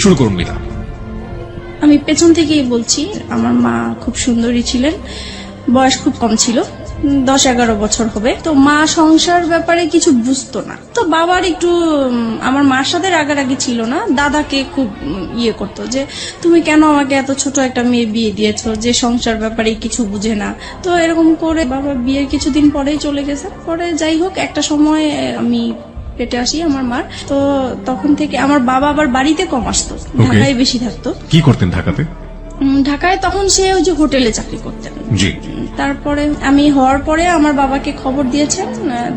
শুরু করুন মিতা। আমি পেছন থেকেই বলছি, আমার মা খুব সুন্দরী ছিলেন, বয়স খুব কম ছিল, 10-11 বছর হবে। তো মা সংসার ব্যাপারে কিছু বুঝতো না। তো বাবার একটু আমার মার সাথে রাগারাগি ছিল না, দাদাকে খুব ইয়ে করতো যে তুমি কেন আমাকে এত ছোট একটা মেয়ে বিয়ে দিয়েছো যে সংসার ব্যাপারে কিছু বুঝে না। তো এরকম করে বাবা বিয়ের কিছুদিন পরেই চলে গেছে। পরে যাই হোক, একটা সময় আমি পেটে আসি আমার মার। তো তখন থেকে আমার বাবা আবার বাড়িতে কম আসতো, ঢাকায় বেশি থাকতো। কি করতেন ঢাকাতে? ঢাকায় তখন সে ওই যে হোটেলে চাকরি করতেন। জি। তারপরে আমি হওয়ার পরে আমার বাবাকে খবর দিয়েছেন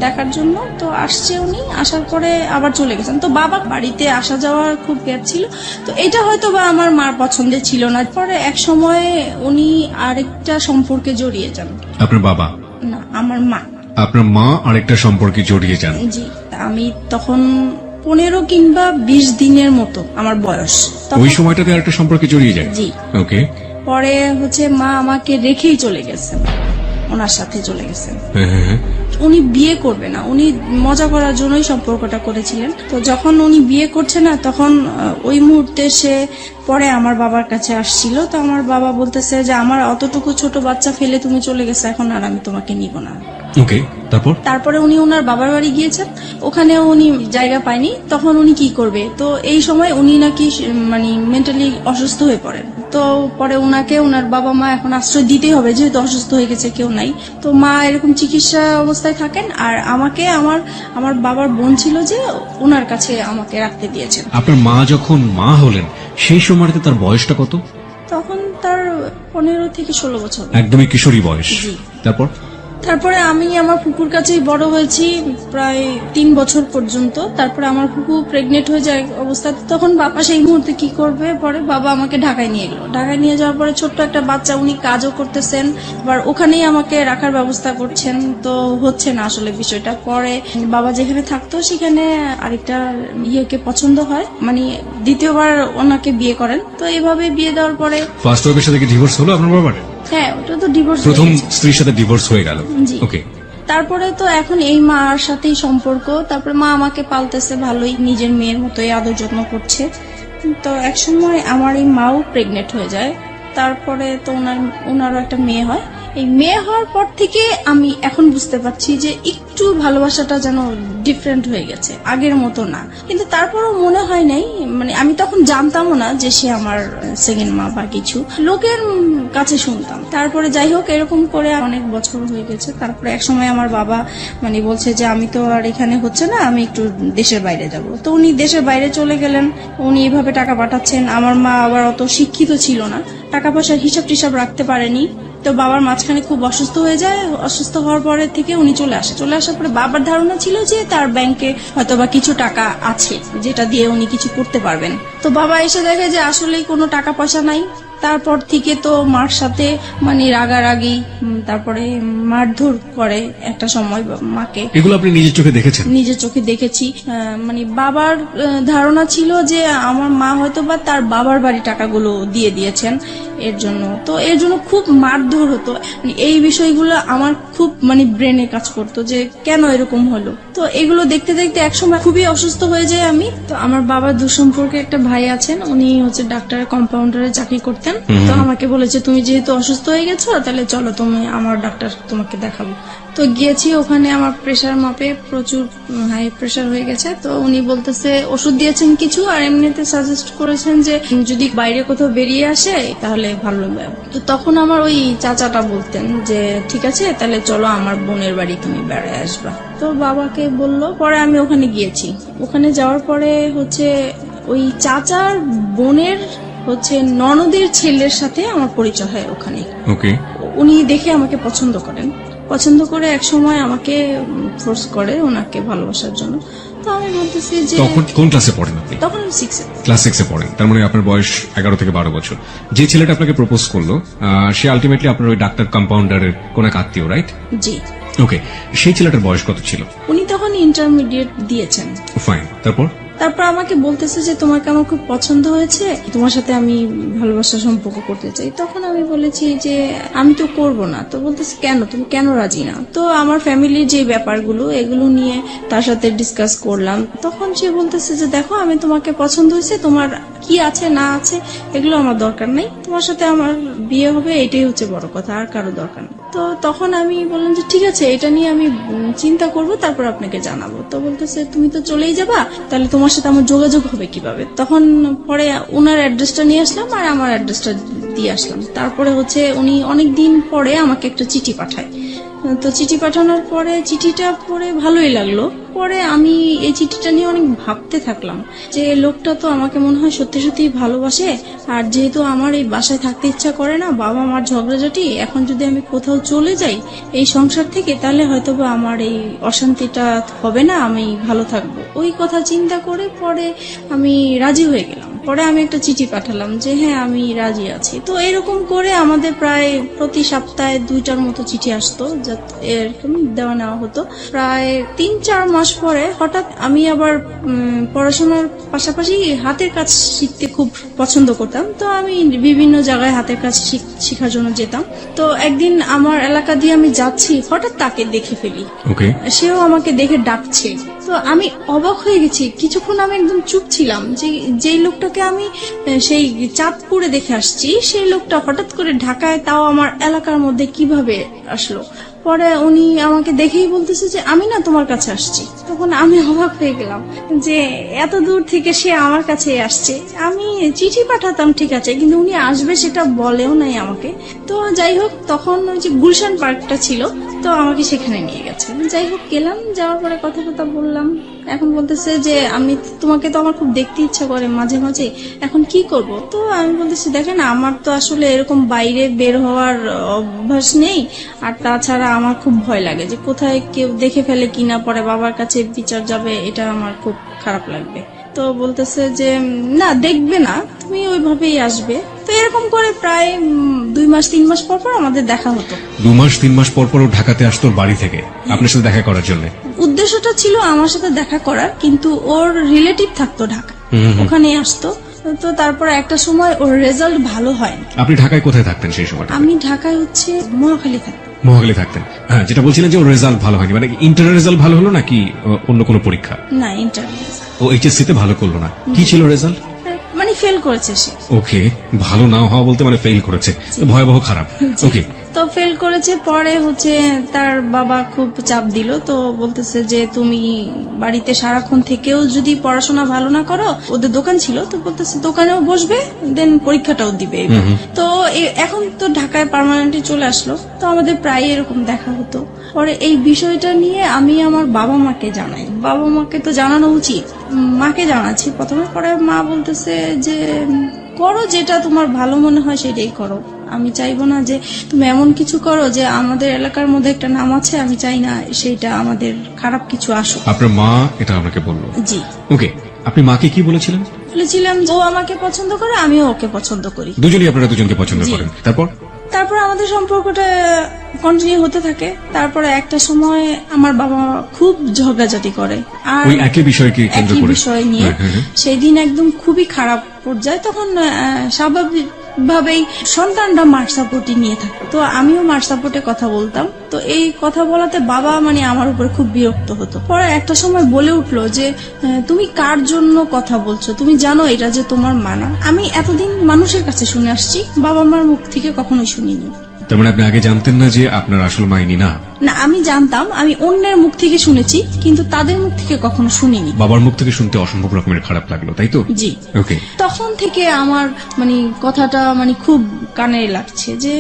দেখার জন্য। তো আসছে উনি, আসার পরে আবার চলে গেছেন। তো বাবা বাড়িতে আসা যাওয়ার খুব গ্যাপ ছিল। তো এটা হয়তো বা আমার মার পছন্দের ছিল না। পরে এক সময় উনি আরেকটা সম্পর্কে জড়িয়ে যান। আপনার বাবা? না, আমার মা। আপনার মা আরেকটা সম্পর্কে জড়িয়ে যান? জি। আমি তখন 15 কিংবা 20 দিনের মতো আমার বয়স। ওই সময়টাতে আরেকটা সম্পর্কে জড়িয়ে যায়? জি। ওকে। পরে হচ্ছে মা আমাকে রেখেই চলে গেছেন, ওনার সাথে চলে গেছেন। উনি বিয়ে করবে না, উনি মজা করার জন্যই সম্পর্কটা করেছিলেন। তো যখন উনি বিয়ে করছে না, তখন ওই মুহূর্তে সে পরে আমার বাবার কাছে আসছিল। তো আমার বাবা বলতেছে যে আমার অতটুকু ছোট বাচ্চা ফেলে তুমি চলে গেছো, এখন আর আমি তোমাকে নিব না। ওকে। তারপরে উনি ওনার বাবার বাড়ি গিয়েছেন, ওখানে উনি জায়গা পায়নি। তখন উনি কি করবে, তো এই সময় উনি নাকি মানে মেন্টালি অসুস্থ হয়ে পড়েন। তো পরে ওনাকে ওনার বাবা মা এখন আশ্রয় দিতেই হবে, যেহেতু অসুস্থ হয়ে গেছে, কেউ নাই। তো মা এরকম চিকিৎসা অবস্থায় থাকেন। আর আমাকে আমার বাবার বোন ছিল যে ওনার কাছে আমাকে রাখতে দিয়েছেন। আপনার মা যখন মা হলেন সেই সময়টাতে তার বয়সটা কত? তখন তার 15 থেকে 16 বছর। একদমই কিশোরী বয়স। জি। তারপরে আমি আমার ফুপুর কাছেই বড় হয়েছি প্রায় 3 বছর পর্যন্ত। তারপরে আমার ফুপু প্রেগনেন্ট হয়ে যায় অবস্থাতে, তখন বাবা সেই মুহূর্তে কি করবে, পরে বাবা আমাকে ঢাকায় নিয়ে গেল। ঢাকায় নিয়ে যাওয়ার পরে ছোট্ট একটা বাচ্চা, উনি কাজও করতেছেন, আবার ওখানেই আমাকে রাখার ব্যবস্থা করছেন। তো হচ্ছে না আসলে বিষয়টা। পরে বাবা যেখানে থাকতো সেখানে আরেকটা ইয়েকে পছন্দ হয়, মানে দ্বিতীয়বার ওনাকে বিয়ে করেন। তো এইভাবে বিয়ে দেওয়ার পরে ফার্স্ট ওয়াইফের সাথে কি ডিভোর্স হলো আপনার বাবার? হ্যাঁ, ওটা তো ডিভোর্স। প্রথম স্ত্রীর সাথে ডিভোর্স হয়ে গেল। জি। ওকে। তারপরে তো এখন এই মার সাথেই সম্পর্ক। তারপরে মা আমাকে পালতেছে ভালোই, নিজের মেয়ের মতোই আদর যত্ন করছে। তো একসময় আমার এই মাও প্রেগনেন্ট হয়ে যায়। তারপরে তো ওনারও একটা মেয়ে হয়। এই মেয়ে হওয়ার পর থেকে আমি এখন বুঝতে পারছি যে একটু ভালোবাসাটা যেন ডিফারেন্ট হয়ে গেছে, আগের মতো না। কিন্তু তারপরও মনে হয় নাই, মানে আমি তখন জানতামও না যে সে আমার সেকেন্ড মা বা কিছু, লোকের কাছে শুনতাম। তারপরে যাই হোক, এরকম করে অনেক বছর হয়ে গেছে। তারপরে এক সময় আমার বাবা মানে বলছে যে আমি তো আর এখানে হচ্ছে না, আমি একটু দেশের বাইরে যাব। তো উনি দেশের বাইরে চলে গেলেন। উনি এভাবে টাকা পাঠাচ্ছেন। আমার মা আবার অত শিক্ষিত ছিল না, টাকা পয়সার হিসাব টিসাব রাখতে পারেনি। তো বাবার মাঝখানে খুব অসুস্থ হয়ে যায়। অসুস্থ হওয়ার পরে থেকে উনি চলে আসার পরে বাবার ধারণা ছিল যে তার ব্যাংকে হয়তোবা কিছু টাকা আছে যেটা দিয়ে উনি কিছু করতে পারবেন। তো বাবা এসে দেখে যে আসলেই কোনো টাকা পয়সা নাই। তারপর থেকে তো মার সাথে মানে রাগারাগি, তারপরে মারধর করে একটা সময় মাকে। এগুলো আপনি নিজের চোখে দেখেছেন? নিজের চোখে দেখেছি। মানে বাবার ধারণা ছিল যে আমার মা হয়তোবা তার বাবার বাড়ি টাকাগুলো দিয়ে দিয়েছেন এর জন্য। তো এর জন্য খুব মারধর হতো। এই বিষয়গুলো আমার খুব মানে ব্রেনে কাজ করতো যে কেন এরকম হলো। তো এগুলো দেখতে দেখতে একসময় খুবই অসুস্থ হয়ে যায় আমি। তো আমার বাবার দুঃসম্পর্কে একটা ভাই আছেন, উনি হচ্ছে ডাক্তারের কম্পাউন্ডারে চাকরি করতেন। তো আমাকে বলেছে তুমি যেহেতু অসুস্থ হয়ে গেছো, তাহলে চলো তুমি আমার ডাক্তার তোমাকে দেখাবো। তো গিয়েছি, ওখানে আমার প্রেশার মাপে প্রচুর হাই প্রেশার হয়ে গেছে। তো উনি বলতেছে ওষুধ দিয়েছেন কিছু, আর এমনিতে সাজেস্ট করেছেন যে যদি বাইরে কোথাও বেরিয়ে আসে তাহলে ভালো হবে। তো তখন আমার ওই চাচাটা বলতেন যে ঠিক আছে, তাহলে চলো আমার বোনের বাড়ি তুমি বেড়ায় আসবা। তো বাবাকে বললো, পরে আমি ওখানে গিয়েছি। ওখানে যাওয়ার পরে হচ্ছে ওই চাচার বোনের হচ্ছে ননদের ছেলের সাথে আমার পরিচয় হয় ওখানে। ওকে। উনি দেখে আমাকে পছন্দ করে এক সময় আমাকে ফোর্স করে ওনাকে ভালোবাসার জন্য। তো আমি বলতেছি যে তখন কোন ক্লাসে পড়েন আপনি? তখন 6-এ। ক্লাস 6-এ পড়েন। তার মানে আপনার বয়স 11 থেকে 12 বছর। যে ছেলেটা আপনাকে প্রপোজ করলো সে আলটিমেটলি আপনার ওই ডাক্তার কম্পাউন্ডারের কোন এক আত্মীয়, রাইট? জি। ওকে। সেই ছেলেটার বয়স কত ছিল? উনি তখন ইন্টারমিডিয়েট দিয়েছেন। ফাইন। তারপর আমাকে বলতেছে যে তোমাকে আমার খুব পছন্দ হয়েছে, তোমার সাথে আমি ভালোবাসার সম্পর্ক করতে চাই। তখন আমি বলেছি যে আমি তো করব না। তো বলতেছে কেন, তুমি কেন রাজি না? তো আমার ফ্যামিলির যে ব্যাপারগুলো এগুলো নিয়ে তার সাথে ডিসকাস করলাম। তখন সে বলতেছে যে দেখো, আমি তোমাকে পছন্দ হয়েছে, তোমার কি আছে না আছে এগুলো আমার দরকার নেই, তোমার সাথে আমার বিয়ে হবে এটাই হচ্ছে বড় কথা, আর কারো দরকার নেই। তো তখন আমি বললাম যে ঠিক আছে, এটা নিয়ে আমি চিন্তা করব, তারপর আপনাকে জানাবো। তো বলতেছে তুমি তো চলেই যাবা, তাহলে তোমার সাথে আমার যোগাযোগ হবে কিভাবে? তখন পরে ওনার অ্যাড্রেসটা নিয়ে আসলাম আর আমার অ্যাড্রেসটা দিয়ে আসলাম। তারপরে হচ্ছে উনি অনেকদিন পরে আমাকে একটা চিঠি পাঠায়। তো চিঠি পাঠানোর পরে চিঠিটা পড়ে ভালোই লাগলো। পরে আমি এই চিঠিটা নিয়ে অনেক ভাবতে থাকলাম যে লোকটা তো আমাকে মনে হয় সত্যি সত্যি ভালোবাসে, আর যেহেতু আমার এই বাসায় থাকতে ইচ্ছা করে না, বাবা মার ঝগড়াঝাটি, এখন যদি আমি কোথাও চলে যাই এই সংসার থেকে, তাহলে হয়তোবা আমার এই অশান্তিটা হবে না, আমি ভালো থাকবো। ওই কথা চিন্তা করে পরে আমি রাজি হয়ে গেলাম। পরে আমি একটা চিঠি পাঠালাম যে হ্যাঁ আমি রাজি আছি। তো এরকম করে আমাদের প্রায় প্রতি সপ্তাহে 2টার মতো চিঠি আসতো, এরকম দেওয়া নেওয়া হতো। প্রায় 3-4 মাস পরে হঠাৎ আমি আবার পড়াশোনার পাশাপাশি হাতের কাজ শিখতে খুব পছন্দ করতাম। তো আমি বিভিন্ন জায়গায় হাতের কাজ শেখার জন্য যেতাম। তো একদিন আমার এলাকা দিয়ে আমি যাচ্ছি, হঠাৎ তাকে দেখে ফেলি। সেও আমাকে দেখে ডাকছে। তো আমি অবাক হয়ে গেছি। কিছুক্ষণ আমি একদম চুপ ছিলাম যে যেই লোকটাকে আমি সেই চাঁদপুরে দেখে আসছি, সেই লোকটা হঠাৎ করে ঢাকায়, তাও আমার এলাকার মধ্যে কিভাবে আসলো। পরে উনি আমাকে দেখেই বলতেছে যে আমি না তোমার কাছে আসছি। তখন আমি অবাক হয়ে গেলাম যে এত দূর থেকে সে আমার কাছে আসছে। আমি চিঠি পাঠাতাম ঠিক আছে, কিন্তু উনি আসবে সেটা বলেও নাই আমাকে। তো যাই হোক, তখন ওই যে গুলশান পার্কটা ছিল, তো আমাকে সেখানে নিয়ে গেছে। যাই হোক গেলাম, যাওয়ার পরে কথা বললাম। এখন বলতেছে যে আমি তোমাকে তো আমার খুব দেখতে ইচ্ছা করে মাঝে মাঝে, এখন কি করব? তো আমি বলতেছি দেখেন আমার তো আসলে এরকম বাইরে বের হওয়ার অভ্যাস নেই, আর তাছাড়া আমার খুব ভয় লাগে যে কোথায় কেউ দেখে ফেলে কিনা, পরে বাবার কাছে বিচার যাবে, এটা আমার খুব খারাপ লাগবে। তো বলতেছে যে না দেখবে না, তুমি ওইভাবেই আসবে। তো এরকম করে প্রায় 2-3 মাস পর পর আমাদের দেখা হতো। 2-3 মাস পর পর ও ঢাকাতে আসতো বাড়ি থেকে আপনার সাথে দেখা করার জন্য? উদ্দেশ্যটা ছিল আমার সাথে দেখা করার, কিন্তু ওর রিলেটিভ থাকতো ঢাকা, ওখানে আসতো। তো তারপর একটা সময় ওর রেজাল্ট ভালো হয়। আপনি ঢাকায় কোথায় থাকতেন সেই সময়টা? আমি ঢাকায় হচ্ছে মহাখালী থাকতাম। মহাখালী থাকতেন। হ্যাঁ, যেটা বলছিলেন যে ওর রেজাল্ট ভালো হয়নি, মানে ইন্টারের রেজাল্ট ভালো হলো নাকি অন্য কোনো পরীক্ষা? না, ইন্টার। ও এইচএসসি তে ভালো করলো না, কি ছিল রেজাল্ট? মানে ফেল করেছে সে। ওকে, ভালো না হওয়া বলতে মানে ফেল করেছে, ভয়াবহ খারাপ। ওকে, তো ফেল করেছে। পরে হচ্ছে তার বাবা খুব চাপ দিল, তো বলতেছে যে তুমি বাড়িতে সারাক্ষণ থেকেও যদি পড়াশোনা ভালো না করো, ওদের দোকান ছিল, তো বলতেছে দোকানেও বসবে, দেন পরীক্ষাটাও দিবে। তো এখন তো ঢাকায় পার্মানেন্টলি চলে আসলো, তো আমাদের প্রায় এরকম দেখা হতো। পরে এই বিষয়টা নিয়ে আমি আমার বাবা মাকে জানাই। বাবা মাকে তো জানানো উচিত, মাকে জানাচ্ছি প্রথমে। পরে মা বলতেছে যে করো, যেটা তোমার ভালো মনে হয় সেটাই করো। আমি চাইবো না যে তুমি এমন কিছু করো যে আমাদের এলাকার মধ্যে একটা নাম আছে, আমি চাই না সেইটা আমাদের খারাপ কিছু আসুক। আপনার মা এটা আপনাকে বললো? জি। ওকে, আপনি মাকে কি বলেছিলেন? বলেছিলাম ও আমাকে পছন্দ করে, আমিও ওকে পছন্দ করি। দুজনই আপনারা দুজনকে পছন্দ করেন। তারপর আমাদের সম্পর্কটা কন্টিনিউ হতে থাকে। তারপরে একটা সময় আমার বাবা খুব ঝগড়াঝাটি করে, আর ওই একই বিষয়কে কেন্দ্র করে, বিষয় নিয়ে। সেই দিন একদম খুবই খারাপ পর্যায়ে। তখন স্বাভাবিক ভাবেই সন্তানরা মার সাপোর্টই নিয়ে থাকে, তো আমিও মার সাপোর্টে কথা বলতাম। তো এই কথা বলাতে বাবা মানে আমার উপর খুব বিরক্ত হতো। পরে একটা সময় বলে উঠলো যে তুমি কার জন্য কথা বলছো, তুমি জানো এটা যে তোমার মানা। আমি এতদিন মানুষের কাছে শুনে আসছি, বাবা মার মুখ থেকে কখনোই শুনিনি। তার মানে আপনি আগে জানতেন না যে আপনার আসল মাইনি না? না, আমি জানতাম, আমি অন্যের মুখ থেকে শুনেছি, কিন্তু তাদের মুখ থেকে কখনো শুনিনি। বাবার মুখ থেকে শুনতে অসম্ভব রকমের খারাপ লাগলো, তাই তো? জি। ওকে, তখন থেকে আমার মানে কথাটা মানে খুব কানে লাগছে যে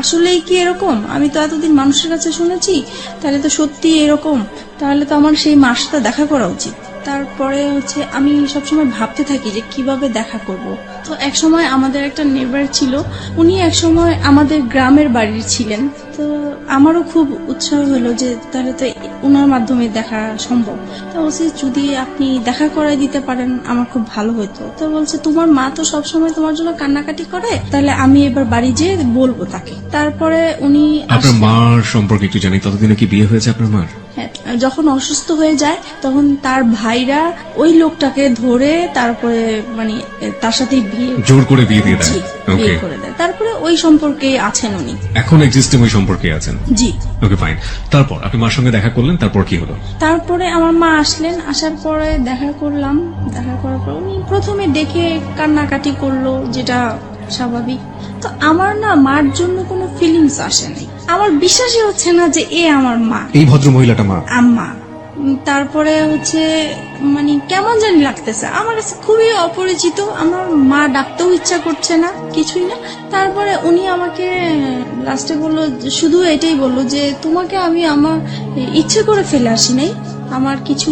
আসলেই কি এরকম? আমি তো এতদিন মানুষের কাছে শুনেছি, তাহলে তো সত্যি এরকম, তাহলে তো আমার সেই মার সাথে দেখা করা উচিত। তারপরে হচ্ছে আমি সবসময় ভাবতে থাকি যে কিভাবে দেখা করব। তো এক সময় আমাদের একটা নেবার ছিল, উনি এক সময় আমাদের গ্রামের বাড়ির ছিলেন। তো আমারও খুব উৎসাহ হলো যে তাহলে তো ওনার মাধ্যমে দেখা সম্ভব। তো বলছে যদি আপনি দেখা করাই দিতে পারেন আমার খুব ভালো হতো। তো বলছে তোমার মা তো সবসময় তোমার জন্য কান্নাকাটি করে, তাহলে আমি এবার বাড়ি যেয়ে বলবো তাকে। তারপরে উনি আপনার মার সম্পর্কে একটু জানি, ততদিনে কি বিয়ে হয়েছে আপনার মার? হ্যাঁ, হ্যাঁ, যখন অসুস্থ হয়ে যায় তখন তার ভাইরা ওই লোকটাকে ধরে তারপরে মানে তার সাথে বিয়ে জোর করে বিয়ে দিয়ে দেয়। জি, ওকে, বিয়ে করে দেয়। তারপরে ওই সম্পর্কে আছেন উনি। এখন এক্সিস্টিং ওই সম্পর্কে আছেন। জি। ওকে, ফাইন। তারপর আপনি মার সঙ্গে দেখা করলেন, তারপর কি হলো? তারপরে আমার মা আসলেন, আসার পরে দেখা করলাম, দেখা করার পর উনি প্রথমে দেখে কান্নাকাটি করলো, যেটা স্বাভাবিক। তো আমার না মার জন্য কোনো ফিলিংস আসেনি, আমার বিশ্বাসই হচ্ছে না যে এ আমার মা, এই ভদ্র মহিলাটা মা। আম্মা। তারপরে হচ্ছে মানে কেমন জানি লাগতেছে আমার কাছে, খুবই অপরিচিত। আমার মা ডাকতেও ইচ্ছা করছে না, কিছুই না। তারপরে উনি আমাকে লাস্টে বললো, শুধু এটাই বললো যে তোমাকে আমি আমার ইচ্ছে করে ফেলে আসি নাই, আমার কিছু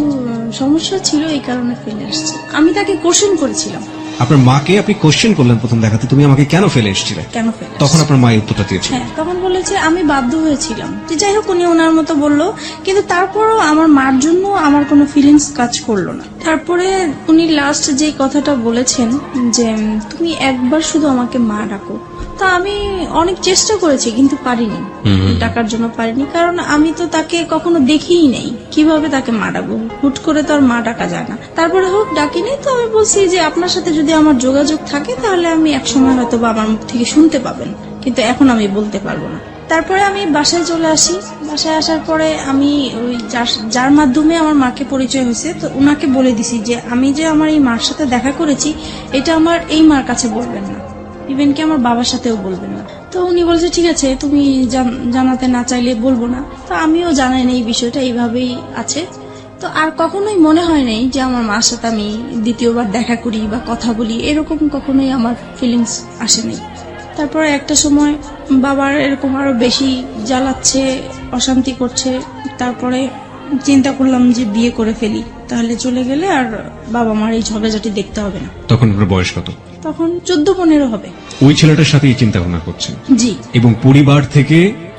সমস্যা ছিল এই কারণে ফেলে আসছি। আমি তাকে কোশ্চেন করেছিলাম, আপনার মাকে আপনি কোশ্চেন করলেন প্রথম দেখাতে, তুমি আমাকে কেন ফেলে এসেছিলে? কেন ফেলে তখন আপনার মা এই উত্তরটা দিয়েছিল। হ্যাঁ, তখন বলেছে আমি বাধ্য হয়েছিলাম। তো যাই হোক, উনি ওনার মতো বললো, কিন্তু তারপরও আমার মার জন্য আমার কোনো ফিলিংস কাজ করলো না। তারপরে উনি লাস্ট যে কথাটা বলেছেন যে তুমি একবার শুধু আমাকে মা ডাকো। তা আমি অনেক চেষ্টা করেছি কিন্তু পারিনি, ডাকার জন্য পারিনি, কারণ আমি তো তাকে কখনো দেখিই নেই, কিভাবে তাকে মা ডাকবো? হুট করে তো আর মা ডাকা যায় না। তারপরে হোক ডাকিনি, তো আমি বলছি যে আপনার সাথে যদি আমার যোগাযোগ থাকে তাহলে আমি একসময় হয়তো বা আমার মুখ থেকে শুনতে পাবেন, কিন্তু এখন আমি বলতে পারবো না। তারপরে আমি বাসায় চলে আসি। বাসায় আসার পরে আমি ওই যার মাধ্যমে আমার মাকে পরিচয় হয়েছে, তো উনাকে বলে দিছি যে আমি যে আমার এই মার সাথে দেখা করেছি এটা আমার এই মার কাছে বলবেন না, ইভেন কি আমার বাবার সাথেও বলবেন না। তো উনি বলছে ঠিক আছে, তুমি জানাতে না চাইলে বলবো না। তো আমিও জানাই না এই বিষয়টা, এইভাবেই আছে। তো আর কখনোই মনে হয় নাই যে আমার মার সাথে আমি দ্বিতীয়বার দেখা করি বা কথা বলি, এরকম কখনোই আমার ফিলিংস আসে নাই। তারপরে একটা সময় বাবার এরকম আরো বেশি জ্বালাচ্ছে, অশান্তি করছে। তারপরে চিন্তা করলাম যে বিয়ে করে ফেলি, তাহলে চলে গেলে আর বাবা মার এই ঝগড়াঝাটি দেখতে হবে না। তখন আপনার বয়স কত? তখন 14-15 হবে। ওই ছেলেটার সাথে এই চিন্তা ভাবনা করছেন, জি, এবং পরিবার থেকে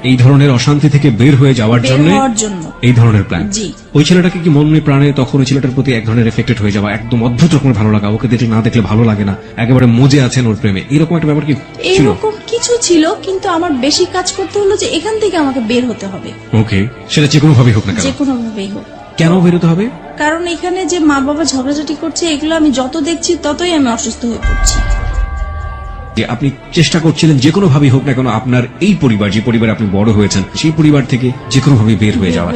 এই ধরনের অশান্তি থেকে বের হয়ে যাওয়ার বের জন্য হওয়ার জন্য। এই ধরনের প্ল্যান। জি। ওই ছেলেটাকে কি মনে প্রাণে তখন ওই ছেলেটার প্রতি এক ধরনের এফেক্টেড হয়ে যাওয়া, একদম অদ্ভুত রকমের ভালো লাগা, ওকে দেখলে না দেখলে ভালো লাগে না, একেবারে মজে আছেন ওর প্রেমে, এরকম একটা ব্যাপার কি ছিল? এইরকম কিছু ছিল, কিন্তু আমার বেশি কাজ করতে হলো যে এখান থেকে আমাকে বের হতে হবে, ওকে, সেটা যে কোনো ভাবে হোক না কেন। যে কোনো ভাবেই হোক। কেন বেরোতে হবে? কারণ এখানে যে মা বাবা ঝগড়াঝাটি করছে, এগুলো আমি যত দেখছি ততই আমি অসুস্থ হয়ে পড়ছি। যে আপনি চেষ্টা করছিলেন যে কোনো ভাবেই হোক না কেন আপনার এই পরিবার, যে পরিবারে আপনি বড় হয়েছেন, সেই পরিবার থেকে যে কোনো ভাবে বের হয়ে যাওয়া।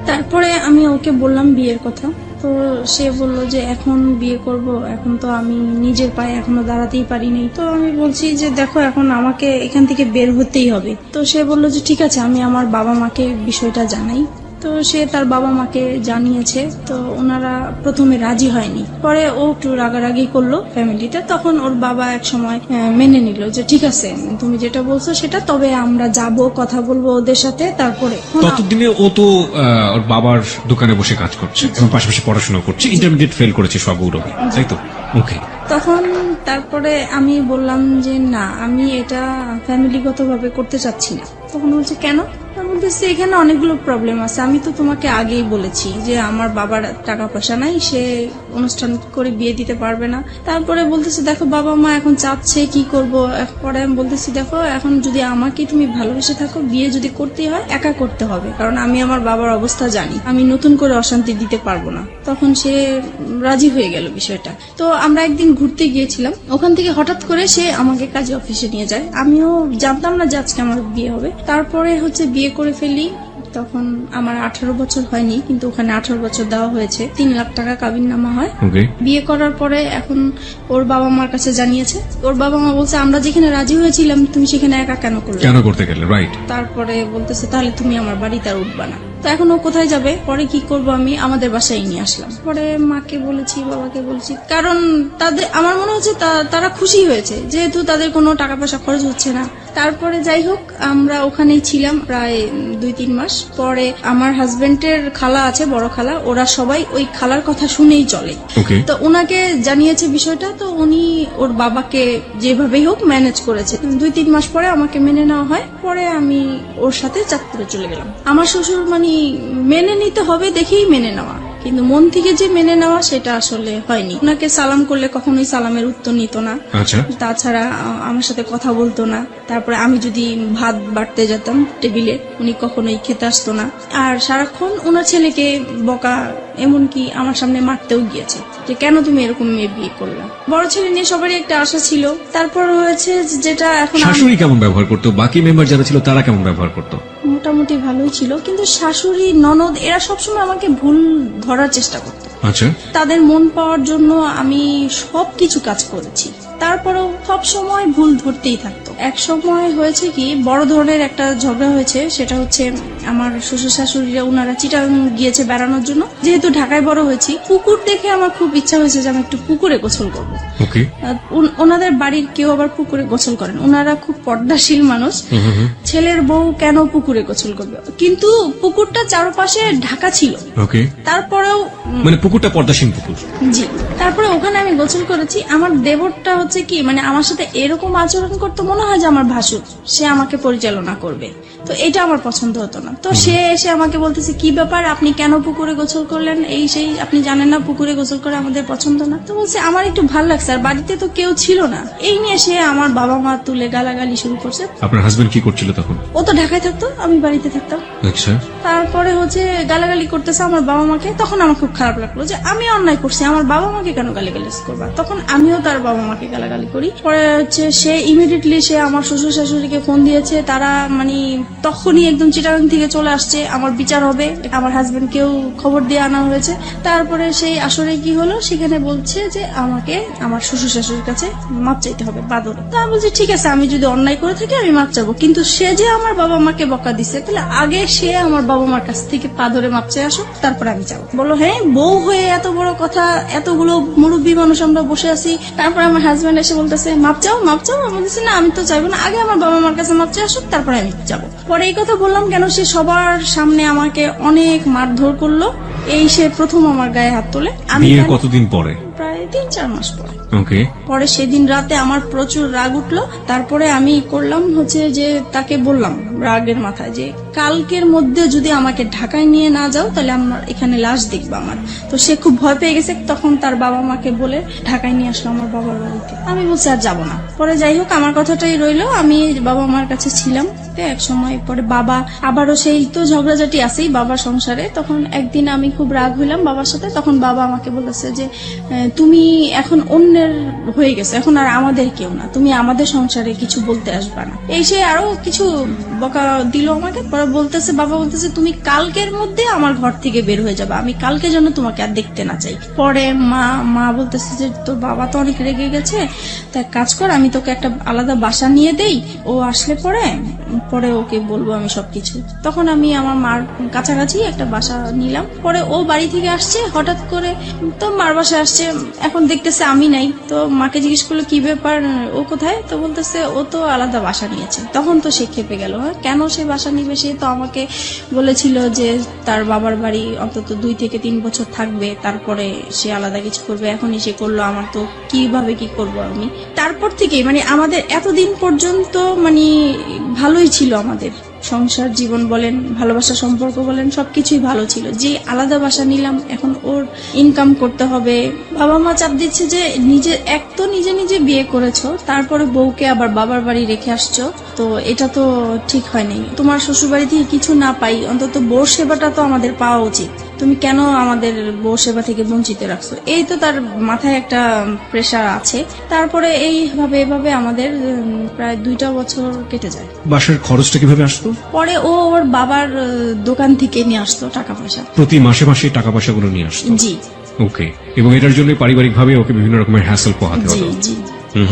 তারপরে আমি ওকে বললাম বিয়ের কথা। তো সে বলল যে এখন বিয়ে করব, এখন তো আমি নিজের পায়ে এখনো দাঁড়াতেই পারিনি। তো আমি বলছি যে দেখো, এখন আমাকে এখান থেকে বের হতেই হবে। তো সে বলল যে ঠিক আছে, আমি আমার বাবা মাকে বিষয়টা জানাই। তো সে তার বাবা মাকে জানিয়েছে। তো ওনারা প্রথমে রাজি হয়নি, পরে ও একটু রাগারাগি করলো ফ্যামিলিতে। তখন ওর বাবা এক সময় মেনে নিল যে ঠিক আছে, তুমি যেটা বলছো সেটা, তবে আমরা যাব, কথা বলবো ওদের সাথে। তারপরে ততদিনে ও তো ওর বাবার দোকানে বসে কাজ করছে এবং পাশাপাশি পড়াশোনা করছে, ইন্টারমিডিয়েট ফেল করেছে সব গৌরবে, তাই তো? ওকে। তখন তারপরে আমি বললাম যে না, আমি এটা ফ্যামিলিগতভাবে করতে চাচ্ছি না। তখন বলছে কেন? আমি বলতেছি এখানে অনেকগুলো প্রবলেম আছে, আমি তো তোমাকে আগেই বলেছি যে আমার বাবার টাকা পয়সা নাই, সে অনুষ্ঠান করে বিয়ে দিতে পারবে না। তারপরে বলতেছে দেখো, বাবা মা এখন চাচ্ছে, কি করব? পরে আমি বলতেছি দেখো, এখন যদি আমাকে তুমি ভালোবেসে থাকো, বিয়ে যদি করতে হয় একা করতে হবে, কারণ আমি আমার বাবার অবস্থা জানি, আমি নতুন করে অশান্তি দিতে পারবো না। তখন সে রাজি হয়ে গেল বিষয়টা। তো আমরা একদিন ঘুরতে গিয়েছিলাম, ওখান থেকে হঠাৎ করে সে আমাকে কাজে অফিসে নিয়ে যায়। আমিও জানতাম না যে আজকে আমার বিয়ে হবে। তারপরে হচ্ছে বিয়ে করে ফেলি। তখন আমার 18 বছর হয়নি, কিন্তু ওখানে 18 বছর দেওয়া হয়েছে। 3 লাখ টাকা কাবিননামা হয়। বিয়ে করার পরে এখন ওর বাবা মার কাছে জানিয়েছে। ওর বাবা মা বলছে আমরা যেখানে রাজি হয়েছিলাম তুমি সেখানে একা কেন করলে, কেন করতে গেলে? রাইট। তারপরে বলতেছে তাহলে তুমি আমার বাড়িতে আর উঠবা না। তো এখন ও কোথায় যাবে? পরে কি করব, আমি আমাদের বাসায় নিয়ে আসলাম। পরে মাকে বলেছি, বাবাকে বলছি, কারণ তাদের আমার মনে হচ্ছে তারা খুশি হয়েছে, যেহেতু তাদের কোনো টাকা পয়সা খরচ হচ্ছে না। তারপরে যাই হোক, আমরা ওখানেই ছিলাম প্রায় 2-3 মাস। পরে আমার হাজবেন্ডের খালা আছে, বড় খালা, ওরা সবাই ওই খালার কথা শুনেই চলে। তো ওনাকে জানিয়েছে বিষয়টা। তো উনি ওর বাবাকে যেভাবেই হোক ম্যানেজ করেছে। 2-3 মাস পরে আমাকে মেনে নেওয়া হয়। পরে আমি ওর সাথে চাঁদপুরে চলে গেলাম। আমার শ্বশুর মানে মেনে নিতে হবে দেখেই মেনে নেওয়া, কিন্তু মন থেকে যে মেনে নেওয়া সেটা আসলে হয়নি। ওনাকে সালাম করলে কখনোই সালামের উত্তর নিত না। আচ্ছা, তাছাড়া আমার সাথে কথা বলতো না। তারপরে আমি যদি ভাত বাড়তে যেতাম টেবিলে, উনি কখনোই খেতে আসতো না। আর সারাক্ষণ ওনার ছেলেকে বকা, এমনকি আমার সামনে মারতেও গিয়েছে যে কেন তুমি এরকম মেয়ে বিয়ে করলা। বড় ছেলে নিয়ে সবারই একটা আশা ছিল। তারপর হয়েছে যেটা এখন শাশুড়ি কেমন ব্যবহার করতো, বাকি মেম্বার যারা ছিল তারা কেমন ব্যবহার করতো? মোটামুটি ভালোই ছিল, কিন্তু শাশুড়ি ননদ এরা সবসময় আমাকে ভুল ধরার চেষ্টা করতো। আচ্ছা, তাদের মন পাওয়ার জন্য আমি সবকিছু কাজ করেছি, তারপরেও সব সময় ভুল ধরতেই থাকতো। এক সময় হয়েছে কি, বড় ধরনের একটা ঝগড়া হয়েছে। সেটা হচ্ছে আমার শ্বশুর শাশুড়িরা ওনারা চিটাগাং গিয়েছে বেড়ানোর জন্য। যেহেতু ঢাকায় বড় হয়েছি, পুকুর দেখে আমার খুব ইচ্ছা হয়েছে যে আমি একটু পুকুরে গোসল করবো। ওকে, ওনাদের বাড়ির কেউ আবার পুকুরে গোসল করেন, ওনারা খুব পর্দাশীল মানুষ। ছেলের বউ কেন পুকুরে গোসল করবে, কিন্তু পুকুরটা চারপাশে ঢাকা ছিল। ওকে, তারপরেও মানে পুকুরটা পর্দাসীন পুকুর। জি, তারপরে ওখানে আমি গোসল করেছি। আমার দেবরটা হচ্ছে কি, মানে আমার সাথে এরকম আচরণ করতে মনে হয় যে আমার ভাসুর, সে আমাকে পরিচালনা করবে। তো এটা আমার পছন্দ হতো না। তো সে এসে আমাকে বলতেছে, কি ব্যাপার, আপনি কেন পুকুরে গোসল করলেন, এই সেই, আপনি জানেন না পুকুরে গোসল করে আমাদের পছন্দ না। তো বলছে আমার একটু ভালো লাগছে, আর বাড়িতে তো কেউ ছিল না। এই নিয়ে সে আমার বাবা মা তুলে গালাগালি শুরু করছে। আপনার হাজবেন্ড কি করছিল তখন? ও তো ঢাকায় থাকতো, আমি বাড়িতে থাকতাম। আচ্ছা, তারপরে হচ্ছে গালাগালি করতেছে আমার বাবা মাকে। তখন আমার খুব খারাপ লাগলো যে আমি অন্যায় করছি, আমার বাবা মাকে কেন গালিগালি করবা। তখন আমিও তার বাবা মাকে গালাগালি করি। পরে হচ্ছে সে ইমিডিয়েটলি সে আমার শ্বশুর শাশুড়িকে ফোন দিয়েছে। তারা মানে তখনই একদম চিটাগাং থেকে চলে আসছে, আমার বিচার হবে। আমার হাজবেন্ডকেও খবর দিয়ে আনা হয়েছে। তারপরে সেই আসরে কি হলো, সেখানে বলছে যে আমাকে আমার শ্বশুর শাশুড়ির কাছে মাপ চাইতে হবে বাদরে। তা বলছি ঠিক আছে, আমি যদি অন্যায় করে থাকি আমি মাপ চাবো, কিন্তু সে যে আমার বাবা মাকে বকা দিছে, তাহলে আগে সে আমার বাবা মার কাছ থেকে পা ধরে মাপ চাই আসো, তারপর আমি যাবো। বললো হ্যাঁ, বউ হয়ে এত বড় কথা, এতগুলো মুরব্বী মানুষ আমরা বসে আছি। তারপর আমার হাজবেন্ড এসে বলতেছে মাপ চাও মাপ চাও। আমি বলতেছি না, আমি তো চাইবো না, আগে আমার বাবা মার কাছে মাপ চাই আসুক, তারপরে আমি যাবো। পরে এই কথা বললাম কেন, সে সবার সামনে আমাকে অনেক মারধর করলো। এই সে প্রথম আমার গায়ে হাত তোলে। আমি বিয়ের কতদিন পরে? প্রায় 3-4 মাস পরে। ওকে, পরে সেদিন রাতে আমার প্রচুর রাগ উঠলো। তারপরে আমি করলাম হচ্ছে যে তাকে বললাম রাগের মাথায় যে কালকের মধ্যে যদি আমাকে ঢাকায় নিয়ে না যাও, তাহলে আমার এখানে লাশ দেখবে আমার। তো সে খুব ভয় পেয়ে গেছে। তখন তার বাবা মাকে বলে ঢাকায় নিয়ে আসলো আমার বাবার বাড়িতে। আমি বলছি আর যাবো না। পরে যাই হোক, আমার কথাটাই রইলো, আমি বাবা মার কাছে ছিলাম। এক সময় পরে বাবা আবারও সেই তো ঝগড়াঝাটি আছেই বাবার সংসারে। তখন একদিন আমি খুব রাগ হইলাম বাবার সাথে। তখন বাবা আমাকে বলেছে যে তুমি এখন অন্যের হয়ে গেছো, এখন আর আমাদের কেউ না, তুমি আমাদের সংসারে কিছু বলতে আসবা না। এই সে আরো কিছু বকা দিল আমাকে। পরে বলতেছে, বাবা বলতেছে তুমি কালকের মধ্যে আমার ঘর থেকে বের হয়ে যাবে, আমি কালকে যেন তোমাকে আর দেখতে না চাই। পরে মা বলতেছে যে তোর বাবা তো অনেক রেগে গেছে, তা কাজ কর, আমি তোকে একটা আলাদা বাসা নিয়ে দেই, ও আসলে পরে ওকে বলবো আমি সবকিছু। তখন আমি আমার মার কাছাকাছি একটা বাসা নিলাম। পরে ও বাড়ি থেকে আসছে হঠাৎ করে, তো মার বাসায় আসছে। এখন দেখতেছে আমি নাই। তো মাকে জিজ্ঞেস করলো কি ব্যাপার, ও কোথায়? তো বলতেছে ও তো আলাদা বাসা নিয়েছে। তখন তো সে খেপে গেল, কেন সে বাসা নিবে? সে তো আমাকে বলেছিল যে তার বাবার বাড়ি অন্তত 2 থেকে 3 বছর থাকবে, তারপরে সে আলাদা কিছু করবে। এখনই সে করলো, আমার তো কিভাবে কি করব আমি। তারপর থেকে মানে আমাদের এতদিন পর্যন্ত মানে ভালোই ছিল, আমাদের সংসার জীবন বলেন, ভালোবাসা সম্পর্ক বলেন, সবকিছুই ভালো ছিল। যে আলাদা বাসা নিলাম, এখন ওর ইনকাম করতে হবে। বাবা মা চাপ দিচ্ছে যে নিজে নিজে বিয়ে করেছো, তারপরে বউকে আবার বাবার বাড়ি রেখে আসছো, তো এটা তো ঠিক হয় নাই। তোমার শ্বশুর বাড়ি থেকে কিছু না পাই, অন্তত বউ সেবাটা তো আমাদের পাওয়া উচিত, তুমি কেন আমাদের বউ সেবা থেকে বঞ্চিত রাখছো? এই তো তার মাথায় একটা প্রেশার আছে। তারপরে এভাবে আমাদের প্রায় 2টা বছর কেটে যায়। বাসার খরচটা কিভাবে আসতো? পরে ও ওর বাবার দোকান থেকে নিয়ে আসতো টাকা পয়সা, প্রতি মাসে মাসে টাকা পয়সাগুলো নিয়ে আসতো? জি। ওকে, এবং এটার জন্য পারিবারিক ভাবে ওকে বিভিন্ন রকমের হ্যাসেল পোহাতে জি হতো? জি।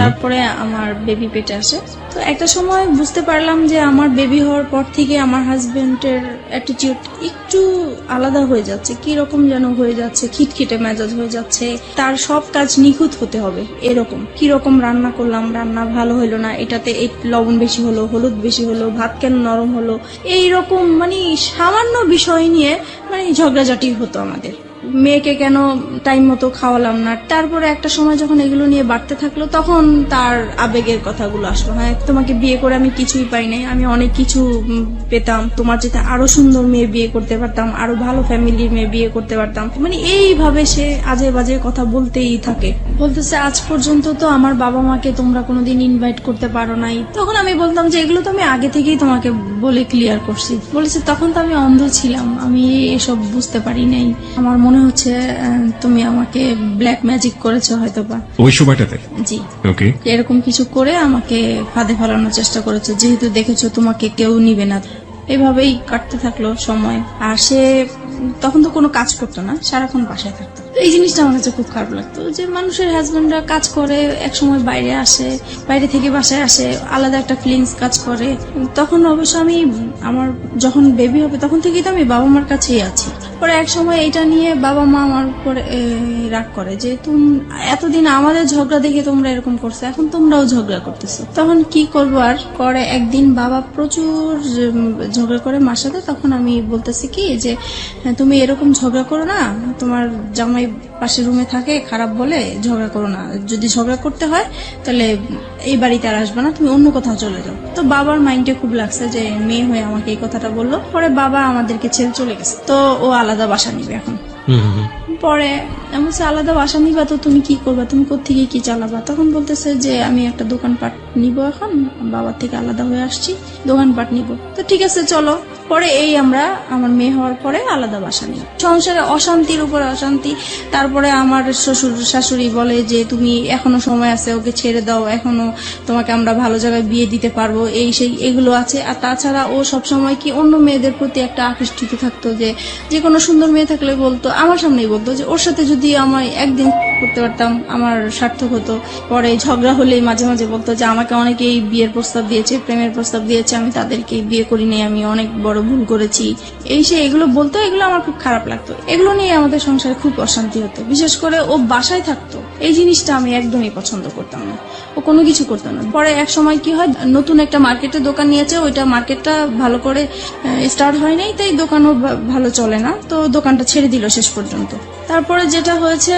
তারপরে আমার বেবি পেটে আসে। তো একটা সময় বুঝতে পারলাম যে আমার বেবি হওয়ার পর থেকে আমার হাজবেন্ডের অ্যাটিটিউড একটু আলাদা হয়ে যাচ্ছে, কি রকম যেন হয়ে যাচ্ছে, খিটখিটে মেজাজ হয়ে যাচ্ছে। তার সব কাজ নিখুঁত হতে হবে এরকম। কি রকম রান্না করলাম, রান্না ভালো হলো না, এটাতে লবণ বেশি হলো, হলুদ বেশি হলো, ভাত কেন নরম হলো, এই রকম মানে সামান্য বিষয় নিয়ে মানে ঝগড়াঝাটি হতো আমাদের। মেয়েকে কেন টাইম মতো খাওয়ালাম না। তারপরে একটা সময় যখন এগুলো নিয়ে বাড়তে থাকলো তখন তার আবেগের কথাগুলো আসলো, হ্যাঁ তোমাকে বিয়ে করে আমি কিছুই পাই নাই, আমি অনেক কিছু পেতাম, তোমার যেটা আরো সুন্দর মেয়ে বিয়ে করতে পারতাম, আরো ভালো ফ্যামিলির মেয়ে বিয়ে করতে পারতাম। মানে এইভাবে সে আজে বাজে কথা বলতেই থাকে। বলতেছে আজ পর্যন্ত তো আমার বাবা মাকে তোমরা কোনোদিন ইনভাইট করতে পারো নাই। তখন আমি বলতাম যে এগুলো তো আমি আগে থেকেই তোমাকে বলে ক্লিয়ার করছি। বলেছে তখন তো আমি অন্ধ ছিলাম, আমি এসব বুঝতে পারি নাই, আমার মনে হচ্ছে তুমি আমাকে ব্ল্যাক ম্যাজিক করেছো হয়তো বা। ওই সময়টাতে? জি। ওকে। এরকম কিছু করে আমাকে ফাঁদে ফেলানোর চেষ্টা করেছে, যেহেতু দেখেছো তোমাকে কেউ নিবে না। এভাবেই কাটতে থাকলো সময়। আর সে তখন তো কোনো কাজ করতো না, সারাক্ষণ বাসায় থাকতো। এই জিনিসটা আমার কাছে খুব খারাপ লাগতো যে মানুষের হাজবেন্ডরা কাজ করে, এক সময় বাইরে আসে, বাইরে থেকে বাসায় আসে, আলাদা একটা ফিলিংস কাজ করে। তখন অবশ্য আমি আমার যখন বেবি হবে তখন থেকেই তো আমি বাবা মার কাছেই আছি। পরে এক সময় এটা নিয়ে বাবা মা আমার উপরে রাগ করে যে তুমি এতদিন আমাদের ঝগড়া দেখে তোমরা এরকম করছো, এখন তোমরাও ঝগড়া করতেছো। তখন কি করবো আর, পরে একদিন বাবা প্রচুর ঝগড়া করে মার সাথে। তখন আমি বলতেছি কি যে তুমি এরকম ঝগড়া করো না, তোমার জামাই পাশের রুমে থাকে, খারাপ বলে, ঝগড়া করো না, যদি ঝগড়া করতে হয় তাহলে এই বাড়িতে আর আসবে না, তুমি অন্য কোথাও চলে যাও। তো বাবার মাইন্ডে খুব লাগছে যে মেয়ে হয়ে আমাকে এই কথাটা বললো। পরে বাবা আমাদেরকে ছেড়ে চলে গেছে, তো ও আলাদা বাসা নিবে এখন। পরে আমি বলছি আলাদা বাসা নিবা তো তুমি কি করবা, তুমি কোত্থেকে কি চালাবা? তখন বলতেছে যে আমি একটা দোকানপাট নিব, এখন বাবার থেকে আলাদা হয়ে আসছি, দোকানপাট নিব। তো ঠিক আছে চলো। পরে এই আমরা আমার মেয়ে হওয়ার পরে আলাদা বাসা নিই। সংসারে অশান্তির উপর অশান্তি। তারপরে আমার শ্বশুর শাশুড়ি বলে যে তুমি এখনো সময় আছে, ওকে ছেড়ে দাও, এখনো তোমাকে আমরা ভালো জায়গায় বিয়ে দিতে পারবো, এই সেই এগুলো আছে। আর তাছাড়া ও সবসময় কি অন্য মেয়েদের প্রতি একটা আকৃষ্টিত থাকতো, যে কোনো সুন্দর মেয়ে থাকলে বলতো, আমার সামনেই বলতো যে ওর সাথে যদি আমি একদিন করতে পারতাম আমার সার্থক হতো। পরে ঝগড়া হলেই মাঝে মাঝে বলতো যে আমাকে অনেকেই বিয়ের প্রস্তাব দিয়েছে, প্রেমের প্রস্তাব দিয়েছে, আমি তাদেরকে বিয়ে করিনি, আমি অনেক বড় ভুল করেছি, এই সে এগুলো বলতো। এগুলো আমার খুব খারাপ লাগতো, এগুলো নিয়ে আমাদের সংসারে খুব অশান্তি হতো। বিশেষ করে ও বাসায় থাকতো, এই জিনিসটা আমি একদমই পছন্দ করতাম না, ও কোনো কিছু করতো না। পরে এক সময় কি হয়, নতুন একটা মার্কেটে দোকান নিয়েছে, ওইটা মার্কেটটা ভালো করে স্টার্ট হয় নাই, তাই দোকানও ভালো চলে না, তো দোকানটা ছেড়ে দিল শেষ পর্যন্ত। তারপরে যেটা হয়েছে,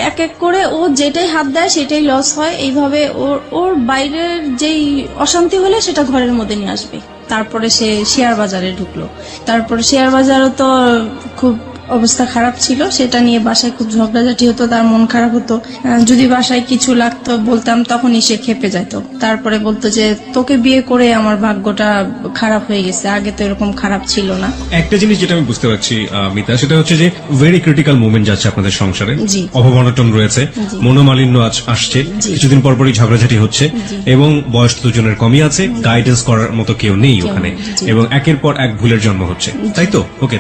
এক এক করে ও যেটাই হাত দেয় সেটাই লস হয়। এইভাবে ওর বাইরের যেই অশান্তি হলে সেটা ঘরের মধ্যে নিয়ে আসবে। তারপরে সে শেয়ার বাজারে ঢুকলো। তারপরে শেয়ার বাজারও তো খুব অবস্থা খারাপ ছিল, সেটা নিয়ে বাসায় খুব ঝগড়াঝাটি হতো, তার মন খারাপ হতো। যদি বাসায় কিছু লাগতো বলতাম তখনই সে ক্ষেপে যেত। তারপরে বলতো যে তোকে বিয়ে করে আমার ভাগ্যটা খারাপ হয়ে গেছে, আগে তো এরকম খারাপ ছিল না। একটা জিনিস যেটা আমি বুঝতে পারছি মিতা, সেটা হচ্ছে যে ভেরি ক্রিটিক্যাল মোমেন্ট যাচ্ছে আপনাদের সংসারে, জি। অভাব-অনটন রয়েছে, জি। মনোমালিন্য আসছে, জি। কিছুদিন পরপরই ঝগড়াঝাটি হচ্ছে, জি। এবং বয়স দুজনের কমই আছে, গাইডেন্স করার মতো কেউ নেই ওখানে, জি। এবং একের পর এক ভুলের জন্ম হচ্ছে, তাই তো? ওকে,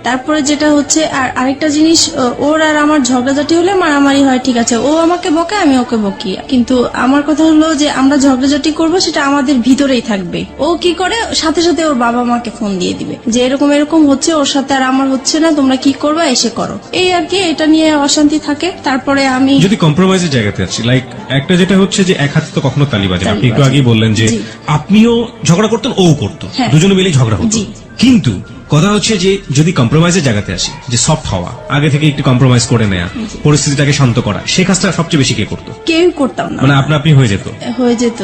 তারপরে যেটা হচ্ছে, আর আরেকটা জিনিস, ওর আর আমার ঝগড়াঝাটি হলে মারামারি হয়, ঠিক আছে, ও আমাকে বকে, আমি ওকে বকি, কিন্তু আমার কথা হলো যে আমরা ঝগড়াঝাটি করবো সেটা আমাদের ভিতরেই থাকবে। ও কি করে, সাথে সাথে ওর বাবা মাকে ফোন দিয়ে দিবে যে এরকম এরকম হচ্ছে, ওর সাথে আর আমার হচ্ছে না, তোমরা কি করবে, এসে করো, এই আর কি। এটা নিয়ে অশান্তি থাকে। তারপরে আমি যদি কম্প্রোমাইজের জায়গাতে আছি, লাইক একটা যেটা হচ্ছে যে এক হাতে তো কখনো তালি বাজে না। আপনি একটু আগেই বললেন যে জি। আপনিও ঝগড়া করতেন, ও করতো, হ্যাঁ। দুজনে মিলেই ঝগড়া হতো। জি। কিন্তু কথা হচ্ছে যে যদি কম্প্রোমাইজের জায়গাতে আসি, যে সফট হওয়া, আগে থেকে একটু কম্প্রোমাইজ করে নেয়া, পরিস্থিতিটাকে শান্ত করা, সেই কাজটা সবচেয়ে বেশি কে করতো? কেউ করতাম না, মানে আপনি হয়ে যেত? হয়ে যেত।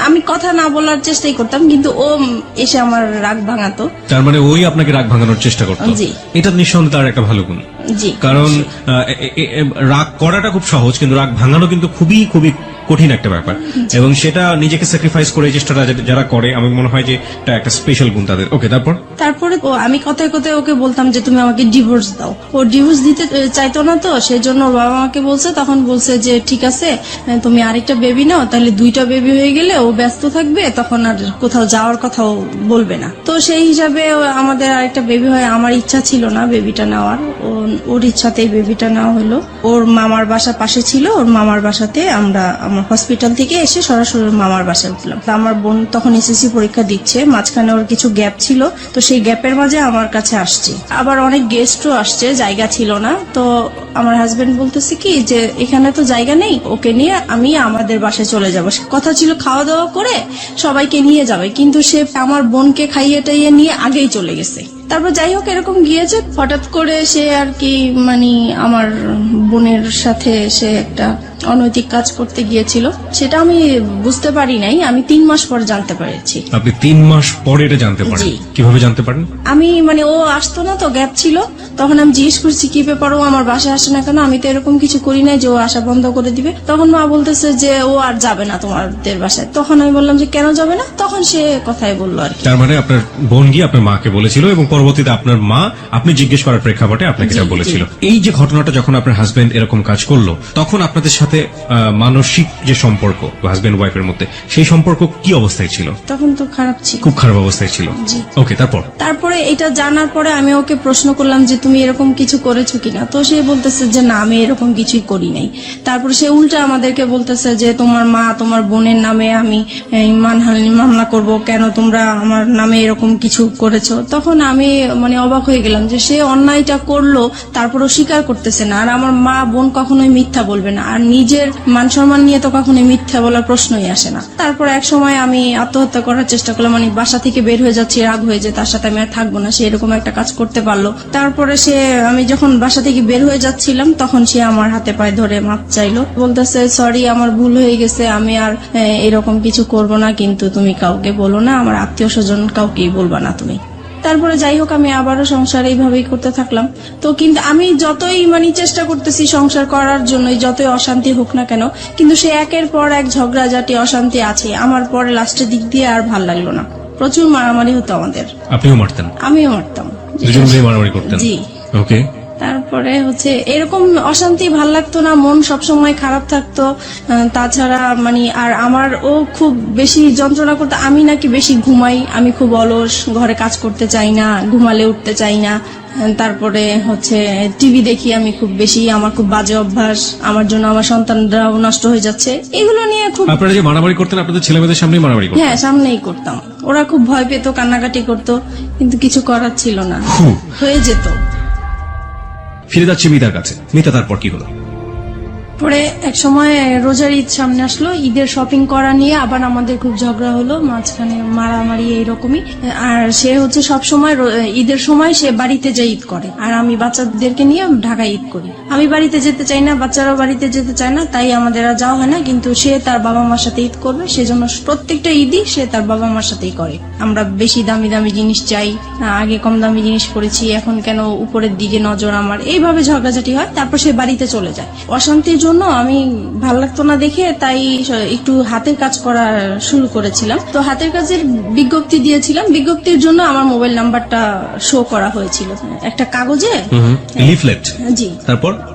আমি কথা না বলার চেষ্টাই করতাম, কিন্তু ও এসে আমার রাগ ভাঙাতো। তার মানে ওই আপনাকে রাগ ভাঙানোর চেষ্টা করতো? জি। এটা নিঃসন্দেহে তার একটা ভালো গুণ। জি। কারণ রাগ করাটা খুব সহজ, কিন্তু রাগ ভাঙানো কিন্তু খুবই খুবই কঠিন একটা ব্যাপার, এবং সেটা নিজেকে স্যাক্রিফাইস করে এই চেষ্টাটা যারা করে, আমার মনে হয় যে এটা একটা স্পেশাল গুণ তাদের। ওকে, তারপরে আমি কথায় কথায় ওকে বলতাম যে তুমি আমাকে ডিভোর্স দাও। ও ডিভোর্স দিতে চাইতো না, তো সেই জন্য ওর বাবা আমাকে বলছে, তখন বলছে যে ঠিক আছে তুমি আরেকটা বেবি নাও, তাহলে দুইটা বেবি হয়ে গেলে ও ব্যস্ত থাকবে, তখন আর কোথাও যাওয়ার কথাও বলবে না। তো সেই হিসাবে আমাদের আরেকটা বেবি হয়। আমার ইচ্ছা ছিল না বেবিটা নেওয়ার, ওর ইচ্ছাতেই বেবিটা নেওয়া হলো। ওর মামার বাসা পাশে ছিল, ওর মামার বাসাতে আমরা আমার হসপিটাল থেকে এসে সরাসরি মামার বাসায় উঠলাম। আমার বোন তখন এসএসসি পরীক্ষা দিচ্ছে, মাঝখানে ওর কিছু গ্যাপ ছিল, তো সেই গ্যাপের মাঝে আমার কাছে আসছে। আবার অনেক গেস্টও আসছে, জায়গা ছিল না। তো আমার হাজবেন্ড বলতেছে কি যে এখানে তো জায়গা নেই, ওকে নিয়ে আমি আমাদের বাসায় চলে যাব। কথা ছিল খাওয়া দাওয়া করে সবাইকে নিয়ে যাবে, কিন্তু সে আমার বোনকে খাইয়ে টাইয়ে নিয়ে আগেই চলে গেছে। তারপর যাই হোক এরকম গিয়েছে, হঠাৎ করে সে আর কি মানে আমার বোনের সাথে সে একটা অনৈতিক কাজ করতে গিয়েছিল। সেটা আমি বুঝতে পারি নাই, আমি 3 মাস পর জানতে পেরেছি। আপনি 3 মাস পরে এটা জানতে পারেন? জি। কিভাবে জানতে পারেন? আমি মানে ও আসতো না তো, গ্যাপ ছিল, তখন আমি জিজ্ঞেস করছি কি ব্যাপার, ও আমার বাসায় আসে না কেন, আমি তো এরকম কিছু করি নাই যে ও আসা বন্ধ করে দিবে। তখন মা বলতেছে যে ও আর যাবে না তোমাদের বাসায়। তখন আমি বললাম যে কেন যাবে না, তখন সে কথাই বললো আর কি। তার মানে আপনার বোন গিয়ে আপনার মাকে বলেছিল এবং পরবর্তীতে আপনার মা আপনি জিজ্ঞেস করার প্রেক্ষাপটে আপনাকে জি, এটা জি। বলেছিল। এই যে ঘটনাটা যখন আপনার হাজবেন্ড এরকম কাজ করলো, তখন আপনাদের সাথে মানসিক যে সম্পর্ক হাজবেন্ড ওয়াইফের মধ্যে, সেই সম্পর্ক কি অবস্থায় ছিল? তখন তো খারাপ ছিল। খুব খারাপ অবস্থায় ছিল। জি। ওকে, তারপর? তারপরে এটা জানার পরে আমি ওকে প্রশ্ন করলাম যে তুমি এরকম কিছু করেছো কিনা, তো সে বলতেছে যে না আমি এরকম কিছুই করি নাই। তারপরে সে উল্টা আমাদেরকে বলতেছে যে তোমার মা তোমার বোনের নামে আমি এই মানহানি মামলা করব, কেন তোমরা আমার নামে এরকম কিছু করেছো। তখন আমি মানে অবাক হয়ে গেলাম যে সে অন্যায়টা করলো, তারপরও স্বীকার করতেছে না। আর আমার মা বোন কখনোই মিথ্যা বলবে না, আর নিজের মান সম্মান নিয়ে তো কখনোই মিথ্যা বলার প্রশ্নই আসে না। তারপর এক সময় আমি আত্মহত্যা করার চেষ্টা করলাম, মানে বাসা থেকে বের হয়ে যাচ্ছি, রাগ হয়ে যে তার সাথে আমি আর থাকবো না, সে এরকম একটা কাজ করতে পারলো। তারপরে সে আমি যখন বাসা থেকে বের হয়ে যাচ্ছিলাম তখন সে আমার হাতে পায়ে ধরে মাপ চাইলো, বলতেছে সরি আমার ভুল হয়ে গেছে, আমি আর এরকম কিছু করব না, কিন্তু তুমি কাউকে বলো না, আমার আত্মীয় স্বজন কাউকেই বলবা না তুমি। তারপরে যাই হোক আমি আবারও সংসার এইভাবেই করতে থাকলাম। তো কিন্তু আমি যতই মানে চেষ্টা করতেছি সংসার করার জন্য, যতই অশান্তি হোক না কেন, কিন্তু সে একের পর এক ঝগড়াঝাটি অশান্তি আছে। আমার পরে লাস্টের দিক দিয়ে আর ভাল লাগলো না, প্রচুর মারামারি হতো আমাদের। আপনিও মারতেন? আমিও মারতাম। দুজন মিলে মারামারি করতেন? জি। ওকে। তারপরে হচ্ছে এরকম অশান্তি ভাল লাগতো না, মন সবসময় খারাপ থাকতো। তাছাড়া মানে আর আমার ও খুব বেশি যন্ত্রণা করতো, আমি নাকি বেশি ঘুমাই, আমি খুব অলস, ঘরে কাজ করতে চাই না, ঘুমালে উঠতে চাই না। তারপরে হচ্ছে টিভি দেখি আমি খুব বেশি, আমার খুব বাজে অভ্যাস, আমার জন্য আমার সন্তানরাও নষ্ট হয়ে যাচ্ছে, এগুলো নিয়ে খুব। আপনারা যে মারামারি করতেন আপনাদের ছেলে মেয়েদের সামনেই মারামারি করতেন? হ্যাঁ সামনেই করতাম, ওরা খুব ভয় পেত, কান্নাকাটি করতো, কিন্তু কিছু করার ছিল না, হয়ে যেত। ফিরে যাচ্ছি মিতার কাছে। মিতা, তারপর কি হলো? পরে এক সময় রোজার ঈদ সামনে আসলো, ঈদের শপিং করা নিয়ে আবার আমাদের খুব ঝগড়া হলো, মাঝখানে মারামারি এইরকমই। আর সে হচ্ছে সব সময় ঈদের সময় সে বাড়িতে যায় ঈদ করে, আর আমি বাচ্চাদেরকে নিয়ে ঢাকায় ঈদ করি। আমি বাড়িতে যেতে চাই না, বাচ্চারাও বাড়িতে যেতে চায় না, তাই আমাদের আর যাওয়া হয় না। কিন্তু সে তার বাবা মার সাথে ঈদ করবে, সেজন্য প্রত্যেকটা ঈদই সে তার বাবা মার সাথেই করে। আমরা বেশি দামি দামি জিনিস চাই, আগে কম দামি জিনিস পরেছি, এখন কেন উপরের দিকে নজর আমার, এইভাবে ঝগড়াঝাটি হয়। তারপর সে বাড়িতে চলে যায়। অশান্তির জন্য আমি ভাল লাগতো না দেখে তাই একটু হাতের কাজ করা শুরু করেছিলাম। তো হাতের কাজের বিজ্ঞপ্তি দিয়েছিলাম, বিজ্ঞপ্তির জন্য আমার মোবাইল নাম্বারটা শো করা হয়েছিল একটা কাগজে, লিফলেট। জি।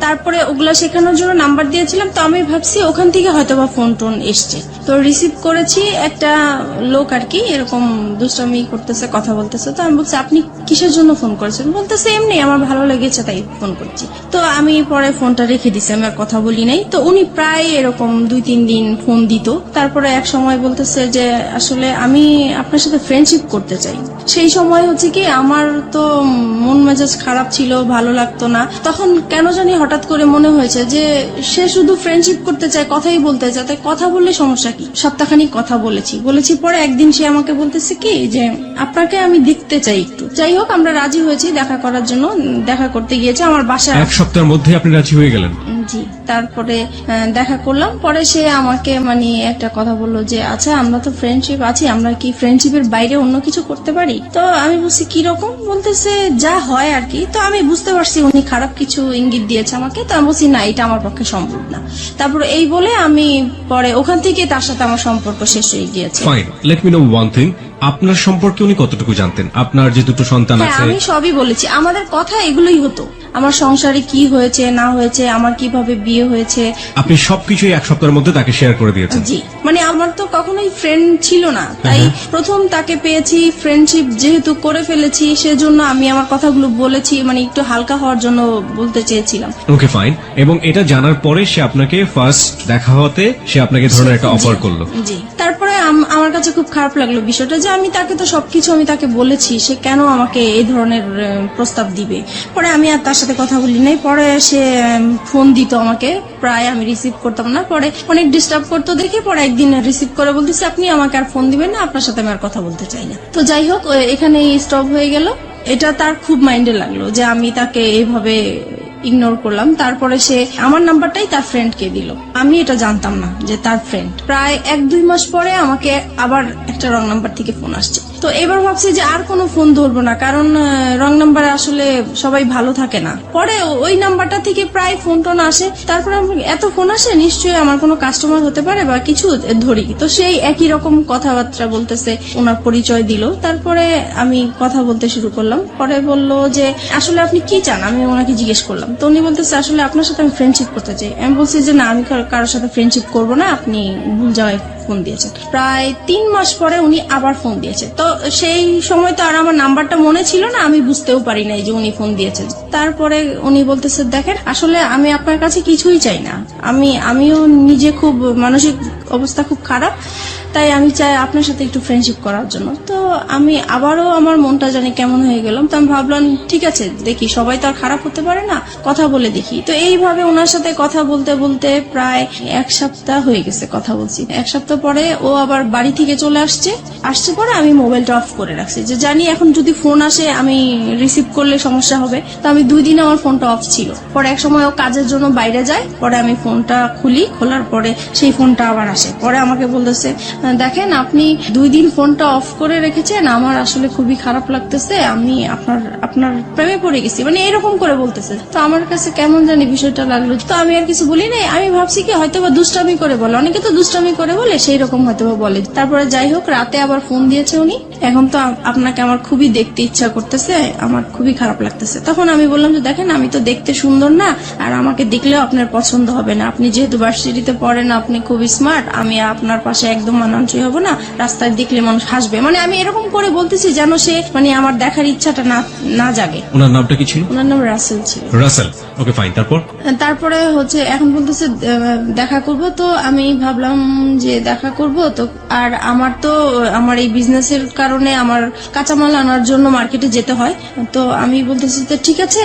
তারপরে ওগুলা শেখানোর জন্য নাম্বার দিয়েছিলাম। তো আমি ভাবছি ওখান থেকে হয়তোবা ফোন টোন এসছে, তো রিসিভ করেছি। একটা লোক আর কি এরকম দুষ্টামি করতেছে, কথা বলতেছে। তো আমি বলছি আপনি কিসের জন্য ফোন করেছেন? বলতেছে এমনি আমার ভালো লেগেছে তাই ফোন করছি। তো আমি পরে ফোনটা রেখে দিছি, আমি আর কথা বলি নাই। তো উনি প্রায় এরকম 2-3 দিন ফোন দিত। তারপরে এক সময় বলতেছে যে আসলে আমি আপনার সাথে ফ্রেন্ডশিপ করতে চাই। সেই সময় হচ্ছে কি আমার তো মন মেজাজ খারাপ ছিল, ভালো লাগতো না। তখন কেন জানি হঠাৎ করে মনে হয়েছে যে সে শুধু ফ্রেন্ডশিপ করতে চায়, কথাই বলতে চায়, তাই কথা বললে সমস্যা কি। সপ্তাহখানিক কথা বলেছি পরে একদিন সে আমাকে বলতেছে কি যে আপনাকে আমি দেখতে চাই একটু। যাই হোক আমরা রাজি হয়েছি দেখা করার জন্য, দেখা করতে গিয়েছে আমার বাসায়। এক সপ্তাহের মধ্যে আপনি রাজি হয়ে গেলেন? জি। তারপরে দেখা করলাম। পরে সে আমাকে মানে একটা কথা বললো যে আচ্ছা আমরা তো ফ্রেন্ডশিপ আছি, আমরা কি ফ্রেন্ডশিপের বাইরে অন্য কিছু করতে পারি? তো আমি বলছি কিরকম? বলতেছে যা হয় আর কি। তো আমি বুঝতে পারছি উনি খারাপ কিছু ইঙ্গিত দিয়েছে আমাকে। তো আমি বলছি না, এটা আমার পক্ষে সম্ভব না। তারপরে এই বলে আমি পরে ওখান থেকে তার সাথে আমার সম্পর্ক শেষ হয়ে গিয়েছে। Fine, let me no one thing, আপনার সম্পর্কে উনি কতটুকু জানতেন? আপনার যে 2 সন্তান হ্যাঁ আছে? আমি সবই বলেছি, আমাদের কথা এগুলোই হতো, আমার সংসারে কি হয়েছে না হয়েছে, আমার কিভাবে বিয়ে হয়েছে। আপনি সবকিছুই এক সপ্তাহের মধ্যে তাকে শেয়ার করে দিয়েছেন? জি। মানে আমার তো কখনোই ফ্রেন্ড ছিল না, তাই প্রথম তাকে পেয়েছি, ফ্রেন্ডশিপ যেহেতু করে ফেলেছি সেজন্য আমি আমার কথাগুলো বলেছি, মানে একটু হালকা হওয়ার জন্য বলতে চেয়েছিলাম। Okay fine. এবং এটা জানার পরে সে আপনাকে ফার্স্ট দেখা হতে সে আপনাকে ধরনের একটা অফার করলো? জি। তারপরে আমার কাছে খুব খারাপ লাগলো বিষয়টা যে আমি তাকে তো সবকিছু আমি তাকে বলেছি, সে কেন আমাকে এই ধরনের প্রস্তাব দিবে। পরে আমি আর তার সাথে কথা বলি নাই। পরে সে ফোন দিত আমাকে, প্রায় আমি রিসিভ করতাম না। পরে অনেক ডিস্টার্ব করতো দেখে পরে একদিন রিসিভ করে বলতেছে আপনি আমাকে আর ফোন দিবেন না, আপনার সাথে আমি আর কথা বলতে চাই না। তো যাই হোক এখানে স্টপ হয়ে গেল। এটা তার খুব মাইন্ডে লাগলো যে আমি তাকে এইভাবে ইগনোর করলাম। তারপরে সে আমার নাম্বারটাই তার ফ্রেন্ডকে দিল। আমি এটা জানতাম না যে তার ফ্রেন্ড। প্রায় 1-2 মাস পরে আমাকে আবার একটা রং নাম্বার থেকে ফোন আসছে। তো এবার ভাবছি যে আর কোনো ফোন ধরবো না, কারণ রং নাম্বারে আসলে সবাই ভালো থাকে না। পরে ওই নাম্বারটা থেকে প্রায় ফোন টোন আসে। তারপরে এত ফোন আসে, নিশ্চয়ই আমার কোনো কাস্টমার হতে পারে বা কিছু, ধরি। তো সেই একই রকম কথাবার্তা বলতেছে, ওনার পরিচয় দিল। তারপরে আমি কথা বলতে শুরু করলাম। পরে বলল যে আসলে আপনি কি চান, আমি ওনাকে জিজ্ঞেস করলাম। তো উনি বলতেছে আসলে আপনার সাথে আমি ফ্রেন্ডশিপ করতে চাই। আমি বলছি যে না, আমি কারোর সাথে ফ্রেন্ডশিপ করবো না, আপনি ভুল জায়গায় ফোন দিয়েছেন। প্রায় 3 মাস পরে উনি আবার ফোন দিয়েছে। তো সেই সময় তো আর আমার নাম্বারটা মনে ছিল না, আমি বুঝতেও পারি নাই যে উনি ফোন দিয়েছেন। তারপরে উনি বলতেছে দেখেন আসলে আমি আপনার কাছে কিছুই চাই না, আমিও নিজে খুব মানসিক অবস্থা খুব খারাপ, তাই আমি চাই আপনার সাথে একটু ফ্রেন্ডশিপ করার জন্য। তো আমি আবারও আমার মনটা জানি কেমন হয়ে গেলাম। তো আমি ভাবলাম ঠিক আছে, দেখি, সবাই তো আর খারাপ হতে পারে না, কথা বলে দেখি। তো এইভাবে ওনার সাথে কথা বলতে বলতে প্রায় 1 সপ্তাহ হয়ে গেছে কথা বলছি। 1 সপ্তাহ পরে ও আবার বাড়ি থেকে চলে আসছে পরে আমি মোবাইলটা অফ করে রাখছি, যে জানি এখন যদি ফোন আসে আমি রিসিভ করলে সমস্যা হবে। তো আমি 2 দিন আমার ফোনটা অফ ছিল। পরে এক সময় ও কাজের জন্য বাইরে যায়, পরে আমি ফোনটা খুলি, খোলার পরে সেই ফোনটা আবার আসে। পরে আমাকে বলতেছে দেখেন আপনি 2 দিন ফোনটা অফ করে রেখেছেন, আমার আসলে খুবই খারাপ লাগতেছে, আমি আপনার প্রেমে পড়ে গেছি, মানে এরকম করে বলতেছে। তো আমার কাছে কেমন জানি বিষয়টা লাগলো। তো আমি আর কিছু বলি নাই, আমি ভাবছি কি হয়তো বা দুষ্টামি করে বলে, অনেকে তো দুষ্টামি করে বলে, সেই রকম হয়তো বা বলে। তারপরে যাই হোক, রাতে আবার ফোন দিয়েছে উনি, এখন তো আপনাকে আমার খুবই দেখতে ইচ্ছা করতেছে, আমার খুবই খারাপ লাগতেছে। তখন আমি বললাম যে দেখেন আমি তো দেখতে সুন্দর না, আর আমাকে দেখলেও আপনার পছন্দ হবে না, আপনি যেহেতু ভার্সিটিতে পড়েন, আপনি খুবই স্মার্ট, আমি আপনার পাশে একদম মানানসই হব না, রাস্তায় দেখলে মানুষ হাসবে, মানে আমি এরকম করে বলতেছি যেন সে মানে আমার দেখার ইচ্ছাটা না জাগে। ওনার নামটা কি ছিল? ওনার নাম রাসেল ছিল। Russell, okay fine. তারপরে হচ্ছে এখন বলতেছে দেখা করব। তো আমি ভাবলাম যে দেখা করব তো, আর আমার এই বিজনেসের কারণে আমার কাঁচামাল আনার জন্য মার্কেটে যেতে হয়। তো আমি বলতেছি তো ঠিক আছে,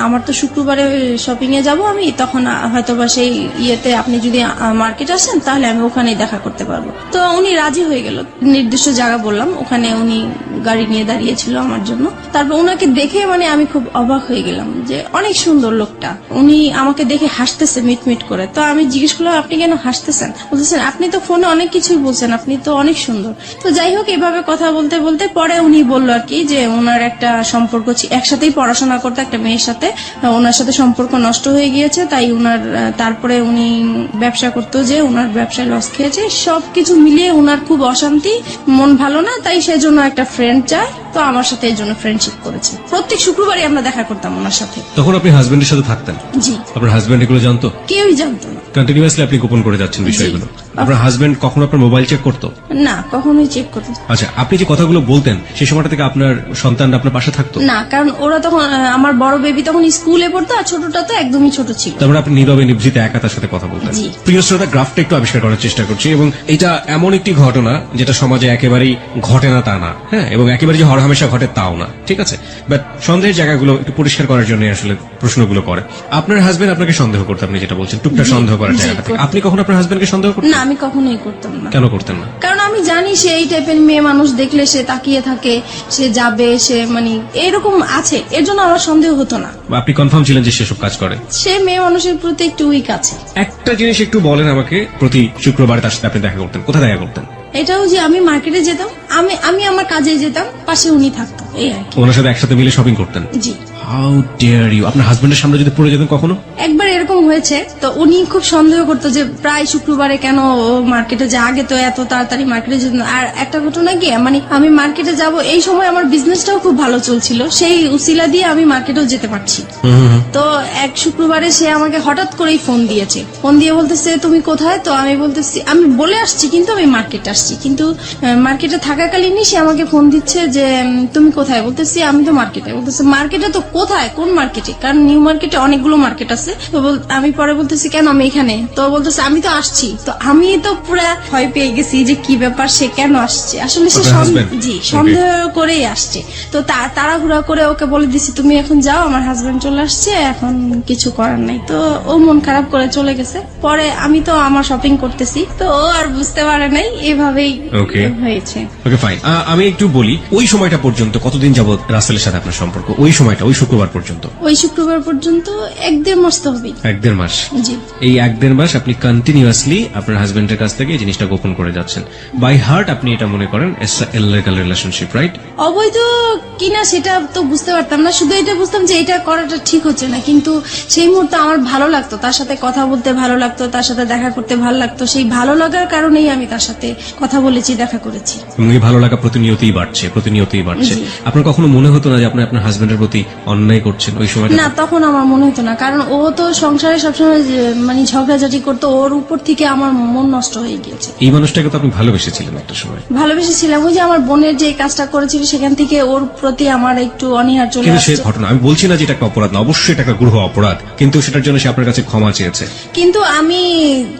আমার তো শুক্রবারে শপিং এ যাব আমি, তখন হয়তোবা সেই ইয়েতে আপনি যদি মার্কেট আসেন তাহলে আমি ওখানেই দেখা করতে পারবো। তো উনি রাজি হয়ে গেল। নির্দিষ্ট জায়গা বললাম, ওখানে উনি গাড়ি নিয়ে দাঁড়িয়েছিল আমার জন্য। তারপর ওনাকে দেখে মানে আমি খুব অবাক হয়ে গেলাম যে অনেক সুন্দর লোকটা। উনি আমাকে দেখে হাসতেছে মিটমিট করে। তো আমি জিজ্ঞেস করলাম আপনি কেন হাসতেছেন? বলতেছেন আপনি তো ফোনে অনেক কিছুই বলছেন, আপনি তো অনেক সুন্দর। তো যাই হোক, এভাবে কথা বলতে বলতে পরে উনি বললো আর কি যে ওনার একটা সম্পর্ক, একসাথেই পড়াশোনা করতে একটা মেয়ের সাথে, ওনার সাথে সম্পর্ক নষ্ট হয়ে গিয়েছে, তাই তারপরে উনি ব্যবসা করতো, যে ওনার ব্যবসায় লস খেয়েছে, সবকিছু মিলিয়ে ওনার খুব অশান্তি, মন ভালো না, তাই সেজন্য একটা ফ্রেন্ড চায়। তো আমার সাথে এই জন্য ফ্রেন্ডশিপ করেছে। প্রত্যেক শুক্রবারই আমরা দেখা করতাম ওনার সাথে। তখন আপনি হাজবেন্ডের সাথে থাকতেন? জি। আপনার হাজবেন্ড এগুলো জানতো? কেউই জানতো না। কন্টিনিউয়াসলি আপনি গোপন করে যাচ্ছেন বিষয়গুলো। আপনার হাজবেন্ড কখনো আপনার মোবাইল চেক করতো? না, কখনোই চেক করতো। আচ্ছা, আপনি যে কথাগুলো বলতেন সেই সময়টা থেকে আপনার সন্তান আপনার পাশে থাকতো? না, কারণ ওরা তখন, আমার বড় বেবি তখন স্কুলে পড়তো, আর ছোটটা তো একদমই ছোট ছিল। তারপরে আপনি নীরবে নিভৃতে একা তার সাথে কথা বলতেন। জি। প্রিয় শ্রোতা, গ্রাফটা একটু আবিষ্কার করার চেষ্টা করছি, এবং এটা এমন একটি ঘটনা যেটা সমাজে একেবারেই ঘটে না তা না, হ্যাঁ, এবং একেবারে যে হরহামেশা ঘটে তাও না, ঠিক আছে, বাট সন্দেহের জায়গাগুলো একটু পরিষ্কার করার জন্য আসলে প্রশ্নগুলো করে। আপনার হাজবেন্ড আপনাকে সন্দেহ করতে, আপনি যেটা বলছেন, টুকটাক সন্দেহ করার জায়গা থেকে, আপনি কখন আপনার হাজবেন্ডকে সন্দেহ করতেন? না, আমি কখনোই করতাম না। কেন করতেন না? কারণ আমি জানি সে এই টাইপের মেয়ে মানুষ দেখলে সে তাকিয়ে থাকে, সে যাবে, সে মানে এরকম আছে, এর জন্য আমার সন্দেহ হতো না। আপনি কনফার্ম ছিলেন যে সেসব কাজ করে? সে মেয়ে মানুষের প্রতি একটু উইক আছে। একটা জিনিস একটু বলেন আমাকে, প্রতি শুক্রবারে তার সাথে আপনি দেখা করতেন, কোথায় দেখা করতেন? এটাও যে আমি মার্কেটে যেতাম, আমি আমার কাজে যেতাম, পাশে উনি থাকতো, এই আর কি। ওনার সাথে একসাথে মিলে শপিং করতেন? জি। How dare you! আপনার হাজবেন্ডের সামনে যদি পড়ে যেতেন কখনো? একবার এরকম হয়েছে, তো উনি খুব সন্দেহ করতো যে প্রায় শুক্রবারে কেন ও মার্কেটে যায়, আগে তো এত তাড়াতাড়ি মার্কেটে যেত না। আর একটা ঘটনা কি, মানে আমি মার্কেটে যাব, এই সময় আমার বিজনেসটাও খুব ভালো চলছিল, সেই উসিলা দিয়ে আমি মার্কেটেও যেতে পারছি। তো এক শুক্রবারে সে আমাকে হঠাৎ করেই ফোন দিয়েছে, ফোন দিয়ে বলতেছে তুমি কোথায়? তো আমি বলতেছি আমি বলে আসছি, কিন্তু আমি মার্কেটে আসছি, কিন্তু মার্কেটে থাকাকালীনই সে আমাকে ফোন দিচ্ছে যে তুমি কোথায়? বলতেছি আমি তো মার্কেটে। বলতেছে মার্কেটে তো কোথায়, কোন মার্কেটে? কারণ নিউ মার্কেটে অনেকগুলো মার্কেট আছে। তো আমি পরে বলতেছি কেন, আমি এখানে। তো বলতেছে আমি তো আসছি। তো আমি তো পুরা ভয় পেয়ে গেছি যে কি ব্যাপার, সে কেন আসছে, আসলে সে সন্দেহ করেই আসছে। তো তাড়াহুড়া করে ওকে বলে দিছি তুমি এখন যাও, আমার হাজবেন্ড চলে আসছে, এখন কিছু করার নাই। তো ও মন খারাপ করে চলে গেছে। পরে আমি তো আমার শপিং করতেছি, তো ও আর বুঝতে পারে নাই, এভাবে এভাবেই Okay. হয়েছে। ওকে ফাইন, আমি একটু বলি ওই সময়টা পর্যন্ত কতদিন যাবত রাসেলের সাথে আপনার সম্পর্ক? ওই সময়টা ওই শুক্রবার পর্যন্ত? ওই শুক্রবার পর্যন্ত 1-1.5 মাস তো হবেই। 1-1.5 মাস। জি। এই 1-1.5 মাস আপনি কন্টিনিউয়াসলি আপনার হাজবেন্ডের কাছ থেকে এই জিনিসটা গোপন করে যাচ্ছেন। বাই হার্ট আপনি এটা মনে করেন ইললিগাল রিলেশনশিপ, রাইট? অবৈধ কিনা সেটা তো বুঝতে পারতাম না, শুধু এটা বুঝতাম যে এটা করাটা ঠিক হচ্ছে না। কিন্তু সেই মুহূর্তে আমার ভালো লাগতো, তার সাথে কথা বলতে ভালো লাগতো, তার সাথে দেখা করতে ভালো লাগতো। সেই ভালো লাগার কারণেই আমি তার সাথে কথা বলেছি, দেখা করেছি। এবং এই ভালো লাগা প্রতিনিয়তই বাড়ছে। জি। আপনার কখনো মনে হতো না যে আপনি আপনার হাজবেন্ডের প্রতি অন্যায় করছেন ওই সময়টা? না, তখন আমার মনে হতো না, কারণ ও তো সংসারে সবসময় মানে ঝগড়াঝাটি করতো, ওর উপর থেকে আমার মন নষ্ট হয়ে গিয়েছে। এই মানুষটাকে তো আপনি ভালোবেসেছিলেন একটা সময়। ভালোবেসেছিলাম, ওই যে আমার বোনের যে কাজটা করেছিল সেখান থেকে ওর প্রতি আমার একটু অনীহার চলে কিন্তু সে আসছে। ঘটনা, আমি বলছি না যে এটা একটা অপরাধ না, অবশ্যই এটা একটা গ্রহ অপরাধ, কিন্তু সেটার জন্য সে আপনার কাছে ক্ষমা চেয়েছে। কিন্তু আমি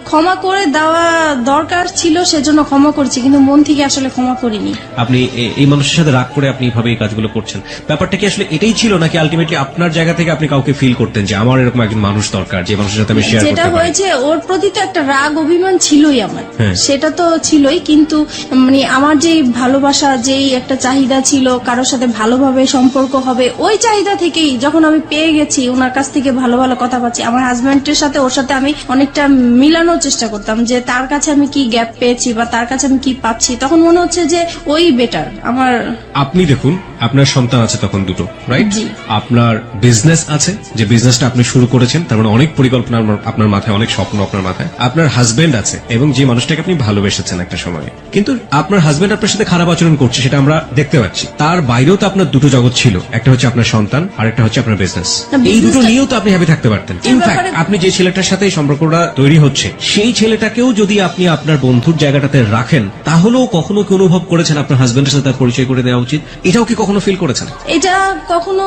ক্ষমা করে দেওয়া দরকার ছিল, সেজন্য ক্ষমা করেছি, কিন্তু মন থেকে আসলে ক্ষমা করিনি। আপনি এই মানুষের সাথে রাগ করে আপনি এইভাবে এই কাজগুলো করছেন, ব্যাপারটা কি আসলে এটাই ছিল, নাকি আলটিমেটলি আপনার জায়গা থেকে আপনি কাউকে ফিল করতেন যে আমার এরকম একজন মানুষ দরকার যে মানুষের সাথে আমি শেয়ার যেটা করতে পারি? হয়েছে, ওর প্রতি তো একটা রাগ অভিমান ছিলই আমার, হ্যাঁ। সেটা তো ছিলই, কিন্তু মানে আমার যে ভালোবাসা, যেই একটা চাহিদা ছিল কারোর সাথে ভালোভাবে সম্পর্ক হবে, ওই চাহিদা থেকেই যখন আমি পেয়ে গেছি, ওনার কাছ থেকে ভালো ভালো কথা পাচ্ছি, আমার হাজবেন্ডের সাথে ওর সাথে আমি অনেকটা মিলানোর চেষ্টা করতাম যে তার কাছে আমি কি গ্যাপ পেয়েছি বা তার কাছে আমি কি পাচ্ছি, তখন মনে হচ্ছে যে ওই বেটার আমার। আপনি দেখুন, আপনার সন্তান আছে তখন দুটো, রাইট? জি। আপনার বিজনেস আছে, যে বিজনেসটা আপনি শুরু করেছেন, তার মানে অনেক পরিকল্পনা আপনার মাথায়, অনেক স্বপ্ন আপনার মাথায়। আপনার হাজবেন্ড আছে এবং যে মানুষটাকে আপনি ভালোবেসেছেন একটা সময়, কিন্তু আপনার হাজবেন্ড আপনার সাথে খারাপ আচরণ করছে, সেটা আমরা দেখতে পাচ্ছি। তার বাইরেও তো আপনার দুটো জগৎ ছিল, একটা হচ্ছে আপনার সন্তান আর একটা হচ্ছে আপনার বিজনেস। না, এই দুটো business-টা- নিয়েও তো আপনি হ্যাপি থাকতে পারতেন। এর ইনফ্যাক্ট ব্যাপারে- আপনি যে ছেলেটার সাথে এই সম্পর্কটা তৈরি হচ্ছে, সেই ছেলেটাকেও যদি আপনি আপনার বন্ধুর জায়গাটাতে রাখেন, তাহলেও কখনো কি অনুভব করেছেন আপনার হাজবেন্ডের সাথে তার পরিচয় করে দেওয়া উচিত? এটাও কি কখনো ফিল করেছেন? এটা কখনো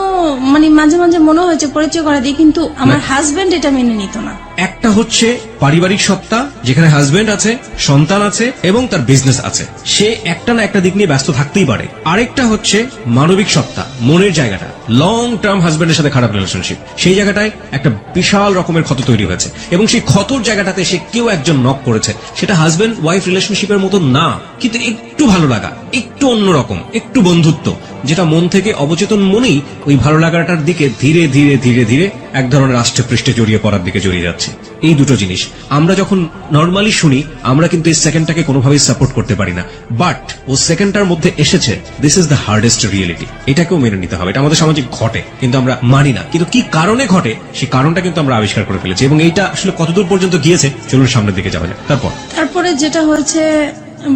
মানে মাঝে মাঝে মনে হয়েছে পরিচয় করে দিই, কিন্তু আমার হাজবেন্ড এটা মেনে নিত না। একটা হচ্ছে পারিবারিক সত্তা, যেখানে হাজবেন্ড আছে, সন্তান আছে এবং তার বিজনেস আছে, সে একটা না একটা দিক নিয়ে ব্যস্ত থাকতেই পারে। আরেকটা হচ্ছে মানবিক সত্তা, মনের জায়গাটা, লং টার্ম হাজবেন্ডের সাথে খারাপ রিলেশনশিপ, সেই জায়গাটায় একটা বিশাল রকমের ক্ষত তৈরি হয়েছে, এবং সেই ক্ষতর জায়গাটাতে সে কেউ একজন নক করেছে। সেটা হাজবেন্ড ওয়াইফ রিলেশনশিপের মতো না, কিন্তু একটু ভালো লাগা, একটু অন্যরকম, একটু বন্ধুত্ব, যেটা মন থেকে অবচেতন মনেই ওই ভালো লাগাটার দিকে ধীরে ধীরে ধীরে ধীরে এক ধরনের রাষ্ট্রে পৃষ্ঠে জড়িয়ে পড়ার দিকে জড়িয়ে যাচ্ছে। এই দুটো জিনিস আমরা যখন নর্মালি শুনি, আমরা কিন্তু এই সেকেন্ডটাকে কোনোভাবেই সাপোর্ট করতে পারি না, বাট ও সেকেন্ডটার মধ্যে এসেছে, this is the hardest reality. এটাকেও মেনে নিতে হবে, এটা আমাদের সমাজে ঘটে কিন্তু আমরা মানি না। কিন্তু কি কারণে ঘটে, সেই কারণটা কিন্তু আমরা আবিষ্কার করে ফেলেছি, এবং এইটা আসলে কতদূর পর্যন্ত গিয়েছে, চলুন সামনের দিকে যাওয়া যাক। তারপরে যেটা হয়েছে,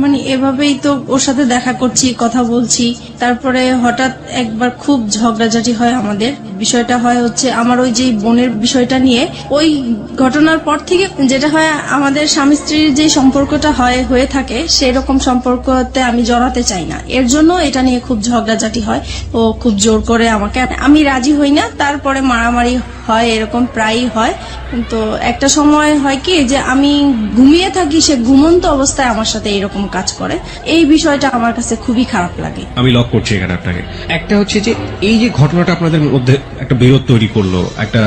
মানে এভাবেই তো ওর সাথে দেখা করছি, কথা বলছি, তারপরে হঠাৎ একবার খুব ঝগড়াঝাটি হয় আমাদের। বিষয়টা হয় হচ্ছে আমার ওই যে বোনের বিষয়টা নিয়ে, ওই ঘটনার পর থেকে যেটা হয়, আমাদের স্বামী স্ত্রীর যে সম্পর্কটা হয়ে থাকে, সেই রকম সম্পর্কতে আমি জড়াতে চাই না। এর জন্য এটা নিয়ে খুব ঝগড়াঝাটি হয়, ও খুব জোর করে আমাকে, আমি রাজি হই না, তারপরে মারামারি হয়, এরকম প্রায়ই হয়। তো একটা সময় হয় কি যে আমি ঘুমিয়ে থাকি, সে ঘুমন্ত অবস্থায় আমার সাথে এরকম কাজ করে। এই বিষয়টা আমার কাছে খুবই খারাপ লাগে। আমি লক করছি এখানে আপনাকে। একটা হচ্ছে যে এই যে ঘটনাটা আপনাদের মধ্যে একটা বিরোধ তৈরি করলো, একটা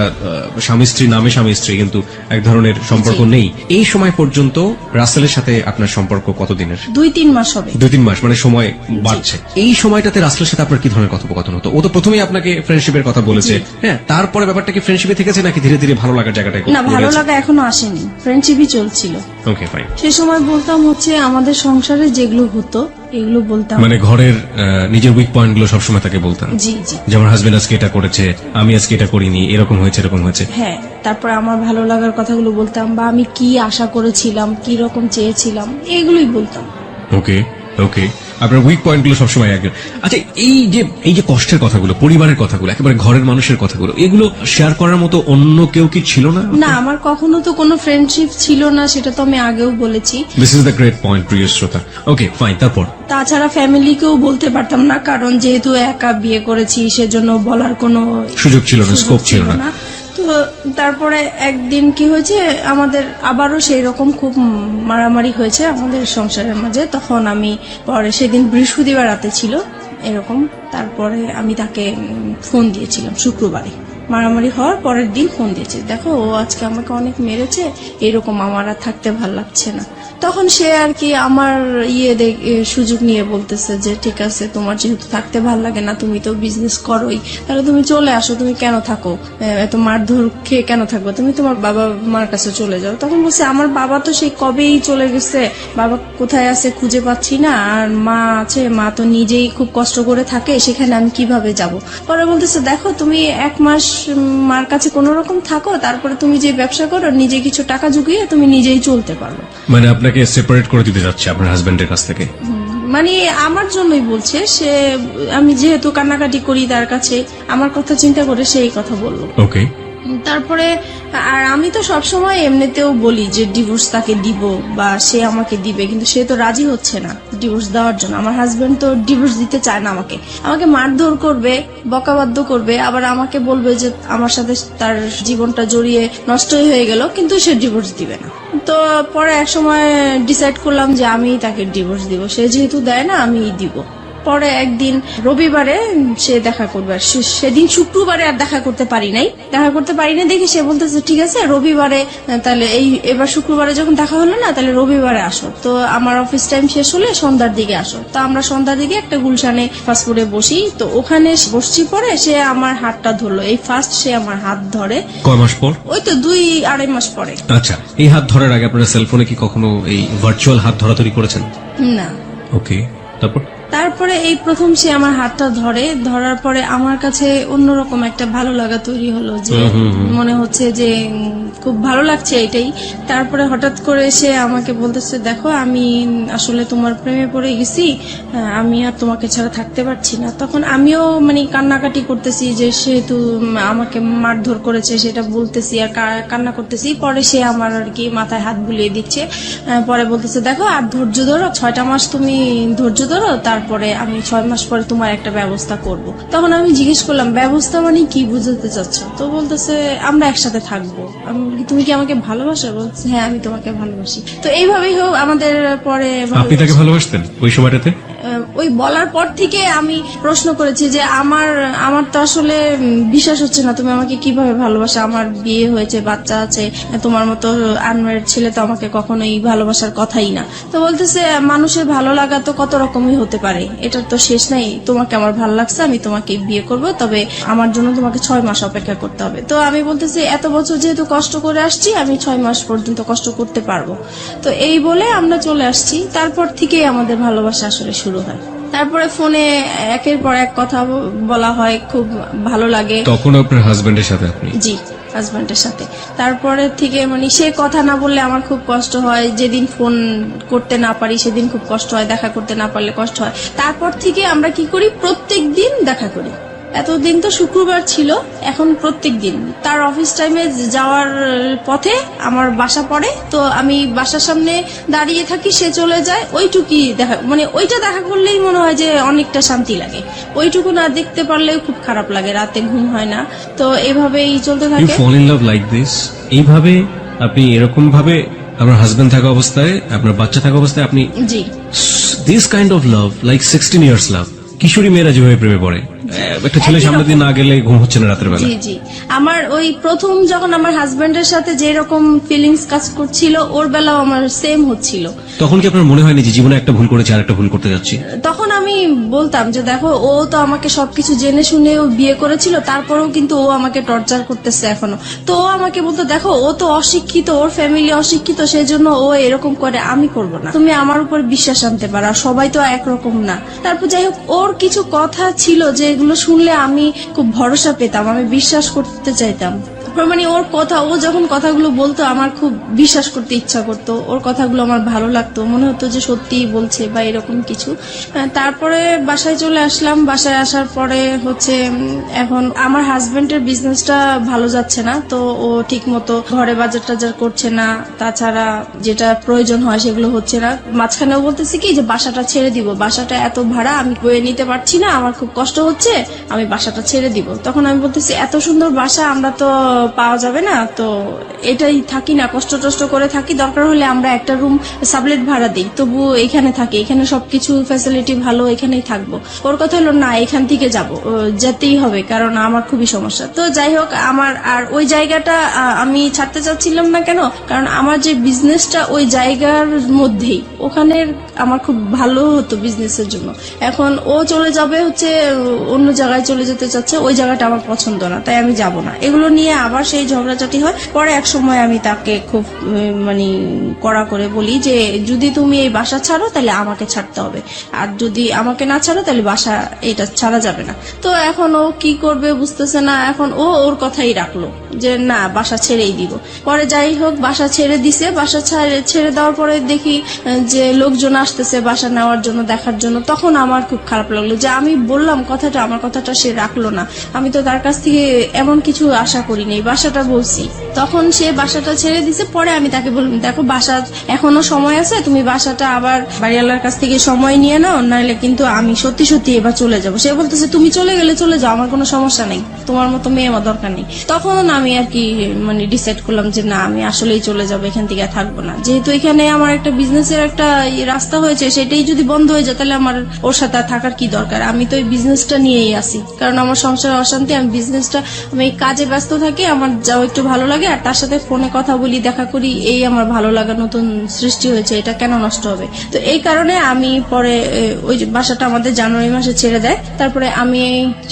স্বামী স্ত্রী নামে স্বামী স্ত্রী কিন্তু এক ধরনের সম্পর্ক জি। নেই, এই সময় পর্যন্ত রাসেলের সাথে আপনার সম্পর্ক কতদিনের? 2-3 মাস হবে। 2-3 মাস, মানে সময় বাড়ছে। এই সময়টাতে রাসেলের সাথে আপনার কি ধরনের কথোপকথন হতো? ও তো প্রথমেই আপনাকে ফ্রেন্ডশিপের কথা বলেছে, হ্যাঁ, তারপরে ব্যাপারটা কি ফ্রেন্ডশিপে থেকেছে নাকি ধীরে ধীরে ভালো লাগার জায়গাটায়? না, ভালো লাগা এখনো আসেনি, ফ্রেন্ডশিপই চলছিল। Okay fine. সে সময় বলতাম হচ্ছে আমাদের সংসারে যেগুলো হতো এগুলো বলতাম। মানে ঘরের নিজের উইক পয়েন্ট গুলো সবসময় তাকে বলতেন? জি জি। যে আমার হাজবেন্ড আজকে এটা করেছে, আমি আজকে এটা করিনি, এরকম হয়েছে এরকম হয়েছে। হ্যাঁ, তারপর আমার ভালো লাগার কথাগুলো বলতাম, বা আমি কি আশা করেছিলাম, কি রকম চেয়েছিলাম, এগুলোই বলতাম। ওকে ওকে, আপনার উইক পয়েন্ট গুলো সবসময় একজন। আচ্ছা, এই যে কষ্টের কথাগুলো, পরিবারের কথাগুলো, একেবারে ঘরের মানুষের কথাগুলো, এগুলো শেয়ার করার মতো অন্য কেউ কি ছিল না? না, আমার কখনো তো কোনো ফ্রেন্ডশিপ ছিল না, সেটা তো আমি আগেও বলেছি। This is the great point, প্রিয় শ্রোতা। ওকে ফাইন, তারপর? তাছাড়া ফ্যামিলিকেও বলতে পারতাম না, কারণ যেহেতু একা বিয়ে করেছি, সেজন্য বলার কোনো সুযোগ ছিল না, স্কোপ ছিল না। তো তারপরে একদিন কি হয়েছে, আমাদের আবারও সেই রকম খুব মারামারি হয়েছে আমাদের সংসারের মাঝে। তখন আমি পরে, সেদিন বৃহস্পতিবার রাতে ছিল এরকম, তারপরে আমি তাকে ফোন দিয়েছিলাম শুক্রবারে। মারামারি হওয়ার পরের দিন ফোন দিয়েছে, দেখো ও আজকে আমাকে অনেক মেরেছে, এরকম আমার আর থাকতে ভাল লাগছে না। তখন সে আর কি আমার সুযোগ নিয়ে বলতেছে যে ঠিক আছে, তোমার যেহেতু থাকতে ভাল লাগে না, তুমি তো বিজনেস করোই, তাহলে তুমি চলে আসো, তুমি কেন থাকো, এত মারধর খেয়ে কেন থাকবো, তুমি তোমার বাবা মার কাছে চলে যাও। তখন বলছে আমার বাবা তো সেই কবেই চলে গেছে, বাবা কোথায় আছে খুঁজে পাচ্ছি না, আর মা আছে, মা তো নিজেই খুব কষ্ট করে থাকে, সেখানে আমি কিভাবে যাব। পরে বলতেছে দেখো তুমি 1 মাস মার কাছে কোনো রকম থাকো, তারপরে তুমি যে ব্যবসা করো, নিজে কিছু টাকা জুগিয়ে তুমি নিজেই চলতে পারো। মানে আপনাকে সেপারেট করে দিতে যাচ্ছে আপনার হাজবেন্ডের কাছ থেকে? মানে আমার জন্যই বলছে সে, আমি যেহেতু কান্নাকাটি করি তার কাছে, আমার কথা চিন্তা করে সেই কথা বললো। ওকে। তারপরে আর আমি তো সবসময় এমনিতেও বলি যে ডিভোর্স তাকে দিব বা সে আমাকে দিবে, কিন্তু সে তো রাজি হচ্ছে না ডিভোর্স দেওয়ার জন্য। আমার হাজবেন্ড তো ডিভোর্স দিতে চায় না, আমাকে মারধর করবে, বকাবাদ্য করবে, আবার আমাকে বলবে যে আমার সাথে তার জীবনটা জড়িয়ে নষ্টই হয়ে গেল, কিন্তু সে ডিভোর্স দিবে না। তো পরে এক সময় ডিসাইড করলাম যে আমি তাকে ডিভোর্স দিব, সে যেহেতু দেয় না আমি দিব। পরে একদিন রবিবারে সে দেখা করবে, সেদিন শুক্রবারে আর দেখা করতে পারি নাই দেখে সে বলতেছে ঠিক আছে রবিবারে, তাহলে এবার শুক্রবারে যখন দেখা হলো না, তাহলে রবিবারে আসো। তো আমার অফিস টাইম শেষ হলে সন্ধ্যার দিকে আসো। তো আমরা সন্ধ্যার দিকে একটা গুলশানে ফাস্টফুডে বসি, তো ওখানে বসছি। পরে সে আমার হাতটা ধরলো, এই ফার্স্ট সে আমার হাত ধরে। কয় মাস পর? ওই তো 2-2.5 মাস পরে। আচ্ছা, এই হাত ধরার আগে আপনারা সেলফোনে কি কখনো এই ভার্চুয়াল হাত ধরাধরি করেছেন? না। ওকে, তারপরে এই প্রথম সে আমার হাতটা ধরার পরে আমার কাছে অন্যরকম একটা ভালো লাগা তৈরি হলো, যে মনে হচ্ছে যে খুব ভালো লাগছে এটাই। তারপরে হঠাৎ করে সে আমাকে বলতেছে দেখো আমি আসলে তোমার প্রেমে পড়ে গেছি, আমি আর তোমাকে ছাড়া থাকতে পারছি না। তখন আমিও মানে কান্নাকাটি করতেছি, যে সেহেতু আমাকে মারধর করেছে সেটা বলতেছি আর কান্না করতেছি। পরে সে আমার আর কি মাথায় হাত বুলিয়ে দিচ্ছে, পরে বলতেছে দেখো আর ধৈর্য ধরো, 6টা মাস তুমি ধৈর্য ধরো, তারপরে আমি 6 মাস পরে তোমার একটা ব্যবস্থা করব। তখন আমি জিজ্ঞেস করলাম ব্যবস্থা মানে কি বুঝাতে চাচ্ছ? তো বলতেছে আমরা একসাথে থাকবো। আমি বলি, তুমি কি আমাকে ভালোবাসো? বলছে হ্যাঁ আমি তোমাকে ভালোবাসি। তো এইভাবেই হোক আমাদের পরে। আপনি তাকে ভালোবাসতেন ওই সময়টাতে? ওই বলার পর থেকে আমি প্রশ্ন করেছি যে আমার তো আসলে বিশ্বাস হচ্ছে না, তুমি আমাকে কিভাবে ভালোবাসো, আমার বিয়ে হয়েছে, বাচ্চা আছে, তোমার মতো আনম্যারিড ছেলে তো আমাকে কখনোই ভালোবাসার কথাই না। তো বলতেছে মানুষের ভালো লাগা তো কত রকমই হতে পারে, এটার তো শেষ নাই, তোমাকে আমার ভালো লাগছে, আমি তোমাকে বিয়ে করব, তবে আমার জন্য তোমাকে 6 মাস অপেক্ষা করতে হবে। তো আমি বলতেছি এত বছর যেহেতু কষ্ট করে আসছি, আমি 6 মাস পর্যন্ত কষ্ট করতে পারবো। তো এই বলে আমরা চলে আসছি। তারপর থেকেই আমাদের ভালোবাসা আসলে শুরু হয়। তারপরে ফোনে একের পর এক কথা বলা হয়, খুব ভালো লাগে। তখন আপনার হাজবেন্ডের সাথে? আপনি? জি, হাজবেন্ডের সাথে। তারপরে থেকে মানে সে কথা না বললে আমার খুব কষ্ট হয়, যেদিন ফোন করতে না পারি সেদিন খুব কষ্ট হয়, দেখা করতে না পারলে কষ্ট হয়। তারপর থেকে আমরা কি করি, প্রত্যেক দিন দেখা করি। এতদিন তো শুক্রবার ছিল, এখন প্রত্যেক দিন তার অফিস টাইমে যাওয়ার পথে আমার বাসা পড়ে, তো আমি বাসার সামনে দাঁড়িয়ে থাকি, সে চলে যায়, ওইটুকুই দেখা, মানে ওইটা দেখা করলেই মনে হয় যে অনেকটা শান্তি লাগে। ওইটুকু না দেখতে পারলেও খুব খারাপ লাগে, রাতে ঘুম হয় না। তো এভাবেই চলতে থাকে। You fall in love like this? এইভাবে আপনি এরকম ভাবে আপনার হাজবেন্ড থাকা অবস্থায়, আপনার বাচ্চা থাকা অবস্থায় আপনি? জি। This kind of love, like 16 years love. কিশোরী মেয়েরা যেভাবে প্রেমে পড়ে, একটা ছেলে সামনে দিয়ে না গেলে ঘুম হচ্ছে না রাতের বেলা। জি জি, আমার ওই প্রথম যখন আমার হাজবেন্ডের সাথে যে রকম ফিলিংস কাজ করছিল, ওর বেলাও আমার সেম হচ্ছিল। তখন কি আপনার মনে হয়নি যে জীবনে একটা ভুল করেছে আর একটা ভুল করতে যাচ্ছি? তখন আমি বলতাম যে দেখো ও তো আমাকে সবকিছু জেনে শুনে ও বিয়ে করেছিল, তারপরেও কিন্তু ও আমাকে টর্চার করতেছে এখনো। তো ও আমাকে বলতো দেখো ও তো অশিক্ষিত, ওর ফ্যামিলি অশিক্ষিত, সেই জন্য ও এরকম করে, আমি করব না, তুমি আমার উপর বিশ্বাস আনতে পারো, আর সবাই তো একরকম না। তারপর যাই হোক, ওর কিছু কথা ছিল যে এগুলো শুনলে আমি খুব ভরসা পেতাম, আমি বিশ্বাস করতে চাইতাম। মানে ওর কথা, ও যখন কথাগুলো বলতো আমার খুব বিশ্বাস করতে ইচ্ছা করতো, ওর কথাগুলো আমার ভালো লাগতো, মনে হতো যে সত্যিই বলছে বা এরকম কিছু। তারপরে বাসায় চলে আসলাম। বাসায় আসার পরে হচ্ছে এখন আমার হাজবেন্ডের বিজনেসটা ভালো যাচ্ছে না, তো ও ঠিক মতো ঘরে বাজার টাজার করছে না, তাছাড়া যেটা প্রয়োজন হয় সেগুলো হচ্ছে না। মাঝখানেও বলতেছে কি যে বাসাটা ছেড়ে দিব, বাসাটা এত ভাড়া আমি বয়ে নিতে পারছি না, আমার খুব কষ্ট হচ্ছে, আমি বাসাটা ছেড়ে দিব। তখন আমি বলতেছি এত সুন্দর বাসা, আমরা তো পাওয়া যাবে না, তো এটাই থাকি না, কষ্ট টষ্ট করে থাকি, দরকার হলে আমরা একটা রুম সাবলেট ভাড়া দিই, তবু এখানে থাকি, এখানে সবকিছু ফ্যাসিলিটি ভালো, এখানেই থাকবো। ওর কথা হলো না, এখান থেকে যাব, যেতেই হবে, কারণ আমার খুবই সমস্যা। তো যাই হোক, আমার আর ওই জায়গাটা আমি ছাড়তে চাচ্ছিলাম না। কেন? কারণ আমার যে বিজনেসটা ওই জায়গার মধ্যেই, ওখানের আমার খুব ভালো হতো বিজনেসের জন্য। এখন ও চলে যাবে হচ্ছে অন্য জায়গায় চলে যেতে চাচ্ছে, ওই জায়গাটা আমার পছন্দ না, তাই আমি যাব না। এগুলো নিয়ে আবার সেই ঝগড়াঝাটি হয়। পরে এক সময় আমি তাকে খুব মানে কড়া করে বলি যে যদি তুমি এই বাসা ছাড়ো তাহলে আমাকে ছাড়তে হবে, আর যদি আমাকে না ছাড়ো তাহলে বাসা এটা ছাড়া যাবে না। তো এখন ও কি করবে বুঝতেছে না, এখন ও ওর কথাই রাখলো যে না, বাসা ছেড়েই দিব। পরে যাই হোক, বাসা ছেড়ে দিছে। বাসা ছেড়ে দেওয়ার পরে দেখি যে লোকজন আসতেছে বাসা নেওয়ার জন্য, দেখার জন্য। তখন আমার খুব খারাপ লাগলো যে আমি বললাম কথাটা, আমার কথাটা সে রাখলো না। আমি তো তার কাছ থেকে এমন কিছু আশা করিনি, বাসাটা বলছি। তখন সে বাসাটা ছেড়ে দিছে। পরে আমি তাকে বললাম, দেখো বাসা এখনো সময় আছে, তুমি বাসাটা আবার বাড়িওয়ালার কাছ থেকে সময় নিয়ে নাও, নাহলে কিন্তু আমি সত্যি সত্যি এবার চলে যাবো। সে বলতেছে তুমি চলে গেলে চলে যাও, আমার কোনো সমস্যা নেই, তোমার মতো মেয়ে আমার দরকার নেই। তখন আমি আর কি মানে ডিসাইড করলাম যে না, আমি আসলেই চলে যাবো, এখান থেকে আর থাকবো না। যেহেতু এখানে আমার একটা বিজনেসের একটা রাস্তা হয়েছে, সেটাই যদি বন্ধ হয়ে যায় তাহলে আমার ওর সাথে আর থাকার কি দরকার। আমি তো এই বিজনেসটা নিয়েই আসি, কারণ আমার সংসারে অশান্তি। আমি বিজনেসটা, আমি কাজে ব্যস্ত থাকি, আমার যাও একটু ভালো লাগে, আর তার সাথে ফোনে কথা বলি, দেখা করি, এই আমার ভালো লাগা নতুন সৃষ্টি হয়েছে, এটা কেন নষ্ট হবে। তো এই কারণে আমি পরে ওই বাসাটা আমাদের জানুয়ারি মাসে ছেড়ে দেয়। তারপরে আমি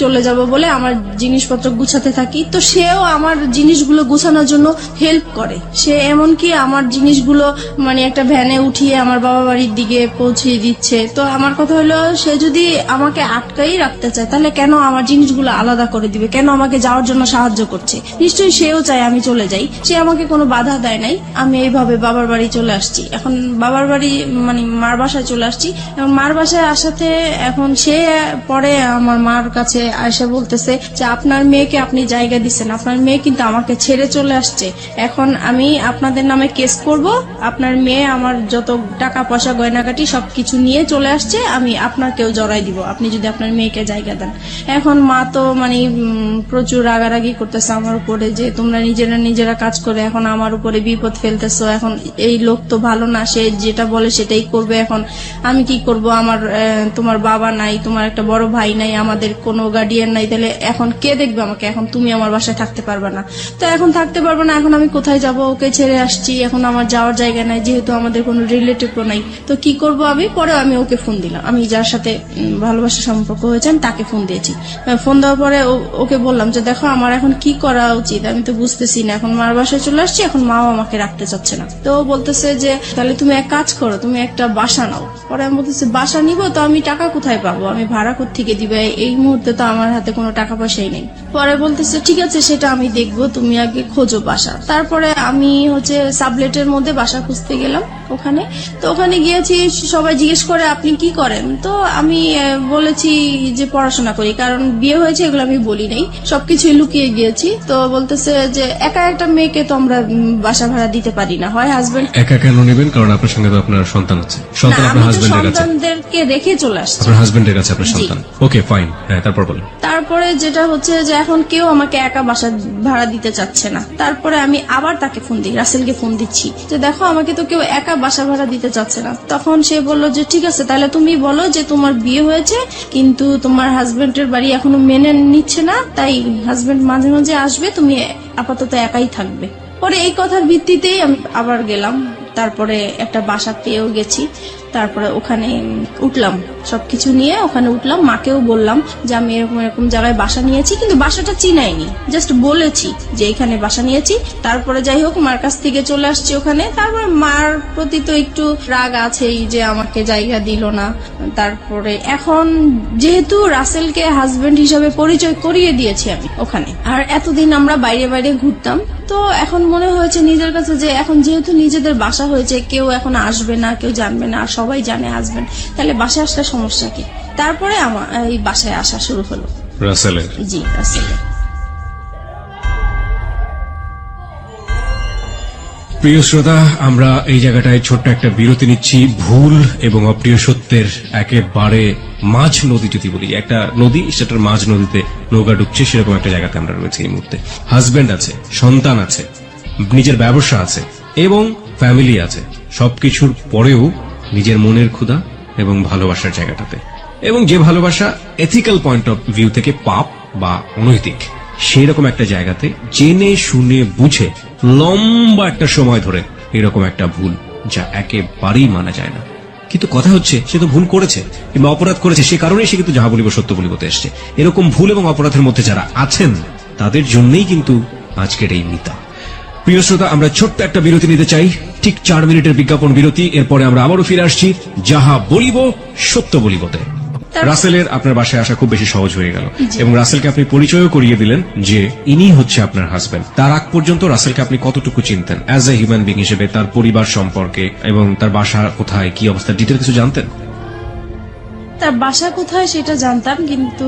চলে যাব বলে আমার জিনিসপত্র গুছাতে থাকি। তো সেও আমার জিনিসগুলো গুছানোর জন্য হেল্প করে। সে এমনকি আমার জিনিসগুলো মানে একটা ভ্যানে উঠিয়ে আমার বাবা বাড়ির দিকে পৌঁছে দিচ্ছে। তো আমার কথা হলো, সে যদি আমাকে আটকাই রাখতে চায় তাহলে কেন আমার জিনিসগুলো আলাদা করে দিবে, কেন আমাকে যাওয়ার জন্য সাহায্য করছে? নিশ্চয়ই সেও চায় আমি চলে যাই। সে আমাকে কোনো বাধা দেয় নাই। আমি এইভাবে বাবার বাড়ি চলে আসছি। এখন বাবার বাড়ি মানে মার বাসায় চলে আসছি। এবং মার বাসায় আসাতে এখন সে পরে আমার মার কাছে এসে বলতেছে যে আপনার মেয়েকে আপনি জায়গা দিচ্ছেন, আপনার মেয়ে কিন্তু আমাকে ছেড়ে চলে আসছে। এখন আমি আপনাদের নামে কেস করব, আপনার মেয়ে আমার যত টাকা পয়সা গয়নাগাটি সবকিছু নিয়ে চলে আসছে, আমি আপনাকেও জড়াই দিব আপনি যদি আপনার মেয়েকে জায়গা দেন। এখন মা তো মানে প্রচুর রাগারাগি করতেছে আমার উপরে যে তোমরা নিজেরা কাজ করে এখন আমার উপরে বিপদ ফেলতেছো। এখন এই লোক তো ভালো না, সে যেটা বলে সেটাই করবে। এখন আমি কি করব? আমার তোমার বাবা নাই, তোমার একটা বড় ভাই নাই, আমাদের কোনো গার্ডিয়ান নাই, তাহলে এখন কে দেখবে আমাকে? এখন তুমি আমার বাসায় থাকতে পারবে না। তো এখন থাকতে পারবে না, এখন আমি কোথায় যাব? ওকে ছেড়ে আসছি, এখন আমার যাওয়ার জায়গা নাই, যেহেতু আমাদের কোনো রিলেটিভও নাই। তো কি করব আমি? পরে আমি ওকে ফোন দিলাম, আমি যার সাথে ভালোবাসার সম্পর্ক হয়েছে আমি তাকে ফোন দিয়েছি। ফোন দেওয়ার পরে ওকে বললাম যে দেখো আমার এখন কি করা উচিত, আমি তো বুঝতেছি না। এখন মার বাসায় চলে আসছি, এখন মাও আমাকে রাখতে চাচ্ছে না। তো ও বলতেছে যে তাহলে তুমি এক কাজ করো, তুমি একটা বাসা নাও। পরে আমি বলতেছি বাসা নিব, তো আমি টাকা কোথায় পাবো? আমি ভাড়া কোত্থেকে দিবে? এই মুহূর্তে তো আমার হাতে কোনো টাকা পয়সাই নেই। পরে বলতেছে ঠিক আছে, সেটা আমি দেখবো, তুমি আগে খোঁজো বাসা। তারপরে আমি হচ্ছে সাবলেটের মধ্যে বাসা খুঁজতে গেলাম ওখানে। তো ওখানে গিয়েছি, সবাই জিজ্ঞেস করে আপনি কি করেন? তো আমি বলেছি যে পড়াশোনা করি, কারণ বিয়ে হয়েছে এগুলো আমি বলি নাই, সবকিছুই লুকিয়ে গিয়েছি। তো বলতেছে যে একা একটা মেয়েকে তো আমরা বাসা ভাড়া দিতে পারি না, হয় হাজবেন্ড। একা কেন নেবেন? কারণ আপনার সঙ্গে তো আপনার সন্তান আছে। সন্তান আপনার হাজবেন্ডের কাছে, সন্তানদেরকে রেখে চলে আসছে আপনার হাজবেন্ডের কাছে আপনার সন্তান। ওকে ফাইন, হ্যাঁ তারপর বলেন। তারপরে যেটা হচ্ছে যে এখন কেউ আমাকে একা বাসা ভাড়া দিতে চাচ্ছে না। তারপরে আমি আবার তাকে ফোন দিই, রাসেলকে ফোন দিচ্ছি যে দেখো আমাকে তো কেউ একা বাসা ভাড়া দিতে চাচ্ছে না। তখন সে বললো যে ঠিক আছে, তাহলে তুমি বলো যে তোমার বিয়ে হয়েছে কিন্তু তোমার হাজবেন্ডের বাড়ি এখনো মেনে নিচ্ছে না, তাই হাজবেন্ড মাঝে মাঝে আসবে, তুমি আপাতত একাই থাকবে। পরে এই কথার ভিত্তিতেই আমি আবার গেলাম, তারপরে একটা বাসা পেয়েও গেছি। তারপরে ওখানে উঠলাম, সবকিছু নিয়ে ওখানে উঠলাম। মাকেও বললাম যে আমি এরকম এরকম জায়গায় বাসা নিয়েছি, কিন্তু বাসাটা চিনাইনি, জাস্ট বলেছি যে এখানে বাসা নিয়েছি। তারপরে যাই হোক মার কাছ থেকে চলে আসছি ওখানে। তারপরে মার প্রতি তো একটু রাগ আছেই যে আমাকে জায়গা দিল না। তারপরে এখন যেহেতু রাসেলকে হাজবেন্ড হিসাবে পরিচয় করিয়ে দিয়েছি আমি ওখানে, আর এতদিন আমরা বাইরে বাইরে ঘুরতাম, তো এখন মনে হয়েছে নিজের কাছে যে এখন যেহেতু নিজেদের বাসা হয়েছে, কেউ এখন আসবে না, কেউ জানবে না, আর সবাই জানে হাজবেন্ড, তাহলে বাসায় আসলে সমস্যা কি? তারপরে আমার এই বাসায় আসা শুরু হলো। রাসেলের? জি, রাসেলের। প্রিয় শ্রোতা, আমরা এই জায়গাটায় ছোট্ট একটা বিরতি নিচ্ছি। ভুল এবং অপ্রিয় সত্যের একেবারে মাঝ নদী যদি বলি, একটা নদী, সেটার মাঝ নদীতে নৌকা ডুবছে, সেরকম একটা জায়গাতে আমরা রয়েছি এই মুহূর্তে। হাজবেন্ড আছে, সন্তান আছে, নিজের ব্যবসা আছে এবং ফ্যামিলি আছে। সবকিছুর পরেও নিজের মনের ক্ষুধা এবং ভালোবাসার জায়গাটাতে, এবং যে ভালোবাসা এথিক্যাল পয়েন্ট অফ ভিউ থেকে পাপ বা অনৈতিক, সেই রকম একটা জায়গাতে জেনে শুনে বুঝে লম্বা একটা সময় ধরে এরকম একটা ভুল, যা একেবারেই মানা যায় না। কিন্তু কথা হচ্ছে, সে তো ভুল করেছে কিংবা অপরাধ করেছে, সে কারণেই সে কিন্তু যাহা বলিব সত্য বলিবতে এসছে। এরকম ভুল এবং অপরাধের মধ্যে যারা আছেন, তাদের জন্যই কিন্তু আজকের এই মিতা। প্রিয় শ্রোতা, আমরা ছোট্ট একটা বিরতি নিতে চাই, ঠিক 4 মিনিটের বিজ্ঞাপন বিরতি। এরপরে আমরা আবারও ফিরে আসছি যাহা বলিব সত্য বলিবতে। রাসেলের আপনার বাসায় আসা খুব বেশি সহজ হয়ে গেল, এবং রাসেলকে আপনি পরিচয়ও করিয়ে দিলেন যে ইনি হচ্ছে আপনার হাজবেন্ড। তার আগ পর্যন্ত রাসেলকে আপনি কতটুকু চিনতেন অ্যাজ এ হিউম্যান বিং হিসেবে, তার পরিবার সম্পর্কে এবং তার বাসা কোথায়, কি অবস্থা, ডিটেল কিছু জানতেন? তার বাসা কোথায় সেটা জানতাম, কিন্তু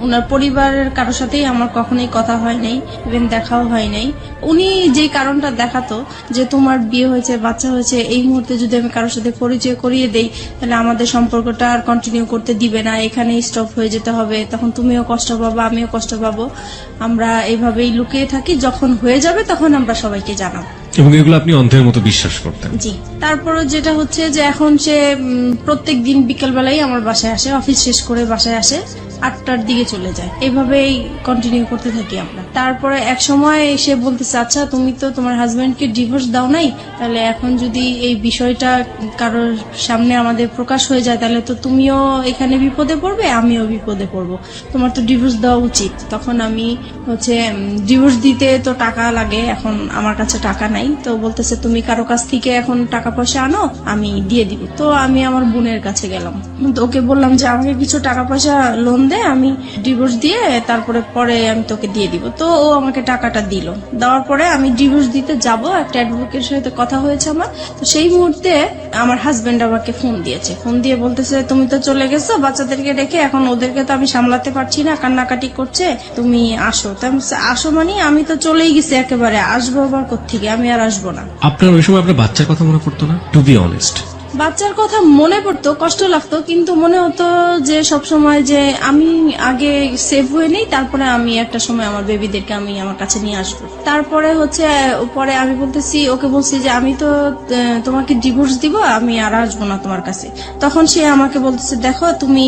ওনার পরিবারের কারোর সাথেই আমার কখনোই কথা হয় নাই, ইভেন দেখাও হয় নাই। উনি যে কারণটা দেখাতো যে তোমার বিয়ে হয়েছে, বাচ্চা হয়েছে, এই মুহূর্তে যদি আমি কারোর সাথে পরিচয় করিয়ে দেই, তাহলে আমাদের সম্পর্কটা আর কন্টিনিউ করতে দিবে না, এখানেই স্টপ হয়ে যেতে হবে, তখন তুমিও কষ্ট পাবো, আমিও কষ্ট পাবো, আমরা এইভাবেই লুকিয়ে থাকি, যখন হয়ে যাবে তখন আমরা সবাইকে জানাবো। এবং এগুলো আপনি অন্ধের মতো বিশ্বাস করতেন? জি। তারপরে যেটা হচ্ছে যে এখন সে প্রত্যেক দিন বিকেল বেলায় আমার বাসায় আসে, অফিস শেষ করে বাসায় আসে, 8টার দিকে চলে যায়, এইভাবেই কন্টিনিউ করতে থাকি আমরা। তারপরে এক সময় সে বলতেছে, আচ্ছা তুমি তো তোমার হাজবেন্ডকে ডিভোর্স দাও নাই, তাহলে এখন যদি এই বিষয়টা কারোর সামনে আমাদের প্রকাশ হয়ে যায়, তাহলে তো তুমিও এখানে বিপদে পড়বে, আমিও বিপদে পড়বো, তোমার তো ডিভোর্স দেওয়া উচিত। তখন আমি হচ্ছে ডিভোর্স দিতে তো টাকা লাগে, এখন আমার কাছে টাকা নাই, তো বলতেছে তুমি কারো কাছ থেকে এখন টাকা পয়সা আনো, আমি দিয়ে দিব। তো আমি আমার বোনের কাছে গেলাম, তো ওকে বললাম যে আমাকে কিছু টাকা পয়সা লোন দে, আমি ডিভোর্স দিয়ে তারপরে পরে আমি তোকে দিয়ে দিব। তো ও আমাকে টাকাটা দিল, দেওয়ার পরে আমি ডিভোর্স দিতে যাব, একটা অ্যাডভোকেটের সাথে কথা হয়েছে আমার। তো সেই মুহূর্তে আমার হাজবেন্ড আমাকে ফোন দিয়েছে, ফোন দিয়ে বলতেছে তুমি তো চলে গেছো বাচ্চাদেরকে রেখে, এখন ওদেরকে তো আমি সামলাতে পারছি না, কান্নাকাটি করছে, তুমি আসো। তো আমি বলছি, আসো মানে আমি তো চলেই গেছি একেবারে, আসবো আবার কোত্থেকে, আমি আর আসবো না। আপনার ওই সময় আপনার বাচ্চার কথা মনে পড়তো না? টু বি অনেস্ট, বাচ্চার কথা মনে পড়তো, কষ্ট লাগতো, কিন্তু মনে হতো যে সব সময় যে আমি আগে সেভ হয়ে নেই, তারপরে আমি একটা সময় আমার বেবিদেরকে আমি আমার কাছে নিয়ে আসবো। তারপরে হচ্ছে পরে আমি বলতেছি, ওকে বলছি যে আমি তো তোমাকে ডিভোর্স দিব, আমি আর আসবো না তোমার কাছে। তখন সে আমাকে বলতেছে, দেখো তুমি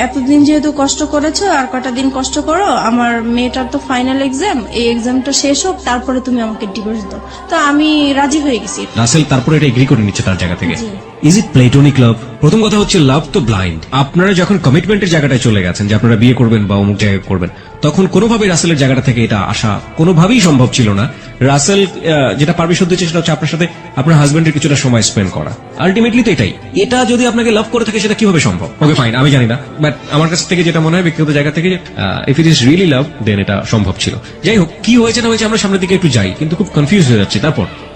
এতদিন যেহেতু কষ্ট করেছো, আর কটা দিন কষ্ট করো, আমার মেয়েটার তো ফাইনাল এক্সাম, এই এক্সামটা শেষ হোক, তারপরে তুমি আমাকে ডিভোর্স দাও। তো আমি রাজি হয়ে গেছি। রাসেল তারপরে এটা এগ্রি করে নিচ্ছে তার জায়গা থেকে। জি। ইজ ইট প্লেটোনিক লাভ? প্রথম কথা হচ্ছে, লাভ তো ব্লাইন্ড। আপনারা যখন কমিটমেন্টের জায়গাটায় চলে গেছেন যে আপনারা বিয়ে করবেন বা অমুক জায়গায় করবেন, তখন কোনোভাবেই রাসেলের জায়গাটা থেকে এটা আসা কোনোভাবেই সম্ভব ছিল না। রাসেল যেটা পারমিশন দিচ্ছে সেটা হচ্ছে আপনার সাথে আপনার হাজবেন্ডের কিছুটা সময় স্পেন্ড করা। আলটিমেটলি তো এটাই। এটা যদি আপনাকে লাভ করে থাকে, সেটা কিভাবে সম্ভব? ওকে ফাইন, আমি জানি না, বাট আমার কাছ থেকে যেটা মনে হয় ব্যক্তিগত জায়গা থেকে, if it is really love, then এটা সম্ভব ছিল। যাই হোক, কি হয়েছে না হয়েছে আমরা সামনের দিকে একটু যাই, কিন্তু খুব কনফিউজ হয়ে যাচ্ছি।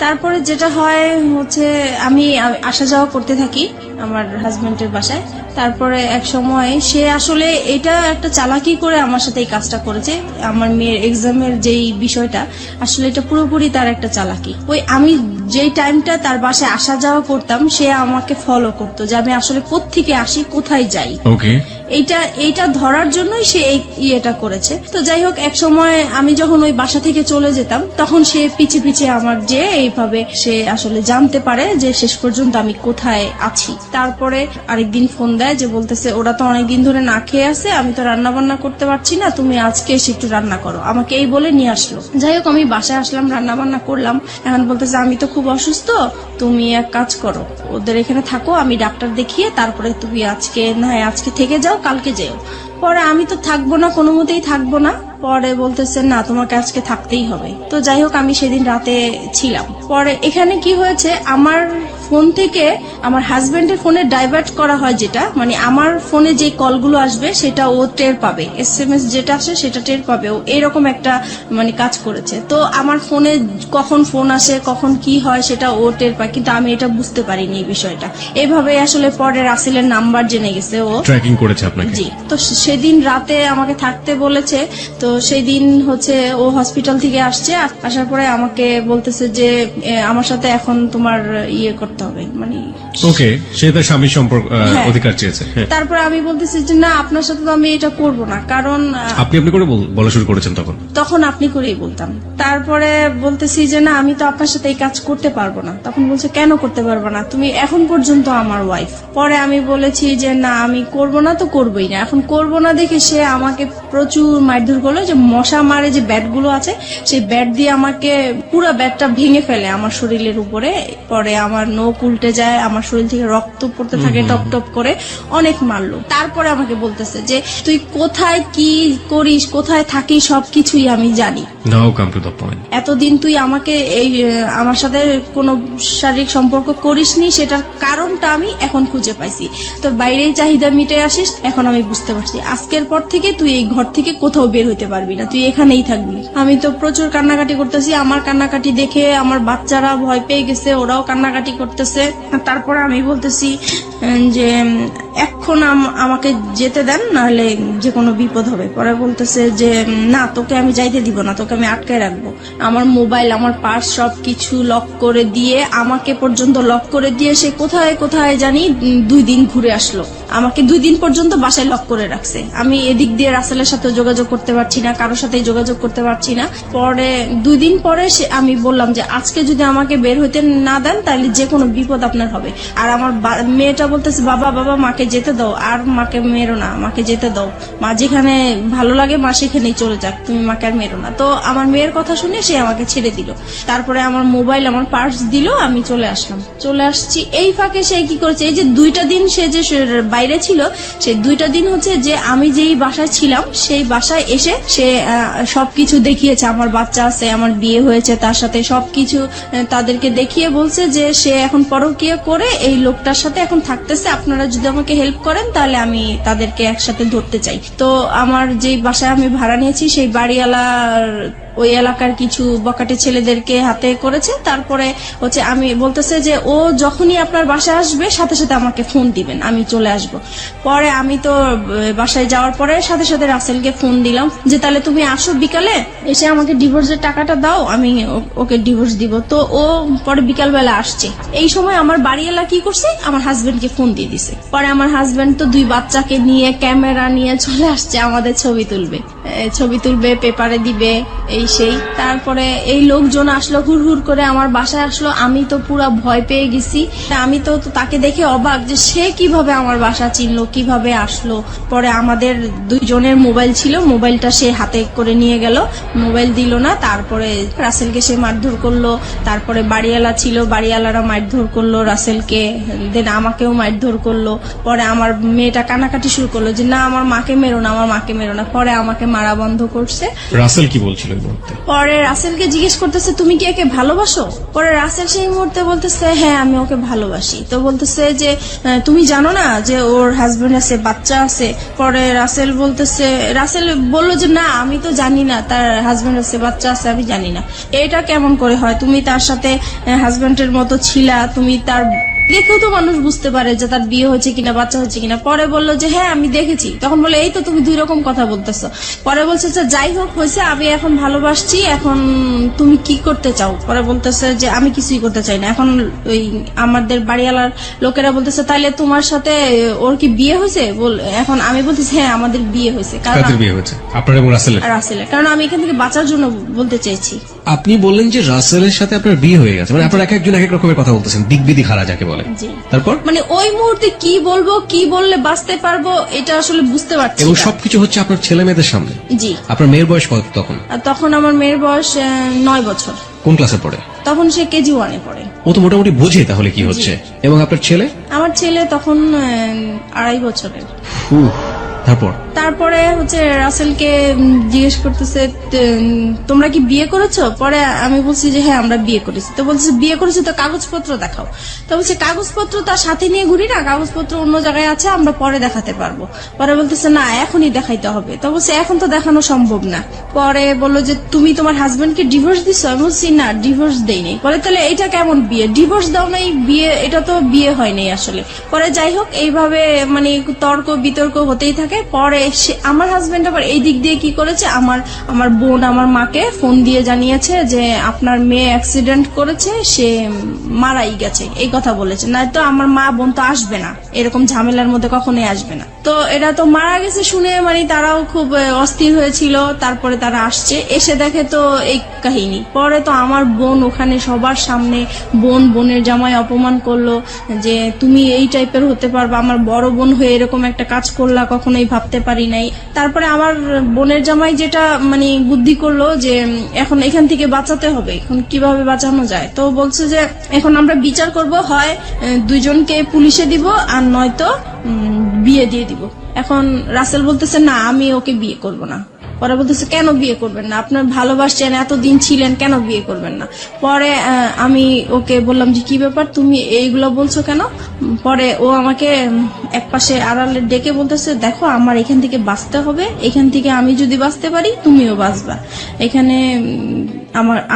তারপরে যেটা হয় হচ্ছে আমি আসা যাওয়া করতে থাকি আমার হাজবেন্ডের বাসায়। তারপরে এক সময় সে আসলে এটা একটা চালাকি করে আমার সাথে এই কাজটা করেছে। আমার মেয়ের এক্সামের যেই বিষয়টা, আসলে এটা পুরোপুরি তার একটা চালাকি। ওই আমি যেই টাইমটা তার বাসায় আসা যাওয়া করতাম, সে আমাকে ফলো করতো যে আমি আসলে কোত্থেকে আসি, কোথায় যাই। ওকে, এইটা ধরার জন্যই সে এই ইয়েটা করেছে। তো যাই হোক, এক সময় আমি যখন ওই বাসা থেকে চলে যেতাম, তখন সে পিছে পিছে আমার যে এইভাবে সে আসলে জানতে পারে যে শেষ পর্যন্ত আমি কোথায় আছি। তারপরে আরেকদিন ফোন দেয় যে বলতেছে, ওরা তো অনেকদিন ধরে না খেয়ে আছে, আমি তো রান্না বান্না করতে পারছি না, তুমি আজকে এসে একটু রান্না করো, আমাকে এই বলে নিয়ে আসলো। যাই হোক, আমি বাসায় আসলাম, রান্না বান্না করলাম। এখন বলতেছে, আমি তো খুব অসুস্থ, তুমি এক কাজ করো, ওদের এখানে থাকো, আমি ডাক্তার দেখিয়ে তারপরে তুমি আজকে থেকে যাও, কালকে যেও। পরে আমি তো থাকবো না, কোনো মতেই থাকবো না। পরে বলতেছে, না তোমাকে আজকে থাকতেই হবে। তো যাই হোক, আমি সেদিন রাতে ছিলাম। পরে এখানে কি হয়েছে, আমার ফোন থেকে আমার হাজবেন্ডের ফোনে ডাইভার্ট করা হয়, যেটা মানে আমার ফোনে যে কলগুলো আসবে সেটা ও টের পাবে, SMS যেটা আসে সেটা টের পাবে। ও এরকম একটা মানে কাজ করেছে। তো আমার ফোনে কখন ফোন আসে, কখন কি হয়, সেটা ও টের পায়, কিন্তু আমি এটা বুঝতে পারিনি এই বিষয়টা। এভাবে আসলে পরে রাসেলের নাম্বার জেনে গেছে ও, ট্র্যাকিং করেছে আপনাকে। জি। তো সেদিন রাতে আমাকে থাকতে বলেছে। তো সেই দিন হচ্ছে ও হসপিটাল থেকে আসছে, আসার পরে আমাকে বলতেছে যে আমার সাথে এখন তোমার ইয়ে করতে হবে, মানে ওকে, সে তার স্বামীর সম্পর্ক হ্যাঁ। অধিকার চেয়েছে। হ্যাঁ, তারপরে আমি বলতেছি যে না, আপনার সাথে তো আমি এটা করব না, কারণ আপনি আপনি করে বলা শুরু করেছেন তখন। তখন আপনি করেই বলতাম। তারপরে বলতেছি যে না, আমি তো আপনার সাথে এই কাজ করতে পারবো না। তখন বলছে কেন করতে পারবো না, তুমি এখন পর্যন্ত আমার ওয়াইফ। পরে আমি বলেছি যে না, আমি করব না তো করবোই না। এখন করব না দেখে সে আমাকে প্রচুর মারধর করলো, যে মশা মারে যে ব্যাট গুলো আছে সেই ব্যাট দিয়ে আমাকে পুরো ব্যাটটা ভেঙে ফেলে আমার শরীরের উপরে। পরে আমার নখ উল্টে যায়, আমার শরীর থেকে রক্ত পড়তে থাকে টপ টপ করে, অনেক মারলো। তারপরে আমাকে বলতেছে যে তুই কোথায় কি করিস, কোথায় থাকিস, সবকিছুই আমি জানি। নাও কাম টু দ্য পয়েন্ট। এতদিন তুই আমাকে এই আমার সাথে কোনো শারীরিক সম্পর্ক করিসনি, সেটার কারণটা আমি এখন খুঁজে পাইছি। তোর বাইরেই চাহিদা মিটে আসিস, এখন আমি বুঝতে পারছি। আজকের পর থেকে তুই এই ঘর থেকে কোথাও বের হইতে পারবি না, তুই এখানেই থাকবি। আমি তো প্রচুর কান্নাকাটি করতেছি, আমার কান্নাকাটি দেখে আমার বাচ্চারা ভয় পেয়ে গেছে, ওরাও কান্নাকাটি করতেছে। তারপরে আমি বলতেছি যে এখন আমাকে যেতে দেন, নাহলে যে কোনো বিপদ হবে। পরে বলতেছে যে না, তোকে আমি যাইতে দিব না, তোকে আমি আটকায় রাখবো। আমার মোবাইল, আমার পার্স সবকিছু লক করে দিয়ে, আমাকে পর্যন্ত লক করে দিয়ে সে কোথায় কোথায় জানি 2 দিন ঘুরে আসলো। আমাকে 2 দিন পর্যন্ত বাসায় লক করে রাখছে। আমি এদিক দিয়ে রাসেলের সাথে যোগাযোগ করতে পারছি না, কারোর সাথে যোগাযোগ করতে পারছি না। পরে 2 দিন পরে আমি বললাম যে আজকে যদি আমাকে বের হইতে না দেন তাহলে যে কোনো বিপদ আপনার হবে। আর আমার মেয়েটা বলতেছে বাবা বাবা মাকে যেতে দাও, আর মাকে মেরো না, মাকে যেতে দাও, মা যেখানে ভালো লাগে মা সেখানেই চলে যাক, তুমি মাকে আর মেরো না। তো আমার মেয়ের কথা শুনে সে আমাকে ছেড়ে দিল। তারপরে আমার মোবাইল, আমার পার্স দিল, আমি চলে আসলাম। চলে আসছি, এই ফাঁকে সে কি করেছে, এই যে 2টা দিন সে যে বাইরে ছিল, সেই 2টা দিন হচ্ছে যে আমি যেই বাসায় ছিলাম সেই বাসায় এসে সে সবকিছু দেখিয়েছে। আমার বাচ্চা আছে, আমার বিয়ে হয়েছে, তার সাথে সবকিছু তাদেরকে দেখিয়ে বলছে যে সে এখন পরকীয়া করে এই লোকটার সাথে এখন থাকতেছে, আপনারা যদি আমাকে হেল্প করেন তাহলে আমি তাদেরকে একসাথে ধরতে চাই। তো আমার যে বাসায় আমি ভাড়া নিয়েছি সেই বাড়িওয়ালার ওই এলাকার কিছু বকাটে ছেলেদেরকে হাতে করেছে। তারপরে হচ্ছে আমি বলতেছে যে ও যখনই আপনার বাসায় আসবে সাথে সাথে আমাকে ফোন দিবেন, আমি চলে আসব। পরে আমি তো বাসায় যাওয়ার পরে সাথে সাথে রাসেলকে ফোন দিলাম যে তাহলে তুমি আসো বিকালে, এসে আমাকে ডিভোর্সের টাকাটা দাও, আমি ওকে ডিভোর্স দিব। তো ও পরে বিকালবেলা আসছে। এই সময় আমার বাড়িওয়ালা কি করছে, আমার হাজবেন্ডকে ফোন দিয়ে দিছে। পরে আমার হাজবেন্ড তো 2 বাচ্চাকে নিয়ে ক্যামেরা নিয়ে চলে আসছে, আমাদের ছবি তুলবে, পেপারে দিবে, এই সেই। তারপরে এই লোকজন আসলো, হুড় হুড় করে আমার বাসায় আসলো। আমি তো পুরো ভয় পেয়ে গেছি। আমি তো তাকে দেখে অবাক যে সে কিভাবে আমার বাসা চিনলো, কিভাবে আসলো। পরে আমাদের 2 জনের মোবাইল ছিল, মোবাইলটা সে হাতে করে নিয়ে গেল, মোবাইল দিল না। তারপরে রাসেলকে সে মারধর করলো। তারপরে বাড়িওয়ালা ছিল, বাড়িওয়ালারা মারধর করলো রাসেলকে, দেন আমাকেও মারধর করলো। পরে আমার মেয়েটা কান্নাকাটি শুরু করলো যে না, আমার মাকে মেরো না, আমার মাকে মেরো না। পরে আমাকে মারা বন্ধ করছে। রাসেল কি বলছিল এই মুহূর্তে? পরে রাসেলকে জিজ্ঞেস করতেছে তুমি কি একে ভালোবাসো? পরে রাসেল সেই মুহূর্তে বলতেছে হ্যাঁ, আমি ওকে ভালোবাসি। তো বলতেছে যে তুমি জানো না যে ওর হাজবেন্ড আছে, বাচ্চা আছে? পরে রাসেল বলল যে না, আমি তো জানি না তার হাজবেন্ড আছে, বাচ্চা আছে, আমি জানি না। এটা কেমন করে হয়? তুমি তার সাথে হাজবেন্ডের মতো ছিলা, তুমি তার দেখেও তো মানুষ বুঝতে পারে যে তার বিয়ে হয়েছে কিনা, বাচ্চা হয়েছে কিনা। পরে বললো যে হ্যাঁ আমি দেখেছি। তখন বলে এই তো তুমি 2 রকম কথা বলতেছো। পরে বলছে যে যাই হোক হয়েছে, আমি এখন ভালোবাসছি, এখন তুমি কি করতে চাও? পরে বলতেছে যে আমি কিছুই করতে চাই না। এখন ওই আমাদের বাড়িওয়ালার লোকেরা বলতেছে তাহলে তোমার সাথে ওর কি বিয়ে হয়েছে? এখন আমি বলতেছি হ্যাঁ আমাদের বিয়ে হয়েছে। কাদের বিয়ে হয়েছে? আপনার এবং রাসেলের? রাসেলের, কারণ আমি এখান থেকে বাঁচার জন্য বলতে চেয়েছি। আপনি বললেন যে রাসেলের সাথে আপনার বিয়ে হয়ে গেছে, মানে আপনার এক একজন এক এক রকমের কথা বলতেছেন, দিকবিদিক হারা যাকে বলে। জি। তারপর মানে ওই মুহূর্তে কি বলবো, কি বললে বাঁচতে পারবো, এটা আসলে বুঝতে পারছি এবং না। সবকিছু হচ্ছে আপনার ছেলে মেয়েদের সামনে। জি। আপনার মেয়ের বয়স কত তখন? আর তখন আমার মেয়ের বয়স 9 বছর। কোন ক্লাসে পড়ে? তখন সে কেজি 1-এ পড়ে। ও তো মোটামুটি বোঝে তাহলে কি হচ্ছে। এবং আপনার ছেলে? আমার ছেলে তখন 2.5 বছরের। তারপরে হচ্ছে রাসেলকে জিজ্ঞেস করতেছে তোমরা কি বিয়ে করেছো? পরে আমি বলছি যে হ্যাঁ আমরা বিয়ে করেছি। তো বলছে বিয়ে করেছো তো কাগজপত্র দেখাও। তো বলছে কাগজপত্র তার সাথে নিয়ে ঘুরি না, কাগজপত্র অন্য জায়গায় আছে, আমরা পরে দেখাতে পারবো। পরে বলতেছে না এখনই দেখাইতে হবে। তো বলছে এখন তো দেখানো সম্ভব না। পরে বললো যে তুমি তোমার হাজবেন্ডকে ডিভোর্স দিছো? আমি বলছি না, ডিভোর্স দেইনি। পরে তাহলে এটা কেমন বিয়ে? ডিভোর্স দাও নাই, বিয়ে? এটা তো বিয়ে হয়নি আসলে। পরে যাই হোক এইভাবে মানে তর্ক বিতর্ক হতেই থাকে। পরে আমার হাজবেন্ড আবার এই দিক দিয়ে কি করেছে, আমার বোন আমার মাকে ফোন দিয়ে জানিয়েছে যে আপনার মেয়ে অ্যাক্সিডেন্ট করেছে, সে মারাই গেছে, এই কথা বলেছে। না তো আমার মা বোন তো আসবে না, এরকম ঝামেলার মধ্যে কখনোই আসবে না। তো এরা তো মারা গেছে শুনে মানে তারাও খুব অস্থির হয়েছিল। তারপরে তারা আসছে, এসে দেখে তো এই কাহিনী। পরে তো আমার বোন ওখানে সবার সামনে বোনের জামাই অপমান করলো যে তুমি এই টাইপের হতে পারবা, আমার বড় বোন হয়ে এরকম একটা কাজ করলা, কখনোই ভাবতে পারি নাই। তারপরে আমার বোনের জামাই যেটা মানে বুদ্ধি করলো যে এখন এখান থেকে বাঁচাতে হবে, এখন কিভাবে বাঁচানো যায়। তো বলছে যে এখন আমরা বিচার করব, হয় দুইজনকে পুলিশে দিব আর নয়তো বিয়ে দিয়ে দিব। এখন রাসেল বলতেছে না আমি ওকে বিয়ে করব না। পরে বলতেছে কেন বিয়ে করবেন না, আপনার ভালোবাসছেন, এতদিন ছিলেন, কেন বিয়ে করবেন না। পরে আমি ওকে বললাম যে কি ব্যাপার তুমি এইগুলো বলছো কেন। পরে ও আমাকে একপাশে আড়ালে ডেকে বলতেছে দেখো আমার এখান থেকে বাঁচতে হবে, এখান থেকে আমি যদি বাঁচতে পারি তুমিও বাঁচবা, এখানে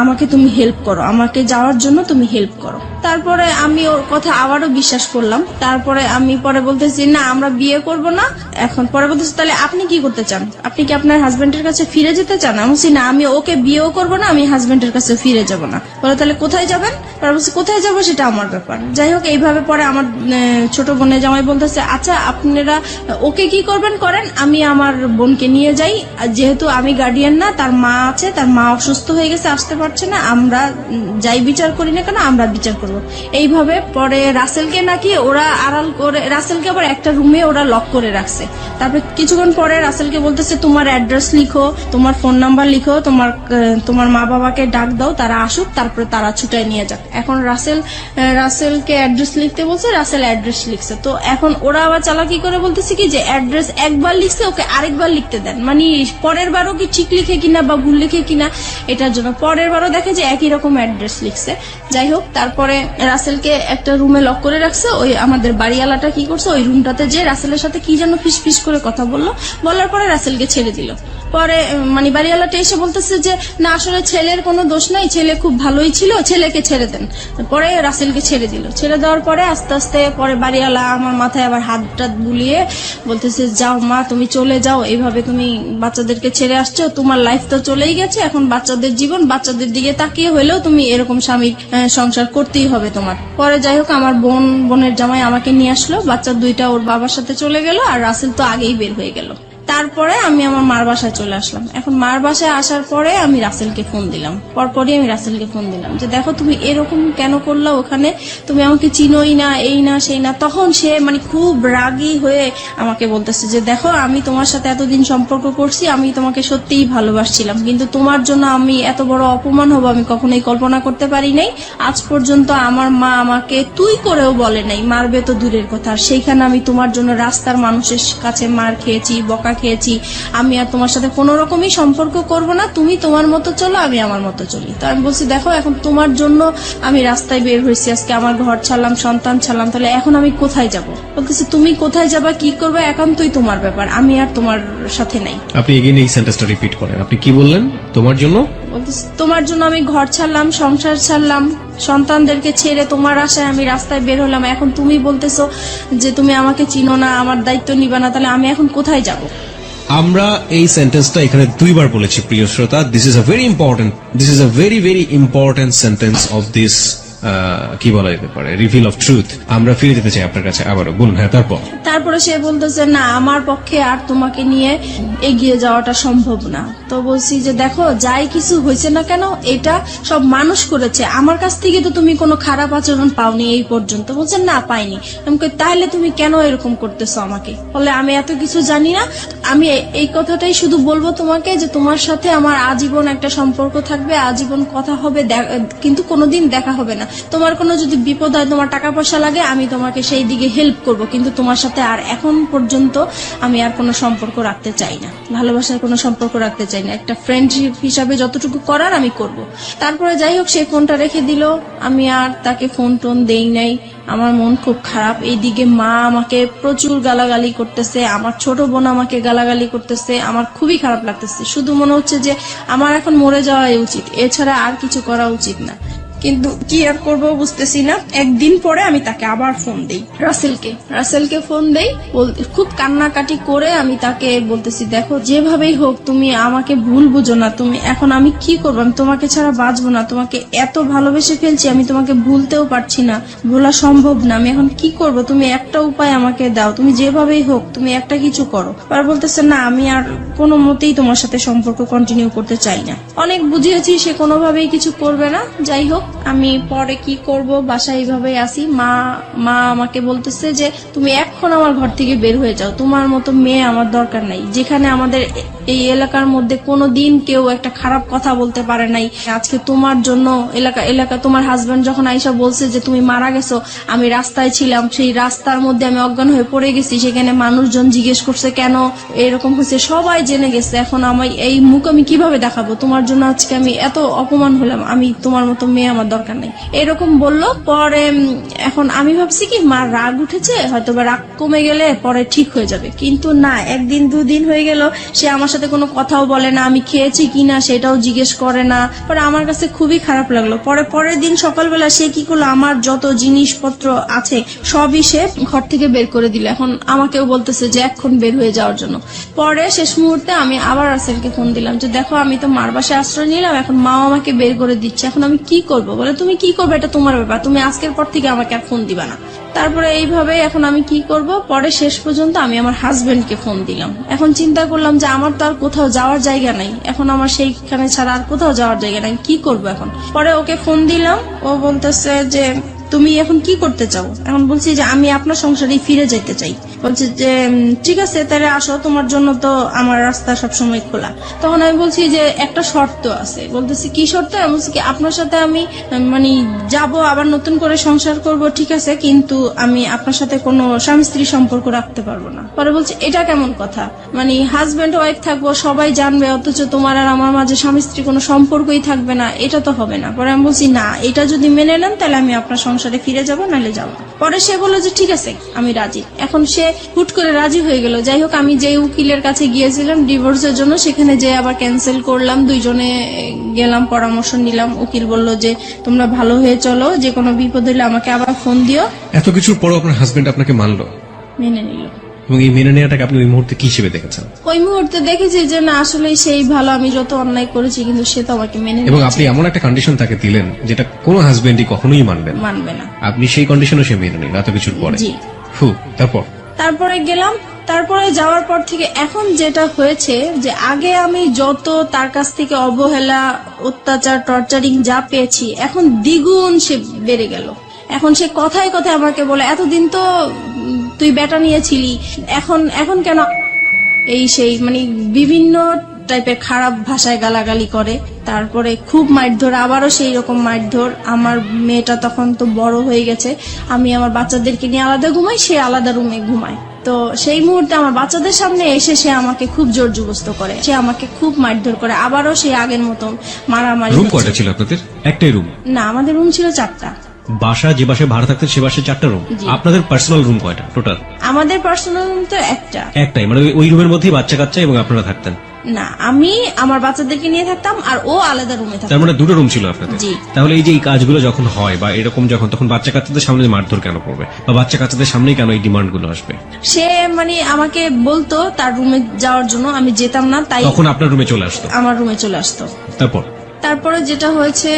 আমাকে তুমি হেল্প করো, আমাকে যাওয়ার জন্য তুমি হেল্প করো। তারপরে আমি ওর কথা আবারও বিশ্বাস করলাম। তারপরে আমি পরে বলতেছি না আমরা বিয়ে করব না। এখন পরে বলতেছি তাহলে আপনি কি করতে চান, আপনি কি আপনার হাজবেন্ডের কাছে ফিরে যেতে চান। আমি বলছি না আমি ওকে বিয়েও করবো না, আমি হাজবেন্ডের কাছে ফিরে যাব না। বলে তাহলে কোথায় যাবেন। পরে বলছি কোথায় যাবো সেটা আমার ব্যাপার। যাই হোক এইভাবে পরে আমার ছোট বোনের জামাই বলতেছে আচ্ছা আপনারা ওকে কি করবেন করেন, আমি আমার বোনকে নিয়ে যাই, যেহেতু আমি গার্ডিয়ান না, তার মা আছে, তার মা অসুস্থ হয়ে গেছে, আসতে পারছে না, আমরা যাই বিচার করি না কেন আমরা বিচার করব। এইভাবে পরে রাসেলকে নাকি ওরা আড়াল করে, রাসেলকে আবার একটা রুমে ওরা লক করে রাখছে। তারপর কিছুক্ষণ পরে রাসেলকে বলতেছে তোমার অ্যাড্রেস লিখো, তোমার ফোন নাম্বার লিখো, তোমার মা বাবাকে ডাক দাও, তারা আসুক, তারপরে তারা ছুটায় নিয়ে যাক। এখন রাসেলকে অ্যাড্রেস লিখতে বলছে, রাসেল অ্যাড্রেস লিখছে। তো এখন ওরা আবার চালাকি করে বলতেছে কি যে অ্যাড্রেস একবার লিখছে ওকে আরেকবার লিখতে দেন, মানে পরের বারও কি ঠিক লিখে কিনা বা ভুল লিখে কিনা এটার জন্য পরের বারও দেখে যে একই রকম অ্যাড্রেস লিখছে। যাই হোক তারপরে রাসেলকে একটা রুমে লক করে রাখছে। ওই আমাদের বাড়িওয়ালাটা কি করছে, ওই রুমটাতে যে রাসেলের সাথে কি যেন ফিস করে কথা বলার পরে রাসেলকে ছেড়ে দিল। পরে মানে বাড়িওয়ালাটা এসে বলতেছে যে না আসলে ছেলের কোনো দোষ নাই, ছেলে খুব ভালোই ছিল, ছেলেকে ছেড়ে দেন। পরে রাসেলকে ছেড়ে দিল। ছেড়ে দেওয়ার পরে আস্তে আস্তে পরে বাড়িওয়ালা আমার মাথায় আবার হাত টাত বুলিয়ে বলতেছে যাও মা তুমি চলে যাও, এইভাবে তুমি বাচ্চাদেরকে ছেড়ে আসছো, তোমার লাইফ তো চলেই গেছে, এখন বাচ্চাদের জীবন, বাচ্চাদের দিকে তাকিয়ে হলেও তুমি এরকম স্বামীর সংসার করতেই হবে তোমার। পরে যাই হোক আমার বোনের জামাই আমাকে নিয়ে আসলো, বাচ্চা দুইটা ওর বাবার সাথে চলে গেল, আর রাসেল তো আগেই বের হয়ে গেল। তারপরে আমি আমার মার বাসায় চলে আসলাম। এখন মার বাসায় আসার পরে আমি রাসেলকে ফোন দিলাম, পরপরই আমি রাসেলকে ফোন দিলাম যে দেখো তুমি এরকম কেন করলা, ওখানে তুমি আমাকে চিনোই না, এই না সেই না। তখন সে মানে খুব রাগী হয়ে আমাকে বলতেছে যে দেখো আমি তোমার সাথে এতদিন সম্পর্ক করছি, আমি তোমাকে সত্যিই ভালোবাসছিলাম, কিন্তু তোমার জন্য আমি এত বড় অপমান হবো আমি কখনোই কল্পনা করতে পারি নাই। আজ পর্যন্ত আমার মা আমাকে তুই করেও বলে নাই, মারবে তো দূরের কথা, সেইখানে আমি তোমার জন্য রাস্তার মানুষের কাছে মার খেয়েছি, বকা খেয়েছি। আমি আর তোমার সাথে কোনো রকমই সম্পর্ক করব না, তুমি তোমার মতো চলো, আমি আমার মতো চলি। তো আমি বলছি দেখো এখন তোমার জন্য আমি রাস্তায় বের হয়েছি, আজকে আমার ঘর ছাড়লাম, সন্তান ছাড়লাম, তাহলে এখন আমি কোথায় যাব। বলতেছি তুমি কোথায় যাবা কি করবে একান্তই তোমার ব্যাপার, আমি আর তোমার সাথে নাই। আপনি এগেইন এই সেন্টেন্সটা রিপিট করেন, আপনি কি বললেন? তোমার জন্য? বলতেছি তোমার জন্য আমি ঘর ছাড়লাম, সংসার ছাড়লাম, সন্তানদেরকে ছেড়ে তোমার আশায় আমি রাস্তায় বের হলাম, এখন তুমি বলতেছো যে তুমি আমাকে চিনো না, আমার দায়িত্ব নিবা না, তাহলে আমি এখন কোথায় যাব। আমরা এই সেন্টেন্সটা এখানে দুইবার বলেছি প্রিয় শ্রোতা। This is a very important sentence of this কি বলা যেতে পারে, রিভিল অফ ট্রুথ। আমরা ফিরে যেতে চাই আপনার কাছে আবারও, বলুন। হ্যাঁ তারপরে সে বলতেছে না আমার পক্ষে আর তোমাকে নিয়ে এগিয়ে যাওয়াটা সম্ভব না। তো বলছি যে দেখো যাই কিছু হয়েছে না কেন এটা সব মানুষ করেছে, আমার কাছ থেকে তো তুমি কোনো খারাপ আচরণ পাওনি এই পর্যন্ত। বলছে না পাইনি। আমি কই তাহলে তুমি কেন এরকম করতেছো আমাকে, বলে আমি এত কিছু জানি না, আমি এই কথাটাই শুধু বলবো তোমাকে যে তোমার সাথে আমার আজীবন একটা সম্পর্ক থাকবে, আজীবন কথা হবে, কিন্তু কোনোদিন দেখা হবে না। তোমার কোনো যদি বিপদ হয়, তোমার টাকা পয়সা লাগে, আমি তোমাকে সেই দিকে হেল্প করব, কিন্তু তোমার সাথে আর এখন পর্যন্ত আমি আর কোনো সম্পর্ক রাখতে চাই না, ভালোবাসার কোনো সম্পর্ক রাখতে চাই না, একটা ফ্রেন্ডশিপ হিসাবে যতটুকু করার আমি করব। তারপরে যাই হোক সেই ফোনটা রেখে দিল, আমি আর তাকে ফোন টোন দেই নাই। আমার মন খুব খারাপ। এইদিকে মা আমাকে প্রচুর গালাগালি করতেছে, আমার ছোট বোন আমাকে গালাগালি করতেছে, আমার খুবই খারাপ লাগতেছে। শুধু মনে হচ্ছে যে আমার এখন মরে যাওয়াই উচিত, এছাড়া আর কিছু করা উচিত না। কিন্তু কি আর করবো বুঝতেছি না। একদিন পরে আমি তাকে আবার ফোন দেই, রাসেলকে ফোন দেই, খুব কান্নাকাটি করে আমি তাকে বলতেছি, দেখো যেভাবেই হোক তুমি আমাকে ভুল বুঝো না, তুমি এখন আমি কি করবো, আমি তোমাকে ছাড়া বাঁচবো না, তোমাকে এত ভালোবেসে ফেলছি, আমি তোমাকে ভুলতেও পারছি না, ভোলা সম্ভব না, আমি এখন কি করব, তুমি একটা উপায় আমাকে দাও, তুমি যেভাবেই হোক তুমি একটা কিছু করো। আর বলতেছে না আমি আর কোনো মতেই তোমার সাথে সম্পর্ক কন্টিনিউ করতে চাই না। অনেক বুঝিয়েছি, সে কোনোভাবেই কিছু করবে না। যাই হোক আমি পরে কি করব, বাসায় এইভাবেই আসি। মা আমাকে বলতেছে যে তুমি এখন আমার ঘর থেকে বের হয়ে যাও, তোমার মতো মেয়ে আমার দরকার নাই, যেখানে আমাদের এই এলাকার মধ্যে কোনোদিন কেউ একটা খারাপ কথা বলতে পারে নাই। আজকে তোমার জন্য এলাকা তোমার হাজবেন্ড যখন আইসা বলছে যে তুমি মারা গেছো, আমি রাস্তায় ছিলাম, সেই রাস্তার মধ্যে আমি অজ্ঞান হয়ে পড়ে গেছি, সেখানে মানুষজন জিজ্ঞেস করছে কেন এরকম হয়েছে, সবাই জেনে গেছে, এখন আমি এই মুখ আমি কিভাবে দেখাবো, তোমার জন্য আজকে আমি এত অপমান হলাম, আমি তোমার মতো মেয়ে আমার দরকার নেই, এরকম বললো। পরে এখন আমি ভাবছি কি মার রাগ উঠেছে, হয়তো বা রাগ কমে গেলে পরে ঠিক হয়ে যাবে, কিন্তু না, একদিন দুদিন হয়ে গেল সে আমার সাথে কোনো কথাও বলে না, আমি খেয়েছি কিনা সেটাও জিজ্ঞেস করে না। পরে আমার কাছে খুবই খারাপ লাগলো। পরের দিন সকালবেলা সে কি করলো, আমার যত জিনিসপত্র আছে সবই সে ঘর থেকে বের করে দিল। এখন আমাকেও বলতেছে যে এখন বের হয়ে যাওয়ার জন্য। পরে শেষ মুহূর্তে আমি আবার রাসেলকে ফোন দিলাম যে দেখো আমি তো মার বাসায় আশ্রয় নিলাম, এখন মা আমাকে বের করে দিচ্ছে, এখন আমি কি করব। বলে তুমি কি করবে এটা তোমার ব্যাপার, তুমি আজকের পর থেকে আমাকে আর ফোন দিবা না। তারপরে এইভাবে এখন আমি কি করব, পরে শেষ পর্যন্ত আমি আমার হাজবেন্ডকে ফোন দিলাম। এখন চিন্তা করলাম যে আমার তো আর কোথাও যাওয়ার জায়গা নাই, এখন আমার সেইখানে ছাড়া আর কোথাও যাওয়ার জায়গা নাই, কি করব এখন। পরে ওকে ফোন দিলাম, ও বলতেছে যে তুমি এখন কি করতে চাও। এখন বলছি যে আমি আপনার সংসারে ফিরে যেতে চাই। বলছে যে ঠিক আছে তাহলে আসো, তোমার জন্য তো আমার রাস্তা সবসময় খোলা। তখন আমি বলছি যে একটা শর্ত আছে। বলতেছি কি শর্ত। আমি বলছি কি আপনার সাথে আমি মানে যাব, আবার নতুন করে সংসার করব, ঠিক আছে, কিন্তু আমি আপনার সাথে কোনো স্বামী স্ত্রী সম্পর্ক রাখতে পারবো না। পরে বলছে এটা কেমন কথা, মানে হাজবেন্ড ওয়াইফ থাকবো, সবাই জানবে, অথচ তোমার আর আমার মাঝে স্বামী স্ত্রী কোনো সম্পর্কই থাকবে না, এটা তো হবে না। পরে আমি বলছি না, এটা যদি মেনে নেন তাহলে আমি আপনার সংসারে ফিরে যাবো, নাহলে যাবো। পরে সে বললো যে ঠিক আছে আমি রাজি। এখন সে হুট করে রাজি হয়ে গেল। যাই হোক আমি যে উকিলের কাছে গিয়েছিলাম ডিভোর্সের জন্য, সেখানে যে আবার ক্যান্সেল করলাম, দুইজনে গেলাম, পরামর্শ নিলাম। উকিল বলল যে তোমরা ভালো হয়ে চলো, যে কোনো বিপদ হলে আমাকে আবার ফোন দিও। এত কিছুর পরও আপনার হাজবেন্ড আপনাকে মানলো, মেনে নিল। এবং এই মেনে নেওয়াটাকে আপনি ওই মুহূর্তে কি হিসেবে দেখেছেন? ওই মুহূর্তে দেখেছি যে না আসলে সেই ভালো, আমি যত অন্যায় করেছি কিন্তু সে তো আমাকে মেনে এবং নিয়েছে। আপনি এমন একটা কন্ডিশন তাকে দিলেন যেটা কোনো হাজবেন্ডই কখনোই মানবে না। আপনি সেই কন্ডিশনও সে মেনে নিল এত কিছুর পরে। জি। তারপরে গেলাম। তারপরে যাওয়ার পর থেকে এখন যেটা হয়েছে যে আগে আমি যত তার কাছ থেকে অবহেলা, অত্যাচার, টর্চারিং যা পেয়েছি, এখন দ্বিগুণ সে বেড়ে গেল। এখন সে কথায় কথায় আমাকে বলে এতদিন তো তুই বেটা নিয়েছিলি, এখন কেন এই সেই, মানে বিভিন্ন টাইপের খারাপ ভাষায় গালাগালি করে। তারপরে খুব মারধর, আবারও সেই রকম মারধর। আমার মেয়েটা তখন তো বড় হয়ে গেছে, আমি আমার বাচ্চাদেরকে নিয়ে আলাদা ঘুমাই, সে আলাদা রুমে ঘুমায়। তো সেই মুহূর্তে আমার বাচ্চাদের সামনে এসে সে আমাকে খুব জোর জবরদস্ত করে, সে আমাকে খুব মারধর করে। আবারও সেই আগের মতো মারামারি। রুম কয়টা ছিল আপনাদের? একটাই রুম? না, আমাদের রুম ছিল 4টা। বাসা যে বাসায় ভাড়া থাকতেন সে বাসায় 4টা রুম? জি। আপনাদের পার্সোনাল রুম কয়টা টোটাল? আমাদের পার্সোনাল রুম তো একটাই, মানে ওই রুমের মধ্যেই বাচ্চা কাচ্চা এবং আপনারা থাকতেন? না, আমি আমার বাচ্চাদেরকে নিয়ে থাকতাম আর ও আলাদা রুমে থাকতো। তার মানে দুটো রুম ছিল আপনাদের? জি। তাহলে এই যে এই কাজগুলো যখন হয় বা এরকম যখন, তখন বাচ্চা কাচ্চাদের সামনে মারধর কেন করবে, বা বাচ্চা কাচ্চাদের সামনেই কেন এই ডিমান্ড গুলো আসবে? সে মানে আমাকে বলতো তার রুমে যাওয়ার জন্য, আমি যেতাম না, তাই তখন আপনার রুমে চলে আসতো? আমার রুমে চলে আসতো। তারপরে যেটা হয়েছে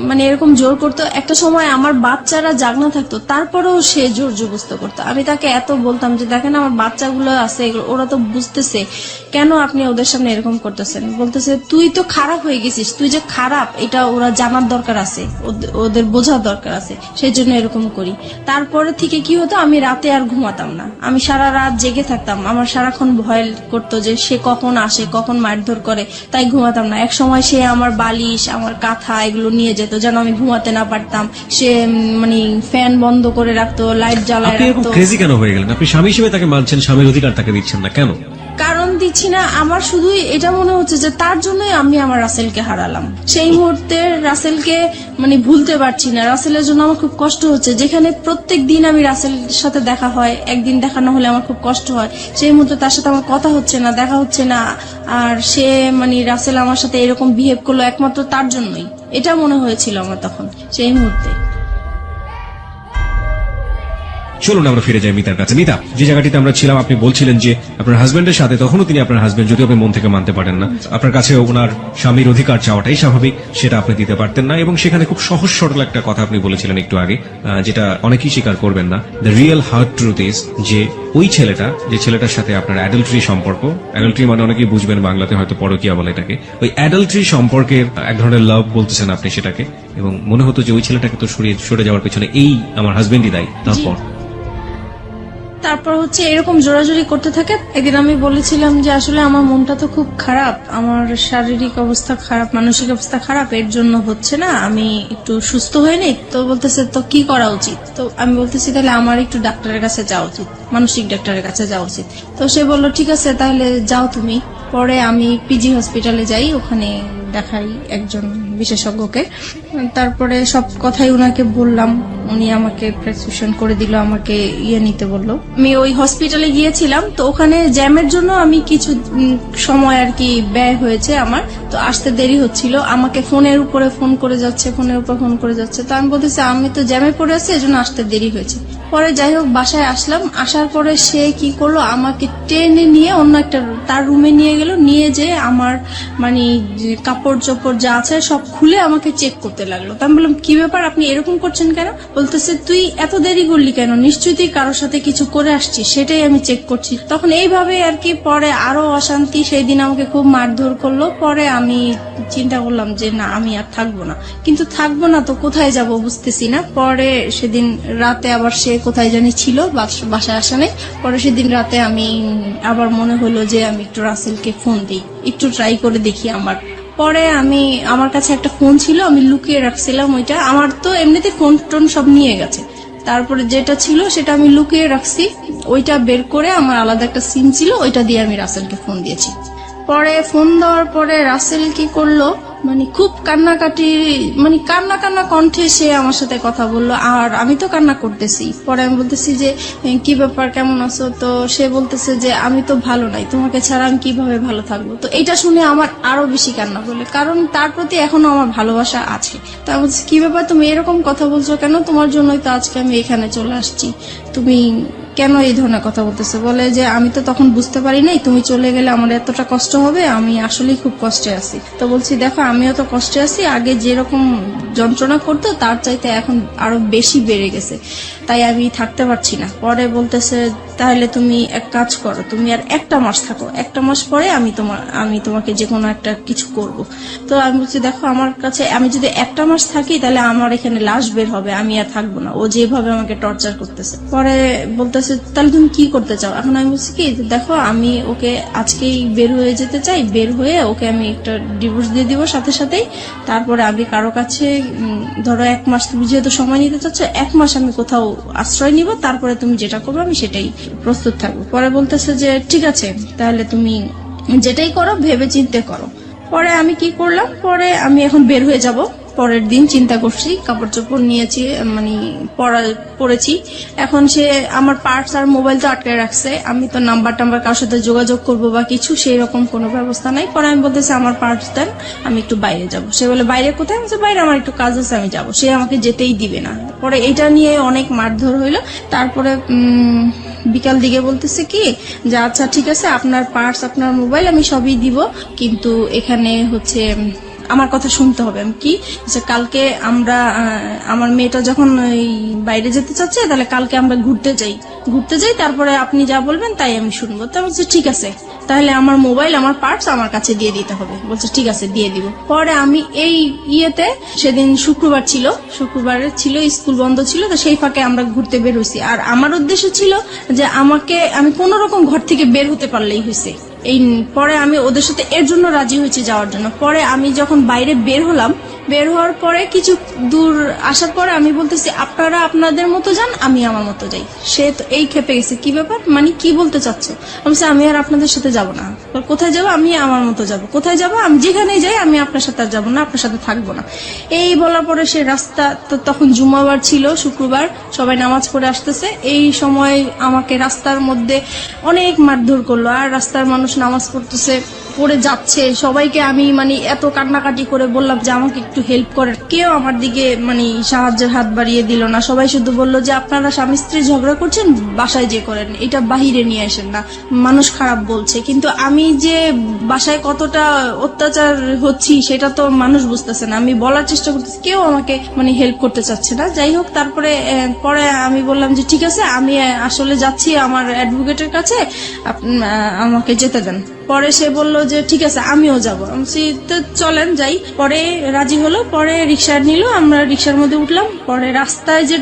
মানে এরকম জোর করতো। একটা সময় আমার বাচ্চারা জাগনা থাকতো, তারপরেও সে জোর জবরদস্ত করতো। আমি তাকে এত বলতাম যে দেখেন আমার বাচ্চাগুলো আছে, ওরা তো বুঝতেছে, কেন আপনি ওদের সামনে এরকম করতেছেন। বলতেছে তুই তো খারাপ হয়ে গেছিস, তুই যে খারাপ এটা ওরা জানার দরকার আছে, ওদের বোঝার দরকার আছে, সেই জন্য এরকম করি। তারপরে থেকে কি হতো, আমি রাতে আর ঘুমাতাম না, আমি সারা রাত জেগে থাকতাম। আমার সারাক্ষণ ভয় করতো যে সে কখন আসে, কখন মারধর করে, তাই ঘুমাতাম না। এক সময় সে আমার বালিশ, আমার কাঁথা এগুলো নিয়ে যেত যেন আমি ঘুমাতে না পারতাম। সে মানে ফ্যান বন্ধ করে রাখতো, লাইট জ্বালায় রাখতো। ক্রেজি কেন হয়ে গেলেন? আপনি স্বামী হিসেবে তাকে মানছেন, স্বামীর অধিকার তাকে দিচ্ছেন না কেন? কারণ দিচ্ছি না, আমার শুধুই এটা মনে হচ্ছে যে তার জন্যই আমি আমার রাসেলকে হারালাম। সেই মুহূর্তে রাসেলকে মানে ভুলতে পারছি না, রাসেলের জন্য আমার খুব কষ্ট হচ্ছে। যেখানে প্রত্যেক দিন আমি রাসেলের সাথে দেখা হয়, একদিন দেখা না হলে আমার খুব কষ্ট হয়। সেই মুহূর্তে তার সাথে আমার কথা হচ্ছে না, দেখা হচ্ছে না, আর সে মানে রাসেল আমার সাথে এরকম বিহেভ করলো একমাত্র তার জন্যই। এটা মনে হয়েছিল আমার তখন সেই মুহূর্তে। চলুন আমরা ফিরে যাই মিতার কাছে। মিতা, যে জায়গাটিতে আমরা ছিলাম, আপনি বলছিলেন যে আপনার হাজবেন্ডের সাথে, তখনও তিনি আপনার হাজবেন্ড, যদিও আপনি মন থেকে মানতে পারেন না, আপনার কাছে ওনার স্বামীর অধিকার চাওয়াটাই স্বাভাবিক, সেটা আপনি দিতে পারতেন না, এবং সেখানে খুব সহজ সরল একটা কথা আপনি বলেছিলেন একটু আগে, যেটা অনেকেই স্বীকার করবেন না। The real hard truth is যে ওই ছেলেটা, যে ছেলেটার সাথে আপনার অ্যাডাল্ট্রি সম্পর্ক, অ্যাডাল্ট্রি মানে অনেকেই বুঝবেন বাংলাতে হয়তো পরকীয়া বলে এটাকে, ওই অ্যাডাল্ট্রি সম্পর্কের এক ধরনের লাভ বলতেছেন আপনি সেটাকে, এবং মনে হতো যে ওই ছেলেটাকে তো সরে যাওয়ার পেছনে এই আমার হাজবেন্ডই দায়ী। তারপর হচ্ছে এরকম জোরাজোরি করতে থাকে। একদিন আমি বলেছিলাম যে আসলে আমার মনটা তো খুব খারাপ, আমার শারীরিক অবস্থা খারাপ, মানসিক অবস্থা খারাপ, এর জন্য হচ্ছে না, আমি একটু সুস্থ হয়ে নিই। তো বলতেছে তো কি করা উচিত? তো আমি বলতেছি তাহলে আমার একটু ডাক্তারের কাছে যাওয়া উচিত, মানসিক ডাক্তারের কাছে যাওয়া উচিত। তো সে বলল ঠিক আছে তাহলে যাও তুমি। পরে আমি পিজি হসপিটালে যাই, ওখানে দেখাই একজন বিশেষজ্ঞকে। তারপরে সব কথাই উনাকে বললাম, উনি আমাকে প্রেসক্রিপশন করে দিল, আমাকে নিতে বললো। আমি ওই হসপিটালে গিয়েছিলাম, তো ওখানে জ্যামের জন্য আমি কিছু সময় আর কি ব্যয় হয়েছে আমার, তো আসতে দেরি হচ্ছিল। আমাকে ফোনের উপরে ফোন করে যাচ্ছে, ফোনের উপর ফোন করে যাচ্ছে। তো আমি বলতেছি আমি তো জ্যামে পড়ে আছি, এজন্য আসতে দেরি হয়েছে। পরে যাই হোক বাসায় আসলাম, আসার পরে সে কি করলো, আমাকে টেনে নিয়ে অন্য একটা তার রুমে নিয়ে গেল, নিয়ে যে আমার মানে কাপড় চোপড় যা আছে সব খুলে আমাকে চেক করতে লাগলো। তো আমি বললাম কি ব্যাপার, আপনি এরকম করছেন কেন? বলতেছে তুই এত দেরি করলি কেন, নিশ্চয়ই তুই কারোর সাথে কিছু করে আসছিস, সেটাই আমি চেক করছি। তখন এইভাবে আর কি পরে আরো অশান্তি, সেই দিন আমাকে খুব মারধর করলো। পরে আমি চিন্তা করলাম যে না আমি আর থাকবো না, কিন্তু থাকবো না তো কোথায় যাব বুঝতেছি না। পরে সেদিন রাতে আবার সে কোথায় জানি ছিল, বাসায় আসা নেই। পরে সেদিন রাতে আমি আবার মনে হলো যে আমি একটু রাসেলকে ফোন দিই, একটু ট্রাই করে দেখি পরে আমার কাছে একটা ফোন ছিল, আমি লুকিয়ে রাখছিলাম ওইটা। আমার তো এমনিতে ফোন টোন সব নিয়ে গেছে, তারপরে যেটা ছিল সেটা আমি লুকিয়ে রাখছি, ওইটা বের করে আমার আলাদা একটা সিম ছিল, ওইটা দিয়ে আমি রাসেলকে ফোন দিয়েছি। পরে ফোন দেওয়ার পরে রাসেল কি করলো, মানে খুব কান্নাকাটি, মানে কান্না কণ্ঠে সে আমার সাথে কথা বললো, আর আমি তো কান্না করতেছি। পরে আমি বলতেছি যে কি ব্যাপার, কেমন আছো? তো সে বলতেছে যে আমি তো ভালো নাই, তোমাকে ছাড়া আমি কিভাবে ভালো থাকবো? তো এটা শুনে আমার আরো বেশি কান্না করলো, কারণ তার প্রতি এখনো আমার ভালোবাসা আছে। তো আমি বলছি কি ব্যাপার, তুমি এরকম কথা বলছো কেন? তোমার জন্যই তো আজকে আমি এখানে চলে আসছি, তুমি কেন এই ধরনের কথা বলতেছে? বলে যে আমি তো তখন বুঝতে পারি নাই, তুমি চলে গেলে আমার এতটা কষ্ট হবে, আমি আসলেই খুব কষ্টে আছি। তো বলছি দেখো আমিও তো কষ্টে আছি, আগে যেরকম যন্ত্রণা করতো তার চাইতে এখন আরো বেশি বেড়ে গেছে, তাই আমি থাকতে পারছি না। পরে বলতেছে তাহলে তুমি এক কাজ করো, তুমি আর একটা মাস থাকো, একটা মাস পরে আমি তোমাকে যে কোনো একটা কিছু করব। তো আমি বলছি দেখো আমার কাছে আমি যদি একটা মাস থাকি তাহলে আমার এখানে লাশ বের হবে, আমি আর থাকবো না, ও যেভাবে আমাকে টর্চার করতেছে। পরে বলতেছে তাহলে তুমি কি করতে চাও? এখন আমি বলছি কি দেখো আমি ওকে আজকেই বের হয়ে যেতে চাই, বের হয়ে ওকে আমি একটা ডিভোর্স দিয়ে দিব সাথে সাথেই। তারপরে আমি কারো কাছে ধরো এক মাস, তুমি যেহেতু সময় নিতে চাচ্ছ, এক মাস আমি কোথাও আশ্রয় নিব, তারপরে তুমি যেটা করবে আমি সেটাই প্রস্তুত থাকবো। পরে বলতেছে যে ঠিক আছে তাহলে তুমি যেটাই করো ভেবে চিন্তে করো। পরে আমি কি করলাম, পরে আমি এখন বের হয়ে যাব। পরের দিন চিন্তা করছি, কাপড় চোপড় নিয়েছি, মানে পরেছি। এখন সে আমার পার্টস আর মোবাইল তো আটকে রাখছে, আমি তো নাম্বার কারোর সাথে যোগাযোগ করবো বা কিছু সেই রকম কোনো ব্যবস্থা নাই। পরে আমি বলতেছি আমার পার্টস দেন, আমি একটু বাইরে যাব। সে বলে বাইরে কোথায়? আমি বাইরে আমার একটু কাজ আছে, আমি যাব। সে আমাকে যেতেই দিবে না। পরে এটা নিয়ে অনেক মারধর হইলো। তারপরে বিকাল দিকে বলতেছে কি যে আচ্ছা ঠিক আছে আপনার পার্টস আপনার মোবাইল আমি সবই দিব, কিন্তু এখানে হচ্ছে আমার কথা শুনতে হবে। আমি কি কালকে আমরা আমার মেয়েটা যখন বাইরে যেতে চাচ্ছে তাহলে কালকে আমরা ঘুরতে যাই, তারপরে আপনি যা বলবেন তাই আমি শুনবো। তা বলছে ঠিক আছে তাহলে আমার মোবাইল আমার পার্টস আমার কাছে দিয়ে দিতে হবে। বলছে ঠিক আছে দিয়ে দিব। পরে আমি এই সেদিন শুক্রবার ছিল, স্কুল বন্ধ ছিল, তো সেই ফাঁকে আমরা ঘুরতে বের হয়েছি। আর আমার উদ্দেশ্য ছিল যে আমি কোন রকম ঘর থেকে বের হতে পারলেই হয়েছে। পরে আমি ওদের সাথে এর জন্য রাজি হয়েছি যাওয়ার জন্য। পরে আমি যখন বাইরে বের হওয়ার পরে কিছু দূর আসার পরে আমি বলতেছি আপনারা আপনাদের মতো যান, আমি আমার মতো যাই। সে তো এই খেপে গেছে, কি ব্যাপার, মানে কি বলতে চাচ্ছ? আমি আর আপনাদের সাথে যাব না। কোথায় যাবো? আমি আমার মতো যাব। কোথায় যাবো? আমি যেখানেই যাই, আমি আপনার সাথে আর যাবো না, আপনার সাথে থাকবো না। এই বলার পরে সে রাস্তা, তো তখন জুম্মাবার ছিল, শুক্রবার, সবাই নামাজ পড়ে আসতেছে। এই সময় আমাকে রাস্তার মধ্যে অনেক মারধর করলো, আর রাস্তার মানুষ নামাজ পড়তেছে, পড়ে যাচ্ছে, সবাইকে আমি মানে এত কান্নাকাটি করে বললাম যে আমাকে একটু হেল্প করেন, কেউ আমার দিকে মানে সাহায্যের হাত বাড়িয়ে দিল না। সবাই শুধু বলল যে আপনারা স্বামী স্ত্রী ঝগড়া করছেন, বাসায় যে করেন, এটা বাহিরে নিয়ে আসেন না, মানুষ খারাপ বলছে। কিন্তু আমি যে বাসায় কতটা অত্যাচার হচ্ছি সেটা তো মানুষ বুঝতেছে না। আমি বলার চেষ্টা করতেছি, কেউ আমাকে মানে হেল্প করতে চাচ্ছে না। যাই হোক, তারপরে পরে আমি বললাম যে ঠিক আছে, আমি আসলে যাচ্ছি আমার অ্যাডভোকেটের কাছে, আমাকে যেতে দেন। পরে সে বলল যে ঠিক আছে আমিও যাবো। আমি বলছি, তো চলেন যাই। পরে রাজি হলো, পরে রিক্সা নিল, আমরা রিক্সার মধ্যে উঠলাম। পরে রাস্তায় যে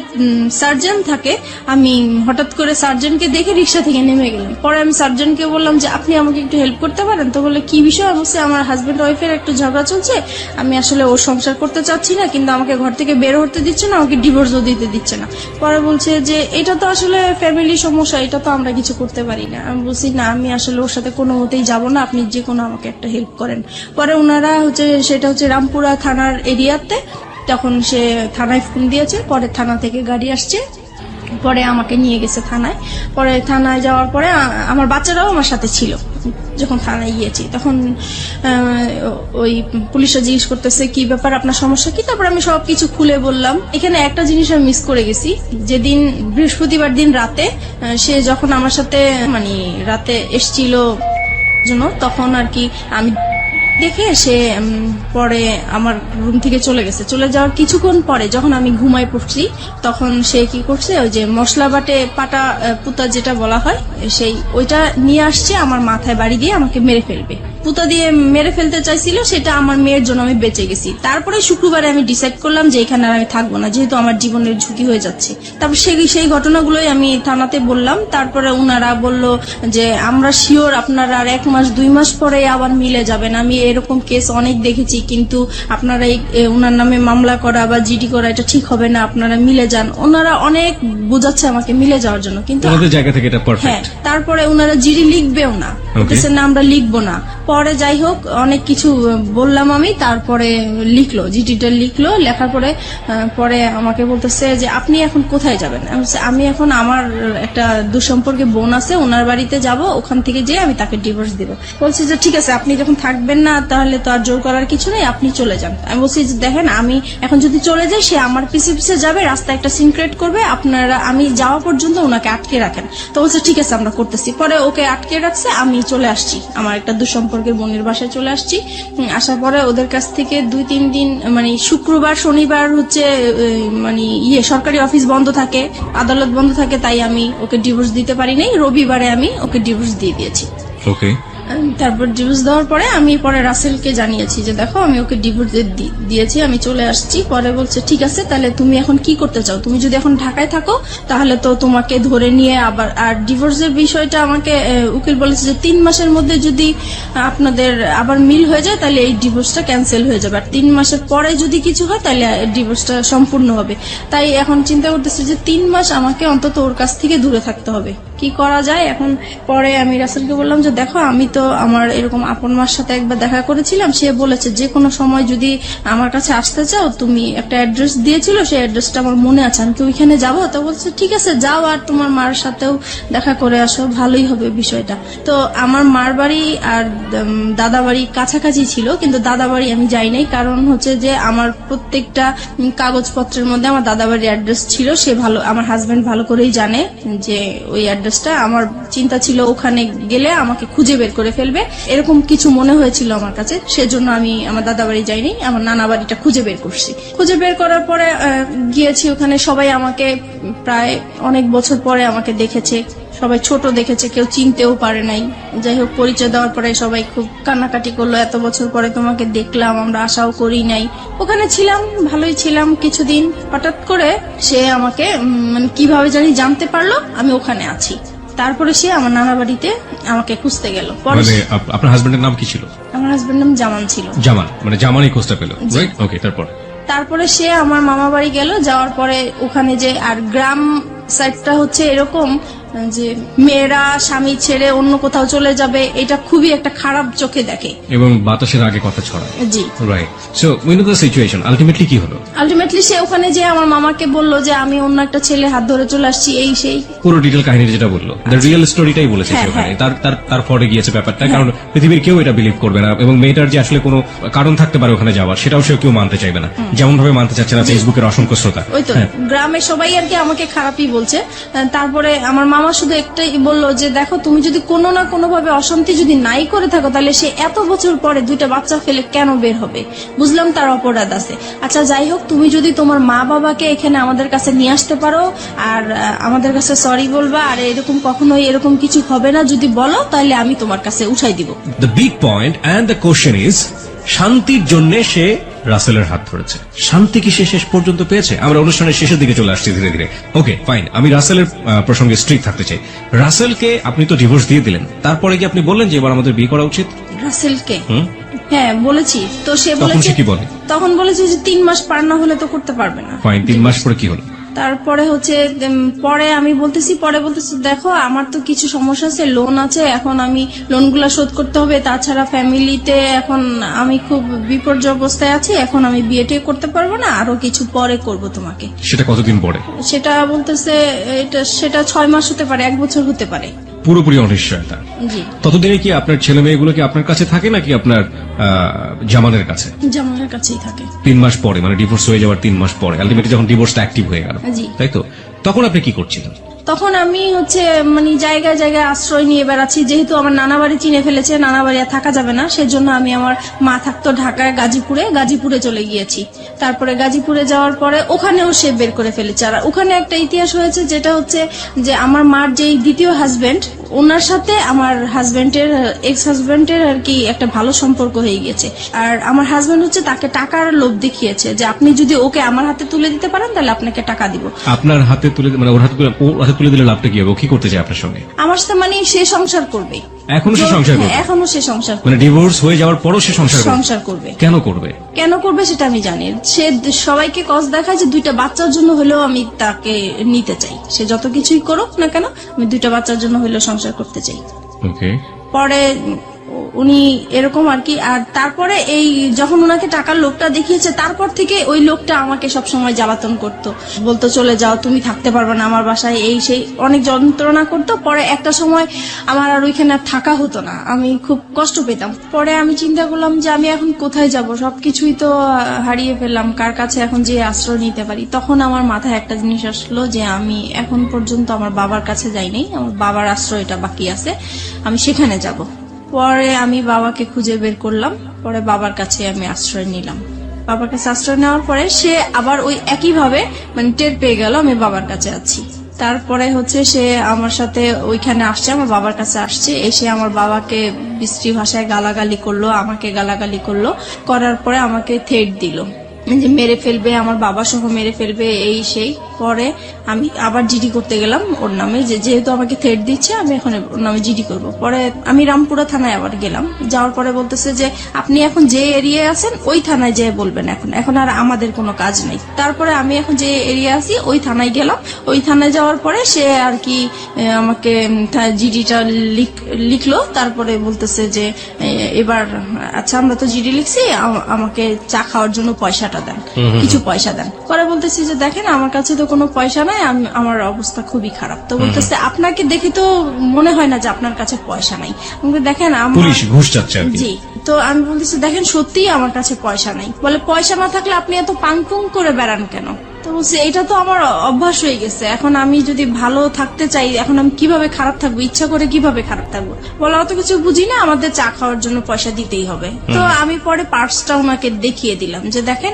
সার্জন থাকে, আমি হঠাৎ করে সার্জনকে দেখে রিক্সা থেকে নেমে গেলাম। পরে আমি সার্জনকে বললাম যে আপনি আমাকে একটু হেল্প করতে পারেন? তো বললো কি বিষয়? আমি বলছি আমার হাজবেন্ড ওয়াইফের একটু ঝগড়া চলছে, আমি আসলে ওর সংসার করতে চাচ্ছি না, কিন্তু আমাকে ঘর থেকে বের হতে দিচ্ছে না, আমাকে ডিভোর্সও দিতে দিচ্ছে না। পরে বলছে যে এটা তো আসলে ফ্যামিলি সমস্যা, এটা তো আমরা কিছু করতে পারি না। আমি বলছি না, আমি আসলে ওর সাথে কোনো মতেই যাবো না, আপনি যে কোনো আমাকে একটা হেল্প করেন। পরে ওনারা সেটা হচ্ছে রামপুরা থানার এরিয়াতে, তখন সে থানায় ফোন দিয়েছে। পরে থানা থেকে গাড়ি আসছে, পরে আমাকে নিয়ে গেছে থানায়। পরে থানায় যাওয়ার পরে আমার বাচ্চারাও আমার সাথে ছিল। যখন থানায় গিয়েছি তখন ওই পুলিশরা জিজ্ঞেস করতেছে কি ব্যাপার, আপনার সমস্যা কি? তারপর আমি সবকিছু খুলে বললাম। এখানে একটা জিনিস আমি মিস করে গেছি, যেদিন বৃহস্পতিবার দিন রাতে সে যখন আমার সাথে মানে রাতে এসছিল জন্য, তখন আর কি আমি দেখে সে পরে আমার রুম থেকে চলে গেছে। চলে যাওয়ার কিছুক্ষণ পরে যখন আমি ঘুমাই পড়ছি, তখন সে কি করছে, ওই যে মশলা বাটে পাটা পুতা যেটা বলা হয়, সেই ওইটা নিয়ে আসছে, আমার মাথায় বাড়ি দিয়ে আমাকে মেরে ফেলবে। পুতা দিয়ে মেরে ফেলতে চাইছিল, সেটা আমার মেয়ের জন্য আমি বেঁচে গেছি। তারপরে শুক্রবারে আমি ডিসাইড করলাম যে এখানে আর আমি থাকবো না, যেহেতু আমার জীবনের ঝুঁকি হয়ে যাচ্ছে। তারপর সেই ঘটনাগুলোই আমি থানাতে বললাম। তারপরে উনারা বলল যে আমরা শিওর আপনারা আর 1 মাস 2 মাস পরে আবার মিলে যাবেন। আমি এরকম কেস অনেক দেখেছি, কিন্তু আপনারা উনার নামে মামলা করা বা জিডি করা এটা ঠিক হবে না, আপনারা মিলে যান। ওনারা অনেক বোঝাচ্ছে আমাকে মিলে যাওয়ার জন্য, কিন্তু ওনাদের জায়গা থেকে এটা হ্যাঁ, পারফেক্ট। তারপরে উনারা জিডি লিখবেও না, বলতেছে না আমরা লিখবো না। পরে যাই হোক অনেক কিছু বললাম আমি, তারপরে লিখলো, জিডিটা লিখলো। লেখার পরে পরে আমাকে বলতেছে যে আপনি এখন কোথায় যাবেন? আমি এখন আমার একটা দুঃসম্পর্কে বোন আছে, ওনার বাড়িতে যাব, ওখান থেকে যেয়ে আমি তাকে ডিভোর্স দিব। বলছি যে ঠিক আছে, আপনি যখন থাকবেন না তাহলে তো আর জোর করার কিছু নেই, আপনি চলে যান। আমি বলছি যে দেখেন, আমি এখন যদি চলে যাই, সে আমার পিছে পিছে যাবে, রাস্তায় একটা সিন ক্রিয়েট করবে, আপনারা আমি যাওয়া পর্যন্ত ওনাকে আটকে রাখেন। তো বলছে ঠিক আছে আমরা করতেছি। পরে ওকে আটকে রাখছে, আমি চলে আসছি আমার একটা দুঃসম্পর্কের বোনের বাসায় চলে আসছি। আসার পরে ওদের কাছ থেকে 2-3 দিন মানে শুক্রবার শনিবার হচ্ছে মানে সরকারি অফিস বন্ধ থাকে, আদালত বন্ধ থাকে, তাই আমি ওকে ডিভোর্স দিতে পারি নাই। রবিবারে আমি ওকে ডিভোর্স দিয়ে দিয়েছি। ওকে, তারপর ডিভোর্স দেওয়ার পরে আমি পরে রাসেলকে জানিয়েছি যে দেখো আমি ওকে ডিভোর্স দিয়েছি, আমি চলে আসছি। পরে বলছে ঠিক আছে, তাহলে তুমি এখন কি করতে চাও? তুমি যদি এখন ঢাকায় থাকো তাহলে তো তোমাকে ধরে নিয়ে আবার, আর ডিভোর্সের বিষয়টা আমাকে উকিল বলেছে যে 3 মাসের মধ্যে যদি আপনাদের আবার মিল হয়ে যায় তাহলে এই ডিভোর্সটা ক্যান্সেল হয়ে যাবে, আর 3 মাসের পরে যদি কিছু হয় তাহলে ডিভোর্সটা সম্পূর্ণ হবে। তাই এখন চিন্তা করতেছি যে 3 মাস আমাকে অন্তত ওর কাছ থেকে দূরে থাকতে হবে, কি করা যায় এখন। পরে আমি রাসেলকে বললাম যে দেখো, আমি তো আমার এরকম আপন মার সাথে একবার দেখা করেছিলাম, সে বলেছে যে কোনো সময় যদি আমার কাছে আসতে চাও, তুমি একটা অ্যাড্রেস দিয়েছিল, সেই অ্যাড্রেসটা আমার মনে আছে, আমি কি ওইখানে যাবো? তো বলছে ঠিক আছে যাও, আর তোমার মার সাথেও দেখা করে আসো, ভালোই হবে বিষয়টা। তো আমার মার বাড়ি আর দাদা বাড়ি কাছাকাছি ছিল, কিন্তু দাদা বাড়ি আমি যাই নাই, কারণ হচ্ছে যে আমার প্রত্যেকটা কাগজপত্রের মধ্যে আমার দাদা বাড়ির অ্যাড্রেস ছিল। সে ভালো, আমার হাজবেন্ড ভালো করেই জানে যে ওই অ্যাড্রেসটা, আমার চিন্তা ছিল ওখানে গেলে আমাকে খুঁজে বের করে ফেলবে, এরকম কিছু মনে হয়েছিল আমার কাছে। সেজন্য আমি আমার দাদা বাড়ি যাইনি, আমার নানা বাড়িটা খুঁজে বের করছি। খুঁজে বের করার পরে গিয়েছি ওখানে, সবাই আমাকে প্রায় অনেক বছর পরে আমাকে দেখেছে, সবাই ছোট দেখেছে, কেউ চিনতেও পারে নাই। যাই হোক, পরিচয় দেওয়ার পরে সবাই খুব কান্নাকাটি করলো, এত বছর পরে তোমাকে দেখলাম, আমরা আশাও করি নাই। ওখানে ছিলাম, ভালোই ছিলাম কিছুদিন। হঠাৎ করে সে আমাকে মানে কিভাবে জানি জানতে পারলো আমি ওখানে আছি। তারপরে সে আমার নানা বাড়িতে আমাকে খুঁজতে গেল। মানে আপনার হাজবেন্ডের নাম কি ছিল? আমার হাজবেন্ড নাম জামান ছিল। জামান, মানে জামানই খোঁজটা পেল, রাইট? ওকে, তারপরে সে আমার মামা বাড়ি গেল, যাওয়ার পরে ওখানে যে, আর গ্রাম সাইডটা হচ্ছে এরকম যে মেয়েরা স্বামী ছেড়ে অন্য কোথাও চলে যাবে, এটা খুবই একটা খারাপ চোখে দেখে। এবং বাতাসের আগে কথা ছড়ায়। জি, right. So we know the situation, ultimately কি হলো? আলটিমেটলি সে ওখানে যে আমার মামাকে বলল যে আমি অন্য একটা ছেলে হাত ধরে চলে আসছি, এই সেই পুরো ডিটেল কাহিনী যেটা বললো, দ্য রিয়েল স্টোরিটাই বলেছে হ্যাঁ, সে ওখানে। হ্যাঁ। তার ফরে গিয়েছে ব্যাপারটা, কারণ পৃথিবীর কেউ এটা বিলিভ করবে না, এবং মেয়েটার যে আসলে কোনো কারণ থাকতে পারে ওখানে যাওয়ার, সেটাও সে কেউ মানতে চাইবে না, যেমন ভাবে মানতে চাচ্ছে না ফেসবুকের অসংখ্য শ্রোতা। ওই তো হ্যাঁ। গ্রামে সবাই আর কি আমাকে খারাপই বলছে। তারপরে আমার মামা শুধু একটাই বলল যে দেখো, তুমি যদি কোনো না কোনো ভাবে অশান্তি যদি নাই করে থাকো, তাহলে সে এত বছর পরে 2টা বাচ্চা ফেলে কেন বের হবে? বুঝলাম তার অপরাধ আছে। আচ্ছা যাই হোক, তুমি যদি তোমার মা বাবাকে এখানে আমাদের কাছে নিয়ে আসতে পারো আর আমাদের কাছে সরি বলবা, আর এরকম কখনোই এরকম কিছু হবে না, যদি বলো তাহলে আমি তোমার কাছে উঠাই দিব। The big point and the question is, শান্তির জন্য সে রাসেলের হাত ধরেছে। শান্তি কি সে শেষ পর্যন্ত পেয়েছে? আমরা অনুষ্ঠানের শেষের দিকে চলে আসছি ধীরে ধীরে। ওকে ফাইন, আমি রাসেলের প্রসঙ্গে স্ট্রিক্ট থাকতে চাই। রাসেলকে আপনি তো ডিভোর্স দিয়ে দিলেন, তারপরে কি আপনি বললেন যে এবার আমাদের বিয়ে করা উচিত? রাসেলকে হ্যাঁ বলেছি, তো সে তখন বলেছে সে কি বলে? তখন বলেছে যে 3 মাস পার না হলে তো করতে পারবে না। ফাইন, 3 মাস পরে কি হলো? তারপরে হচ্ছে পরে আমি বলতেছি দেখো আমার তো কিছু সমস্যা আছে, লোন আছে, এখন আমি লোনগুলা শোধ করতে হবে, তাছাড়া ফ্যামিলিতে এখন আমি খুব বিপর্যয় অবস্থায় আছি, এখন আমি বিয়েটা করতে পারবো না, আরো কিছু পরে করব তোমাকে। সেটা কতদিন পরে? সেটা বলতেছে সেটা 6 মাস হতে পারে, 1 বছর হতে পারে। পুরোপুরি অনিশ্চয়তা। জি, ততদিনে কি আপনার ছেলে মেয়েগুলো কি আপনার কাছে থাকে নাকি আপনার জামানের কাছে? জামানের কাছেই থাকে। 3 মাস পরে, মানে ডিভোর্স হয়ে যাওয়ার 3 মাস পরে, আলটিমেটলি যখন ডিভোর্সটা অ্যাক্টিভ হয়ে গেল, জি। তাই তো? তখন আপনি কি করছিলেন? তখন আমি হচ্ছে মানে জায়গায় জায়গায় আশ্রয় নিয়ে বেড়াচ্ছি, যেহেতু আমার নানা বাড়ি চিনে ফেলেছে, নানা বাড়ি আর থাকা যাবে না, সেজন্য আমি আমার মা থাকতো ঢাকায় গাজীপুরে চলে গিয়েছি। তারপরে গাজীপুরে যাওয়ার পরে ওখানেও সে বের করে ফেলেছে। আর ওখানে একটা ইতিহাস হয়েছে, যেটা হচ্ছে যে আমার মার যেই দ্বিতীয় হাজবেন্ড, ওনার সাথে আমার হাজবেন্ডের এক্স হাজবেন্ডের আর কি একটা ভালো সম্পর্ক হয়ে গেছে। আর আমার হাজবেন্ড হচ্ছে তাকে টাকার লোভ দেখিয়েছে যে আপনি যদি ওকে আমার হাতে তুলে দিতে পারেন তাহলে আপনাকে টাকা দিব। আপনার হাতে তুলে, মানে ওর হাতে তুলে দিলে লাভটা কি হবে? ও কি করতে চায় আপনার সঙ্গে? আমার সাথে মানে সে সংসার করবে। এখনো সে সংসার করবে? হ্যাঁ, এখনো সে সংসার করবে। মানে ডিভোর্স হয়ে যাওয়ার পরও সে সংসার করবে। কেন করবে? কেন করবে সেটা আমি জানি। সে সবাইকে কস দেখায় যে 2টা বাচ্চার জন্য হলেও আমি তাকে নিতে চাই। সে যত কিছুই করুক না কেন, আমি 2টা বাচ্চার জন্য হলেও সংসার করতে চাই। ওকে। পরে উনি এরকম আর কি। আর তারপরে এই যখন ওনাকে টাকার লোকটা দেখিয়েছে, তারপর থেকে ওই লোকটা আমাকে সবসময় জ্বালাতন করতো, বলতো চলে যাও, তুমি থাকতে পারবে না আমার বাসায়, এই সেই অনেক যন্ত্রণা করতো। পরে একটা সময় আমার আর ওইখানে থাকা হতো না, আমি খুব কষ্ট পেতাম। পরে আমি চিন্তা করলাম যে আমি এখন কোথায় যাব, সবকিছুই তো হারিয়ে ফেললাম, কার কাছে এখন যে আশ্রয় নিতে পারি। তখন আমার মাথায় একটা জিনিস আসলো যে আমি এখন পর্যন্ত আমার বাবার কাছে যাইনি, আমার বাবার আশ্রয়টা বাকি আছে, আমি সেখানে যাব। পরে আমি বাবাকে খুঁজে বের করলাম, পরে বাবার কাছে আমি আশ্রয় নিলাম। বাবার কাছে আশ্রয় নেওয়ার পরে সে আবার ওই একইভাবে মানে টের পেয়ে গেল আমি বাবার কাছে আছি। তারপরে হচ্ছে সে আমার সাথে ওইখানে আসছে, আমার বাবার কাছে আসছে, এসে আমার বাবাকে বিশ্রী ভাষায় গালাগালি করলো, আমাকে গালাগালি করলো, করার পরে আমাকে থ্রেট দিল যে মেরে ফেলবে, আমার বাবা সহ মেরে ফেলবে, এই সেই। পরে আমি আবার জিডি করতে গেলাম ওর নামে, যেহেতু আমাকে থ্রেট দিচ্ছে আমি এখন ওর নামে জিডি করব। পরে আমি রামপুরা থানায় আবার গেলাম, যাওয়ার পরে বলতেছে যে আপনি এখন যে এরিয়ায় আছেন ওই থানায় যেয়ে বলবেন, এখন আর আমাদের কোনো কাজ নেই। তারপরে আমি এখন যে এরিয়া আছি ওই থানায় গেলাম, ওই থানায় যাওয়ার পরে সে আর কি আমাকে জিডিটা লিখলো। তারপরে বলতেছে যে এবার আচ্ছা আমরা তো জিডি লিখছি, আমাকে চা খাওয়ার জন্য পয়সাটা দেন, কিছু পয়সা দেন। পরে বলতেছি যে দেখেন আমার কাছে তো কোনো পয়সা নাই, আমার অবস্থা খুবই খারাপ। তো বলতেছে আপনাকে দেখে তো মনে হয় না যে আপনার কাছে পয়সা নাই। আমাকে দেখেন পুলিশ ঘুষ চাচ্ছে আর কি। জি। তো আমি বলতেছি দেখেন সত্যিই আমার কাছে পয়সা নাই। বলে পয়সা না থাকলে আপনি এত পাংপুং করে বেড়ান কেন? তো বলছে এটা তো আমার অভ্যাস হয়ে গেছে, এখন আমি যদি ভালো থাকতে চাই এখন আমি কিভাবে খারাপ থাকবো, ইচ্ছা করে কিভাবে খারাপ থাকবো? বলে অত কিছু বুঝি না, আমাদের চা খাওয়ার জন্য পয়সা দিতেই হবে। তো আমি পরে পার্সটা ওনাকে দেখিয়ে দিলাম যে দেখেন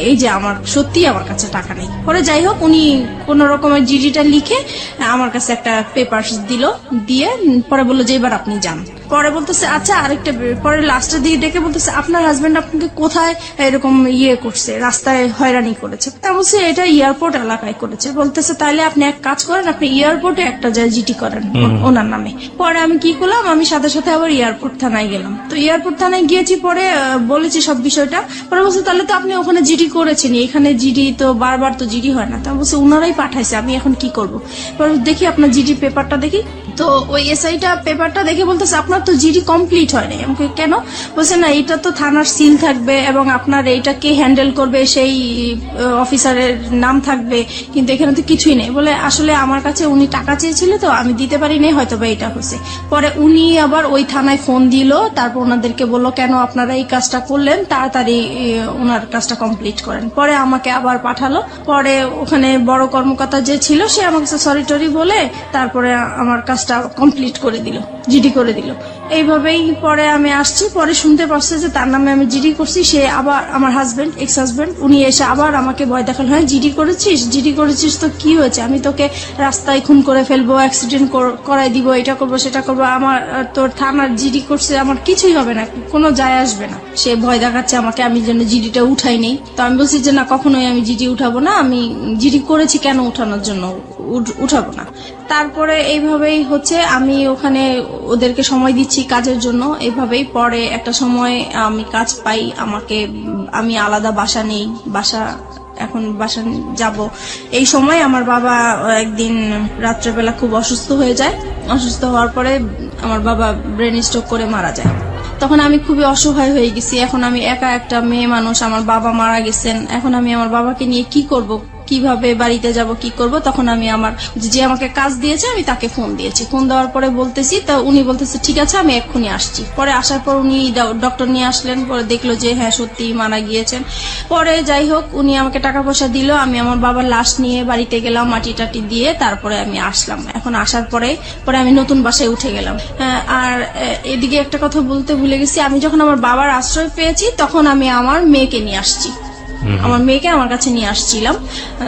এই যে আমার সত্যি আমার কাছে টাকা নেই। পরে যাই হোক উনি কোন রকমের জিডিটা লিখে আমার কাছে একটা পেপার দিল, দিয়ে পরে বললো যে এবার আপনি যান। পরে বলতেছে আচ্ছা আরেকটা পরে লাস্টের দিকে ডেকে বলতেছে আপনার হাজবেন্ড আপনাকে কোথায় এরকম করছে, রাস্তায় হয়রানি করেছে। তা বলছে এটা এয়ারপোর্ট এলাকায় করেছে। বলতেছে তাহলে আপনি এক কাজ করেন, আপনি এয়ারপোর্টে একটা জিটি করেন ওনার নামে। পরে আমি কি করলাম, আমি সাথে সাথে আবার এয়ারপোর্ট থানায় গেলাম। তো এয়ারপোর্ট থানায় গিয়েছি, পরে বলেছি সব বিষয়টা। পরে বলছে তাহলে তো আপনি ওখানে জিডি করেছেন, এখানে জিডি তো বারবার তো জিডি হয় না। তা বলছে ওনারাই পাঠাইছে, আমি এখন কি করব। পরে দেখি আপনার জিডি পেপারটা দেখি, তো ওই এসআইটা পেপারটা দেখে বলতেছে আপনার তো জিডি কমপ্লিট হয়নি। আমাকে কেন? বলছে না এটা তো থানার সিল থাকবে এবং আপনার এইটা কে হ্যান্ডেল করবে সেই অফিসারের নাম থাকবে, কিন্তু এখানে তো কিছুই নেই। বলে আসলে আমার কাছে উনি টাকা চেয়েছিল তো আমি দিতে পারিনি, হয়তো বা এটা হচ্ছে। পরে উনি আবার ওই থানায় ফোন দিল, তারপর ওনাদেরকে বললো কেন আপনারা এই কাজটা করলেন, তাড়াতাড়ি ওনার কাজটা কমপ্লিট করেন। পরে আমাকে আবার পাঠালো। পরে ওখানে বড় কর্মকর্তা যে ছিল সে আমাকে সরি টরি বলে তারপরে আমার কাজটা কমপ্লিট করে দিল, জিডি করে দিল। এইভাবেই পরে আমি আসছি, পরে শুনতে পারছে যে তার নামে আমি জিডি করছি। সে আবার আমার হাজবেন্ড, এক্স হাজবেন্ড, উনি এসে আবার আমাকে ভয় দেখাল, হ্যাঁ জিডি করেছিস তো কি হয়েছে, আমি তোকে রাস্তায় খুন করে ফেলবো, অ্যাক্সিডেন্ট করাই দিব, এটা করবো সেটা করবো, আমার তোর থানার জিডি করছে, আমার কিছুই হবে না, কোনো যায় আসবে না। সে ভয় দেখাচ্ছে আমাকে, আমি যেন জিডিটা উঠাই নেই। তো আমি বলছি যে না, কখনোই আমি জিডি উঠাবো না, আমি জিডি করেছি কেন উঠানোর জন্য উঠাবো না। তারপরে এইভাবেই হচ্ছে, আমি ওখানে ওদেরকে সময় দিচ্ছি কাজের জন্য। এইভাবেই পরে একটা সময় আমি কাজ পাই, আমি আলাদা বাসা নেই, এখন বাসা যাব। এই সময় আমার বাবা একদিন রাত্রেবেলা খুব অসুস্থ হয়ে যায়। অসুস্থ হওয়ার পরে আমার বাবা ব্রেন স্ট্রোক করে মারা যায়। তখন আমি খুবই অসহায় হয়ে গেছি। এখন আমি একা একটা মেয়ে মানুষ, আমার বাবা মারা গেছেন, এখন আমি আমার বাবাকে নিয়ে কি করব, কিভাবে বাড়িতে যাব, কি করব। তখন আমি যে আমাকে কাজ দিয়েছে আমি তাকে ফোন দিয়েছি। ফোন দেওয়ার পরে বলতেছি, তা উনি বলতেছে ঠিক আছে আমি এক্ষুনি আসছি। পরে আসার পর উনি ডক্টর নিয়ে আসলেন, পরে দেখলো যে হ্যাঁ সত্যি মারা গিয়েছেন। পরে যাই হোক উনি আমাকে টাকা পয়সা দিল, আমি আমার বাবার লাশ নিয়ে বাড়িতে গেলাম, মাটি টাটি দিয়ে তারপরে আমি আসলাম। এখন আসার পরে আমি নতুন বাসায় উঠে গেলাম। আর এদিকে একটা কথা বলতে ভুলে গেছি, আমি যখন আমার বাবার আশ্রয় পেয়েছি তখন আমি আমার মেয়েকে নিয়ে আসছি, আমার মেয়েকে আমার কাছে নিয়ে আসছিলাম।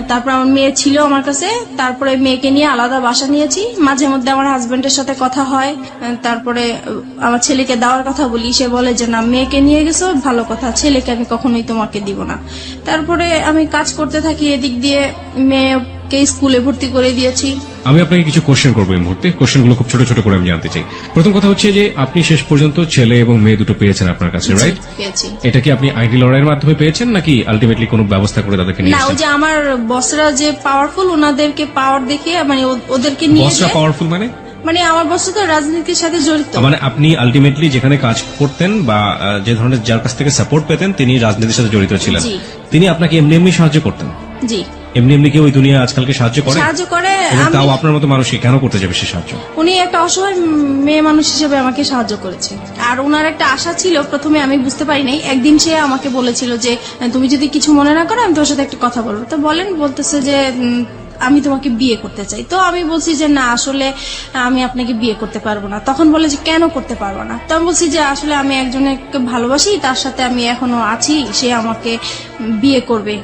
তারপর আমার মেয়ে ছিল আমার কাছে, তারপরে মেয়েকে নিয়ে আলাদা বাসা নিয়েছি। মাঝে মধ্যে আমার হাজবেন্ডের সাথে কথা হয়, তারপরে আমার ছেলেকে দেওয়ার কথা বলি, সে বলে যে না মেয়েকে নিয়ে গেছো ভালো কথা, ছেলেকে আমি কখনোই তোমাকে দিব না। তারপরে আমি কাজ করতে থাকি, এদিক দিয়ে মেয়েকে স্কুলে ভর্তি করে দিয়েছি। আমি আপনাকে কিছু কোশ্চেন করবো এই মুহূর্তে, কোশ্চেনগুলো খুব ছোট ছোট করে আমি জানতে চাই। প্রথম কথা হচ্ছে যে আপনি শেষ পর্যন্ত ছেলে এবং মেয়ে দুটো পেয়েছেন আপনার কাছে, রাইট? পেয়েছি। এটা কি আপনি আইডি লড়াইয়ের মাধ্যমে পেয়েছেন নাকি আলটিমেটলি কোনো ব্যবস্থা করে তাদেরকে নিয়ে না, ওই এসেছেন? যে আমার বসরা যে পাওয়ারফুল, ওনাদেরকে পাওয়ার দেখে মানে ওদেরকে নিয়ে বসরা পাওয়ারফুল মানে আমার বস তো রাজনীতির সাথে জড়িত। মানে আপনি আলটিমেটলি যেখানে কাজ করতেন বা যে ধরনের যার কাছ থেকে সাপোর্ট পেতেন তিনি রাজনীতির সাথে জড়িত ছিলেন, জি। তিনি আপনাকে এমনি সাহায্য করতেন? জি, এমনি কি ওই দুনিয়া আজকালকে সাহায্য করে? এবং তাও আমি আপনার মতো মানুষকে কেন করতে যাবে সে সাহায্য? উনি একটা অসহায় মেয়ে মানুষ হিসেবে আমাকে সাহায্য করেছে। আর ওনার একটা আশা ছিল, প্রথমে আমি বুঝতে পারি নাই। একদিন সে আমাকে বলেছিল যে তুমি যদি কিছু মনে না করো আমি তোর সাথে একটা কথা বলবো। তো বলতেছে যে আমি তোমাকে বিয়ে করতে চাই। তো আমি বলছি যে না আসলে আমি আপনাকে বিয়ে করতে পারবো না। তখন বলে যে কেন করতে পারবো না? তো আমি বলছি যে আসলে আমি একজনকে ভালোবাসি, তার সাথে আমি এখনো আছি, সে আমাকে বিয়ে করবে,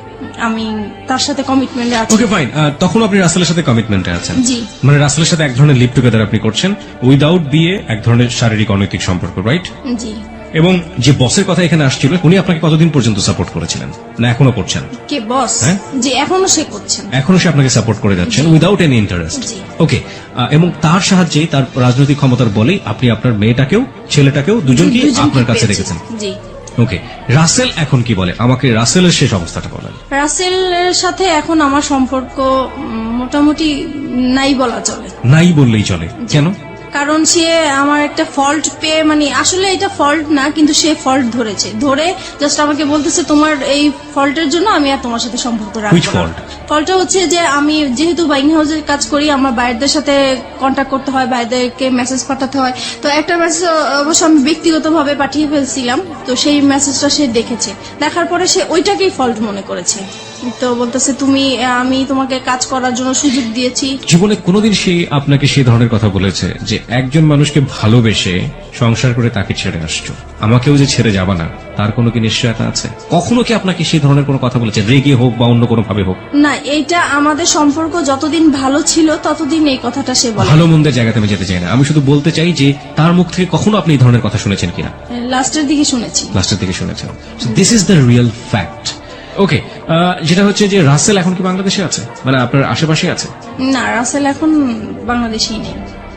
আমি তার সাথে কমিটমেন্টে আছি। ওকে ফাইন, তখন আপনি রাসেলের সাথে কমিটমেন্টে আছেন? জি। মানে রাসেলের সাথে এক ধরনের লিভ টুগেদার আপনি করছেন উইদাউট বিয়ে, এক ধরনের শারীরিক অনৈতিক সম্পর্ক, রাইট? জি। এবং যে বসের কথা এখানে আসছিল উনি আপনাকে কতদিন পর্যন্ত সাপোর্ট করেছিলেন, না এখনো করছেন? কে বস? হ্যাঁ? জি, এখনো সে করছেন। এখনো সে আপনাকে সাপোর্ট করে যাচ্ছেন উইদাউট এনি ইন্টারেস্ট? জি। ওকে, এবং তার সাহায্যে তার রাজনৈতিক ক্ষমতার বলেই আপনি আপনার মেয়েটাকেও ছেলেটাকেও দুজনকে আপনার কাছে পেয়েছি। রেখেছেন। জি। ওকে, রাসেল এখন কি বলে? আমাকে রাসেলের শেষ অবস্থাটা বলেন। রাসেলের সাথে এখন আমার সম্পর্ক মোটামুটি নাই বলা চলে। নাই বললেই চলে। কেন? কারণ সে আমার একটা ফল্ট পেয়ে, মানে আসলে এটা ফল্ট না, কিন্তু সে ফল্ট ধরে জাস্ট আমাকে বলতেছে তোমার এই ফল্টের জন্য আমি আর তোমার সাথে সম্পর্ক Which রাখবো না। fault? ফল্টটা হচ্ছে যে আমি যেহেতু বাইং হাউসের কাজ করি, আমার বাইরেদের সাথে কন্ট্যাক্ট করতে হয়, বাইরেদেরকে মেসেজ পাঠাতে হয়। তো একটা মেসেজ অবশ্য আমি ব্যক্তিগতভাবে পাঠিয়ে ফেলছিলাম, তো সেই মেসেজটা সে দেখেছে, দেখার পরে সে ওইটাকেই ফল্ট মনে করেছে। তো বলতেছে আমি তোমাকে কাজ করার জন্য সুযোগ দিয়েছি। জীবনে কোনোদিন সে আপনাকে সেই ধরনের কথা বলেছে যে একজন মানুষকে ভালোবেসে সংসার করে তাকে ছেড়ে আসছো, আমাকেও যে ছেড়ে যাবা না, তার কোনো কি নিশ্চয়তা আছে? কখনো কি আপনাকে সেই ধরনের কোনো কথা বলেছে, রেগে হোক বা অন্য কোনো ভাবে হোক? না, এটা আমাদের সম্পর্ক যতদিন ভালো ছিল ততদিন এই কথাটা সে বলে। ভালো মন্দের জায়গাতে আমি যেতে চাই না, আমি শুধু বলতে চাই যে তার মুখ থেকে কখনো আপনি এই ধরনের কথা শুনেছেন কিনা? লাস্টের দিকে শুনেছি। লাস্টের দিকে শুনেছেন। This is the real fact. Okay, যেটা হচ্ছে যে রাসেল এখন কি বাংলাদেশে আছে, মানে আপনার আশেপাশে আছে? না, রাসেল এখন বাংলাদেশেই নেই।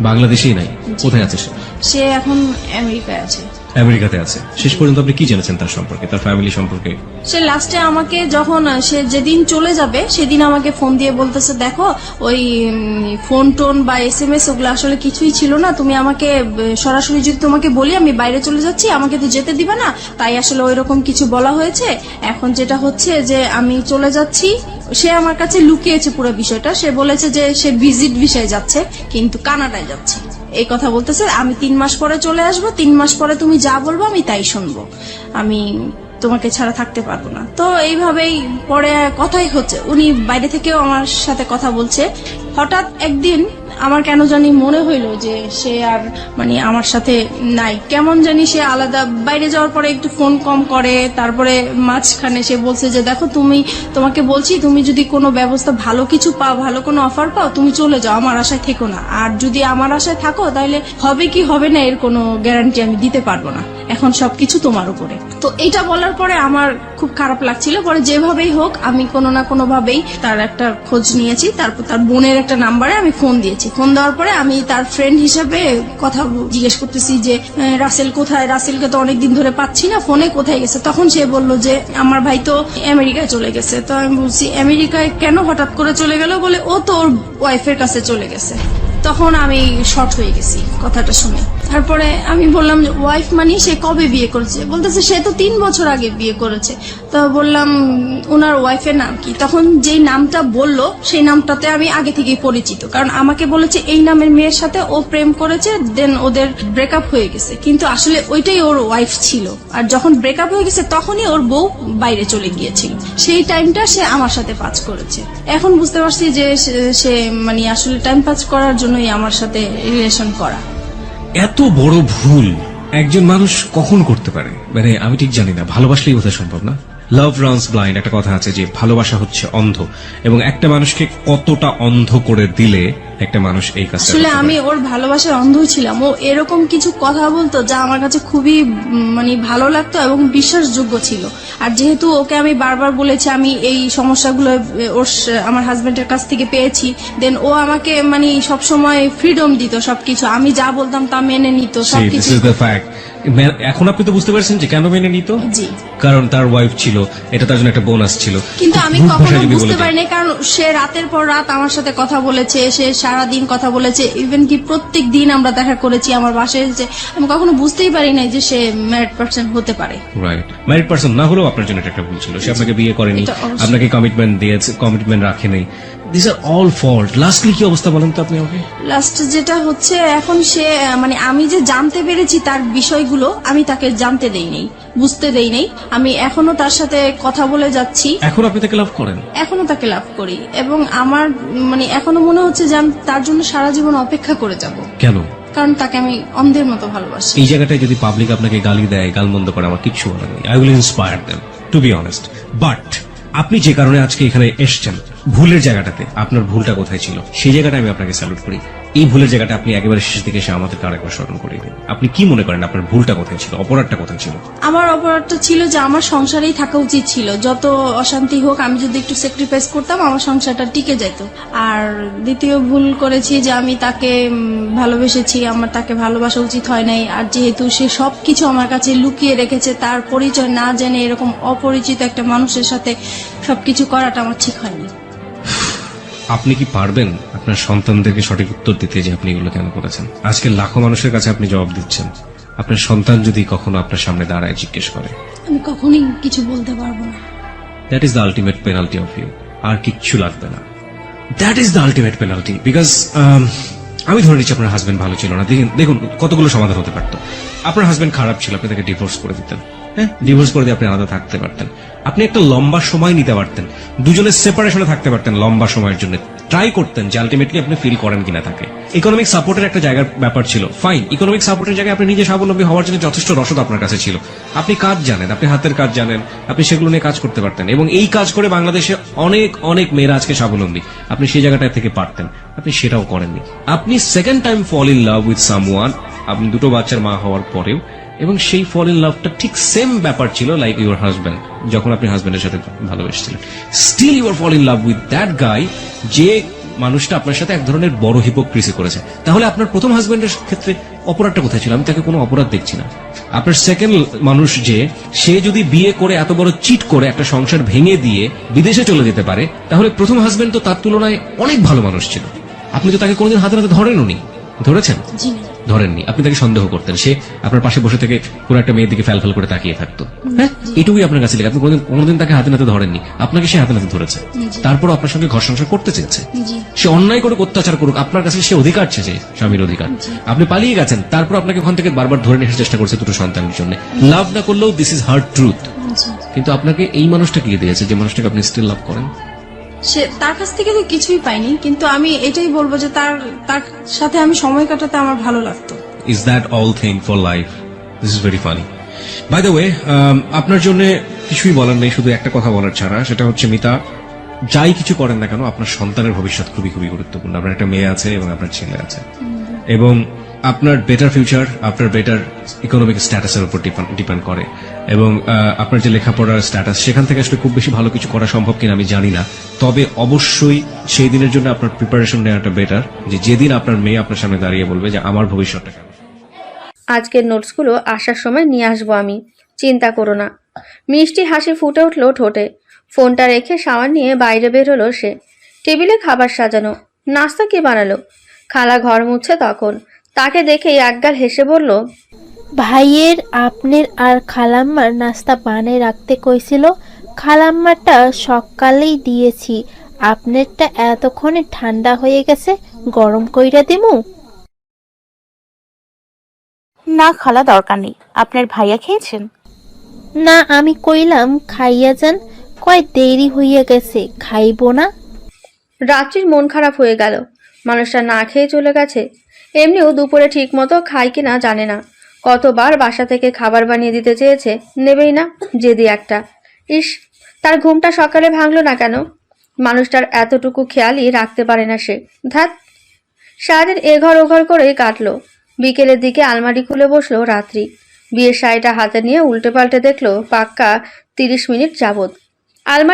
বাংলাদেশেই নাই? কোথায় আছে সে? সে এখন আমেরিকায় আছে। আমেরিকাতে আছে। শেষ পর্যন্ত আপনি কি জেনেছেন তার সম্পর্কে, তার ফ্যামিলি সম্পর্কে? সে লাস্টে আমাকে যখন সে যেদিন চলে যাবে সেদিন আমাকে ফোন দিয়ে বলতেছে, দেখো ওই ফোন টোন বা SMS ওগুলো আসলে কিছুই ছিল না, তুমি আমাকে সরাসরি যদি তোমাকে বলি আমি বাইরে চলে যাচ্ছি, আমাকে তো যেতে দিবে না, তাই আসলে ওই রকম কিছু বলা হয়েছে। এখন যেটা হচ্ছে যে আমি চলে যাচ্ছি, সে আমার কাছে লুকিয়েছে পুরো বিষয়টা। সে বলেছে যে সে ভিজিট ভিসায় যাচ্ছে কিন্তু কানাডায় যাচ্ছে, এই কথা বলতেছে। আমি 3 মাস পরে চলে আসবো, 3 মাস পরে তুমি যা বলবো আমি তাই শুনবো, আমি তোমাকে ছাড়া থাকতে পারবো না। তো এইভাবেই পরে কথাই হচ্ছে, উনি বাইরে থেকেও আমার সাথে কথা বলছে। হঠাৎ একদিন আমার কেন জানি মনে হইলো যে সে আর মানে আমার সাথে নাই, কেমন জানি সে আলাদা। বাইরে যাওয়ার পরে একটু ফোন কম করে, তারপরে মাঝখানে সে বলছে যে দেখো তোমাকে বলছি, তুমি যদি কোনো ব্যবস্থা ভালো কিছু পাও, ভালো কোনো অফার পাও, তুমি চলে যাও, আমার আশায় থেকো না। আর যদি আমার আশায় থাকো তাহলে হবে কি হবে না এর কোনো গ্যারান্টি আমি দিতে পারবো না, এখন সবকিছু তোমার উপরে। তো এটা বলার পরে আমার খুব খারাপ লাগছিল। পরে যেভাবেই হোক আমি কোনো না কোনো ভাবেই তার একটা খোঁজ নিয়েছি, তারপর তার বোনের একটা নাম্বারে আমি ফোন দিয়েছি। ফোন দেওয়ার পরে আমি তার ফ্রেন্ড হিসেবে কথা জিজ্ঞেস করতেছি যে রাসেল কোথায়, রাসেলকে তো অনেকদিন ধরে পাচ্ছি না, ফোনে কোথায় গেছে। তখন সে বলল যে আমার ভাই তো আমেরিকায় চলে গেছে। তো আমি বলছি আমেরিকায় কেন হঠাৎ করে চলে গেল? বলে ও তো ওর ওয়াইফের কাছে চলে গেছে। তখন আমি শর্ট হয়ে গেছি কথাটা শুনে। তারপরে আমি বললাম যে ওয়াইফ মানে সে কবে বিয়ে করেছে? বলতেছে সে তো 3 বছর আগে বিয়ে করেছে। তো বললাম ওনার ওয়াইফের নাম কি? তখন যেই নামটা বললো সেই নামটাতে আমি আগে থেকেই পরিচিত, কারণ আমাকে বলেছে এই নামের মেয়ের সাথে ও প্রেম করেছে, দেন ওদের ব্রেকআপ হয়ে গেছে, কিন্তু আসলে ওইটাই ওর ওয়াইফ ছিল। আর যখন ব্রেকআপ হয়ে গেছে তখনই ওর বউ বাইরে চলে গিয়েছিল, সেই টাইমটা সে আমার সাথে পাস করেছে। এখন বুঝতে পারছি যে সে মানে আসলে টাইম পাস করার জন্যই আমার সাথে রিলেশন করা। এত বড় ভুল একজন মানুষ কখন করতে পারে? মানে আমি ঠিক জানি না, ভালোবাসলেই বোধহয় সম্ভব না। লাভ রানস ব্লাইন্ড একটা কথা আছে যে ভালোবাসা হচ্ছে অন্ধ, এবং একটা মানুষকে কতটা অন্ধ করে দিলে একটা মানুষ এই কাজটা আসলে আমি ওর ভালোবাসার অন্ধ ছিলাম। ও এরকম কিছু কথা বলতো যা আমার কাছে খুবই মানে ভালো লাগতো এবং বিশ্বাসযোগ্য ছিল। আর যেহেতু ওকে আমি বারবার বলেছি আমি এই সমস্যাগুলো আমার হাজবেন্ডের কাছ থেকে পেয়েছি, দেন ও আমাকে মানে সবসময় ফ্রিডম দিত, সবকিছু আমি যা বলতাম তা মেনে নিত সবকিছু। এখন আপনি তো বুঝতে পারছেন যে কেন মেনে নিত। জি, কারণ তার ওয়াইফ ছিল, এটা তার জন্য একটা বোনাস ছিল। কিন্তু আমি কখনো বুঝতে পারিনি, কারণ সে রাতের পর রাত আমার সাথে কথা বলেছে, সে সারাদিন কথা বলেছে, ইভেন কি প্রত্যেক দিন আমরা দেখা করেছি, আমার বাসায় এসেছে। আমি কখনো বুঝতেই পারি নাই যে সে ম্যারিড পার্সন হতে পারে। রাইট, ম্যারিড পার্সন না হলেও আপনার জন্য এটা একটা ভুল ছিল। সে আপনাকে বিয়ে করেনি, এটা অবশ্যই। আপনাকে কমিটমেন্ট দিয়েছে, কমিটমেন্ট রাখেনি। This are all fault. Lastly কি অবস্থা বলেন তো আপনি আমাকে? লাস্ট যেটা হচ্ছে এখন সে মানে আমি যে জানতে পেরেছি তার বিষয়গুলো আমি তাকে জানতে দেই নাই, বুঝতে দেই নাই। আমি এখনো তার সাথে কথা বলে যাচ্ছি, এখন আপনি তাকে লাভ করেন? এখনো তাকে লাভ করি, এবং আমার মানে এখনো মনে হচ্ছে যে আমি তার জন্য সারা জীবন অপেক্ষা করে যাব। কেন? কারণ তাকে আমি অন্ধের মতো ভালোবাসি। এই জায়গাটায় যদি পাবলিক আপনাকে গালি দেয়, গালমন্দ করে, আমার কিচ্ছু বলার নেই। I will inspire them to be honest. But আপনি যে কারণে আজকে এখানে এসছেন, ভুলের জায়গাটাতে আপনার ভুলটা কোথায় ছিল সেই জায়গাটা আমি আপনাকে স্যালুট করি। এই ভুলের জায়গাটা আপনি একেবারে শেষের দিকে এসে আমাদেরকে আরেকবার স্মরণ করিয়ে দিন। আপনি কি মনে করেন আপনার ভুলটা কোথায় ছিল, অপরাধটা কোথায় ছিল? আমার অপরাধটা ছিল যে আমার সংসারেই থাকা উচিত ছিল। যত অশান্তি হোক আমি যদি একটু স্যাক্রিফাইস করতাম আমার সংসারটা টিকে যেত। আর দ্বিতীয় ভুল করেছি যে আমি তাকে ভালোবেসেছি, আমার তাকে ভালোবাসা উচিত হয় নাই। আর যেহেতু সে সবকিছু আমার কাছে লুকিয়ে রেখেছে, তার পরিচয় না জেনে এরকম অপরিচিত একটা মানুষের সাথে সবকিছু করাটা আমার ঠিক হয়নি। আপনি কি পারবেন আপনার সন্তানদেরকে সঠিক উত্তর দিতে যে আপনি এগুলো কেন করেছেন? আজকে লাখো মানুষের কাছে আপনি জবাব দিচ্ছেন। আপনার সন্তান যদি কখনো আপনার সামনে দাঁড়ায় জিজ্ঞেস করে, আমি কখনোই কিছু বলতে পারবো না। That is the ultimate penalty of you. আর কিচ্ছু লাগবে না। That is the ultimate penalty. Because আমি ধরে নিচ্ছি আপনার হাজবেন্ড ভালো ছিল না। দেখুন কতগুলো সমাধান হতে পারতো। আপনার হাজবেন্ড খারাপ ছিল, আপনি তাকে ডিভোর্স করে দিতেন। হ্যাঁ, ডিভোর্স করে দিয়ে আপনি আলাদা থাকতে পারতেন, আপনি একটা লম্বা সময় নিতে পারতেন, দুজনের সেপারেশনে থাকতে পারতেন লম্বা সময়ের জন্য, ট্রাই করতেন যে আলটিমেটলি আপনি ফিল করেন কিনা থাকে। ইকোনমিক সাপোর্টের একটা জায়গার ব্যাপার ছিল, ফাইন, ইকোনমিক সাপোর্টের জায়গায় আপনি নিজে স্বাবলম্বী হওয়ার জন্য যথেষ্ট রসদ আপনার কাছে ছিল, আপনি কাজ জানেন, আপনি হাতের কাজ জানেন, আপনি সেগুলো নিয়ে কাজ করতে পারতেন, এবং এই কাজ করে বাংলাদেশে অনেক অনেক মেয়েরা আজকে স্বাবলম্বী, আপনি সেই জায়গাটা থেকে পারতেন, আপনি সেটাও করেননি। আপনি second time fall in love with someone, আপনি দুটো বাচ্চার মা হওয়ার পরেও, এবং সেই ফল ইন লাভটা ঠিক সেম ব্যাপার ছিল লাইক ইউর হাজব্যান্ড, যখন আপনি হাজব্যান্ডের সাথে ভালোবেসেছিলেন, still you are fall in love with that guy, যে মানুষটা আপনার সাথে এক ধরনের বড় হিপোক্রিসি করেছে। তাহলে আপনার প্রথম হাজব্যান্ডের ক্ষেত্রে অপরাধটা কোথায় ছিল? আমি তাকে কোনো অপরাধ দেখছি না। আপনার সেকেন্ড মানুষ যে, সে যদি বিয়ে করে এত বড় চিট করে একটা সংসার ভেঙে দিয়ে বিদেশে চলে যেতে পারে, তাহলে প্রথম হাজব্যান্ড তো তার তুলনায় অনেক ভালো মানুষ ছিল। আপনি তো তাকে কোনোদিন হাতে হাতে ধরেননি, ধরেছেন? জি না। ধরেননি, আপনি তাকে সন্দেহ করতেন, সে আপনার পাশে বসে থেকে পুরো একটা মেয়ের দিকে ফ্যাল ফ্যাল করে তাকিয়ে থাকতো। হ্যাঁ, এটুকুই আপনার কাছে লেগে, আপনি কোনোদিন তাকে হাতে নাতে ধরেননি, আপনাকে সে হাতে নাতে ধরেছে, তারপর আপনার সঙ্গে ঘর সংসার করতে চেয়েছে। জি। সে অন্যায় করুক, অত্যাচার করুক, আপনার কাছে সে অধিকার চেয়েছে, স্বামীর অধিকার, আপনি পালিয়ে গেছেন, তারপর আপনাকে ওখান থেকে বারবার ধরে নিয়ে আসার চেষ্টা করছে দুটো সন্তানের জন্য। লাভ না করলেও দিস ইজ হার্ড ট্রুথ। জি। কিন্তু আপনাকে এই মানুষটা কি দিয়েছে যে মানুষটাকে আপনি স্টিল লাভ করেন? সে তার কাছ থেকে তো কিছুই পাইনি, কিন্তু আমি এটাই বলবো যে তার তার সাথে আমি সময় কাটাতে আমার ভালো লাগতো। Is that all thing for life? This is very funny. By the way, আপনার জন্য কিছুই বলার নেই, শুধু একটা কথা বলার ছাড়া, সেটা হচ্ছে মিতা, যাই কিছু করেন না কেন, আপনার সন্তানের ভবিষ্যৎ খুবই খুবই গুরুত্বপূর্ণ। আপনার একটা মেয়ে আছে এবং আপনার ছেলে আছে, এবং আপনার বেটার ফিউচার আপনার বেটার ইকোনমিক স্ট্যাটাসের উপর ডিপেন্ড করে, এবং আপনার যে লেখাপড়ার স্ট্যাটাস, সেখান থেকে আসলে খুব বেশি ভালো কিছু করা সম্ভব কিনা আমি জানি না, তবে অবশ্যই সেই দিনের জন্য আপনার প্রিপারেশন নেওয়াটা বেটার, যে যেদিন আপনার মেয়ে আপনার সামনে দাঁড়িয়ে বলবে যে আমার ভবিষ্যৎটা কেমন। আজকের নোটসগুলো আসার সময় নিয়ে আসবো আমি, চিন্তা করো না। মিষ্টি হাসি ফুটে উঠলো ঠোঁটে। ফোনটা রেখে শাওয়ার নিয়ে বাইরে বের হলো সে। টেবিলে খাবার সাজানো, নাস্তা কে বানালো? খালা ঘর মুছছে তখন। তাকে দেখেই একগাল হেসে বলল, ভাইয়ের আপনার আর খালাম্মার নাস্তা বানিয়ে রাখতে কইছিল, খালাম্মারটা সকালেই দিয়েছি, আপনারটা এতক্ষণে ঠান্ডা হয়ে গেছে, গরম কইরা দিমু? না খালা, দরকার নেই। আপনার ভাইয়া খেয়েছেন? না, আমি কইলাম খাইয়া যান, কয় দেরি হইয়া গেছে, খাইবো না। রাত্রির মন খারাপ হয়ে গেল। মানুষটা না খেয়ে চলে গেছে। এমনিও দুপুরে ঠিক মতো খায় কিনা জানে না। কতবার বাসা থেকে খাবার বানিয়ে দিতে চেয়েছে, নেবেই না, জেদি একটা। ইস, তার ঘুমটা সকালে ভাঙলো না কেন? মানুষটার এতটুকু খেয়ালই রাখতে পারে না সে। ধ্যাত, সারাদিন এঘর ওঘর করেই কাটলো। বিকেলের দিকে আলমারি খুলে বসলো রাত্রি। বিয়ের শাড়িটা হাতে নিয়ে উল্টে পাল্টে দেখলো পাক্কা 30 মিনিট যাবত। আলমারি